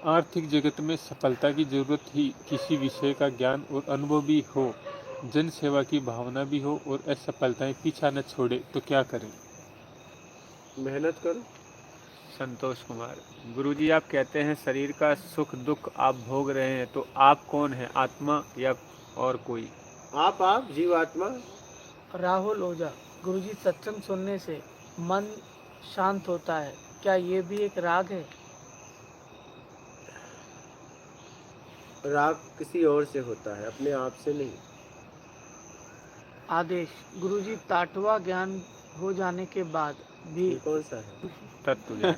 आर्थिक जगत में सफलता की जरूरत ही किसी विषय का ज्ञान और अनुभव भी हो, जन सेवा की भावना भी हो और असफलताएं पीछा न छोड़े तो क्या करें? मेहनत करो। संतोष कुमार, गुरुजी आप कहते हैं शरीर का सुख दुख आप भोग रहे हैं, तो आप कौन है, आत्मा या और कोई? आप जीवात्मा। राहुल ओझा, गुरुजी सत्संग सुनने से मन शांत होता है, क्या ये भी एक राग है? राग किसी और से होता है, अपने आप से नहीं। आदेश, गुरुजी ताटवा ज्ञान हो जाने के बाद भी ये कौन सा है? तत्व ज्ञान।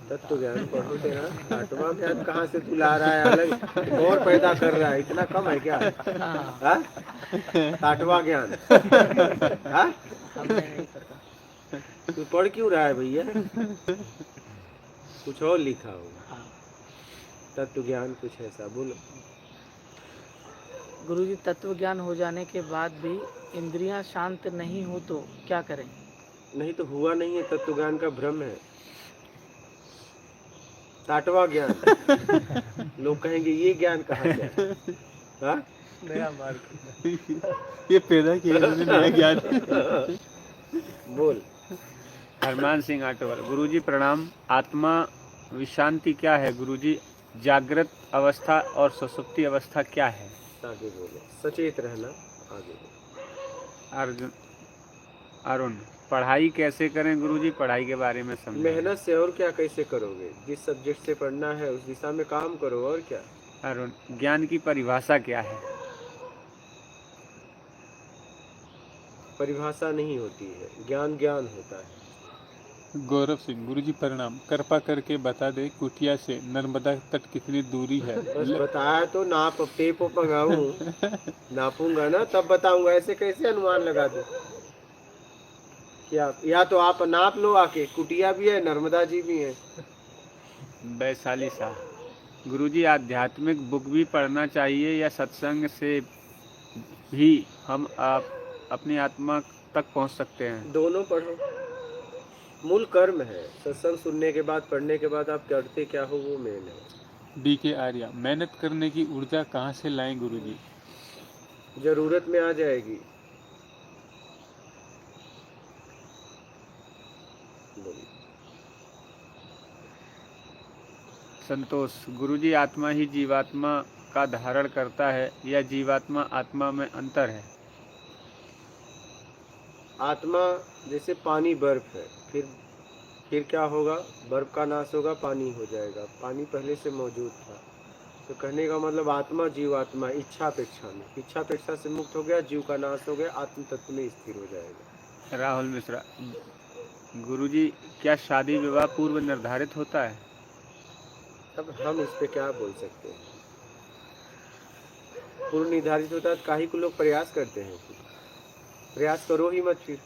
तत्व ज्ञान पढ़ो तेरा। आत्मा ज्ञान कहाँ से तू ला रहा है, अलग और पैदा कर रहा है, इतना कम है क्या? हाँ, हाँ? आठवां ज्ञान। हाँ? हमने नहीं पढ़ा। तू पढ़ क्यों रहा है भैया? कुछ और लिखा होगा। हाँ। तत्व ज्ञान कुछ ऐसा बोलो। गुरुजी तत्व ज्ञान हो जाने के बाद भी इंद्रियां शांत नहीं हो तो क्या करें? नहीं तो हुआ नहीं है, तत्व ज्ञान का भ्रम है। आठवां ज्ञान। लोग कहेंगे ये ज्ञान कहाँ से है? हाँ? नया मार्ग। ये पैदा किया इन्होंने नया ज्ञान। बोल। हरमान सिंह आटोवर, गुरुजी प्रणाम। आत्मा विशांति क्या है गुरुजी? जागृत अवस्था और सुषुप्ति अवस्था क्या है? आगे बोलो, सचेत रहना। आगे बोलो। अर्जुन अरुण, पढ़ाई कैसे करें गुरुजी? पढ़ाई के बारे में समझाएं। मेहनत से, और क्या कैसे करोगे? जिस सब्जेक्ट से पढ़ना है उस दिशा में काम करो, और क्या। अरुण, ज्ञान की परिभाषा क्या है? परिभाषा नहीं होती है, ज्ञान ज्ञान होता है। गौरव सिंह, गुरुजी प्रणाम। कृपा करके बता दे कुटिया से नर्मदा तट कितनी दूरी है? बस बताया तो, नाप टेप मंगाऊं, नापूंगा ना तब बताऊंगा। ऐसे कैसे अनुमान लगा दूं? या तो आप नाप लो आके। कुटिया भी है, नर्मदा जी भी है। वैशाली शाह, गुरुजी आध्यात्मिक बुक भी पढ़ना चाहिए या सत्संग से भी हम अपनी आत्मा तक पहुंच सकते हैं? दोनों पढ़ो। मूल कर्म है। सत्संग सुनने के बाद, पढ़ने के बाद आप करते क्या हो, वो मेन है। DK आर्या, मेहनत करने की ऊर्जा कहाँ से लाएं गुरुजी? जरूरत में आ जाएगी। बोलिए। संतोष, गुरुजी आत्मा ही जीवात्मा का धारण करता है या जीवात्मा आत्मा में अंतर है? आत्मा जैसे पानी बर्फ है, फिर क्या होगा? बर्फ का नाश होगा, पानी हो जाएगा। पानी पहले से मौजूद था। तो कहने का मतलब आत्मा जीवात्मा इच्छापेक्षा में, इच्छापेक्षा से मुक्त हो गया, जीव का नाश हो गया, आत्म तत्व में स्थिर हो जाएगा। राहुल मिश्रा, गुरुजी क्या शादी विवाह पूर्व निर्धारित होता है? अब हम इस पे क्या बोल सकते हैं? पूर्व निर्धारित होता है तो काहे को लोग प्रयास करते हैं? प्रयास करो ही मत, फिर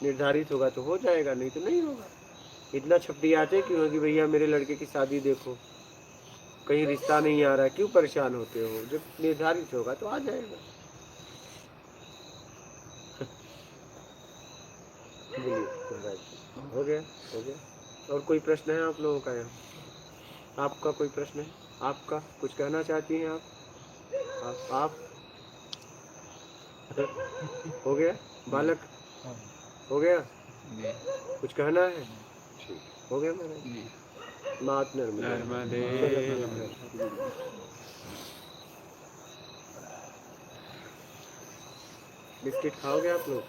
निर्धारित होगा तो हो जाएगा, नहीं तो नहीं होगा। इतना छपटियाते क्यों हो कि भैया मेरे लड़के की शादी देखो, कहीं रिश्ता नहीं आ रहा है, क्यों परेशान होते हो? जब निर्धारित होगा तो आ जाएगा। बोलिए महाराज, हो गया हो गया। और कोई प्रश्न है आप लोगों का? यहाँ आपका कोई प्रश्न है? आपका कुछ कहना चाहती हैं आप? हो गया बालक? हो गया? कुछ कहना है? ठीक, हो गया महाराज। मात नर्मदे। बिस्किट खाओगे आप लोग?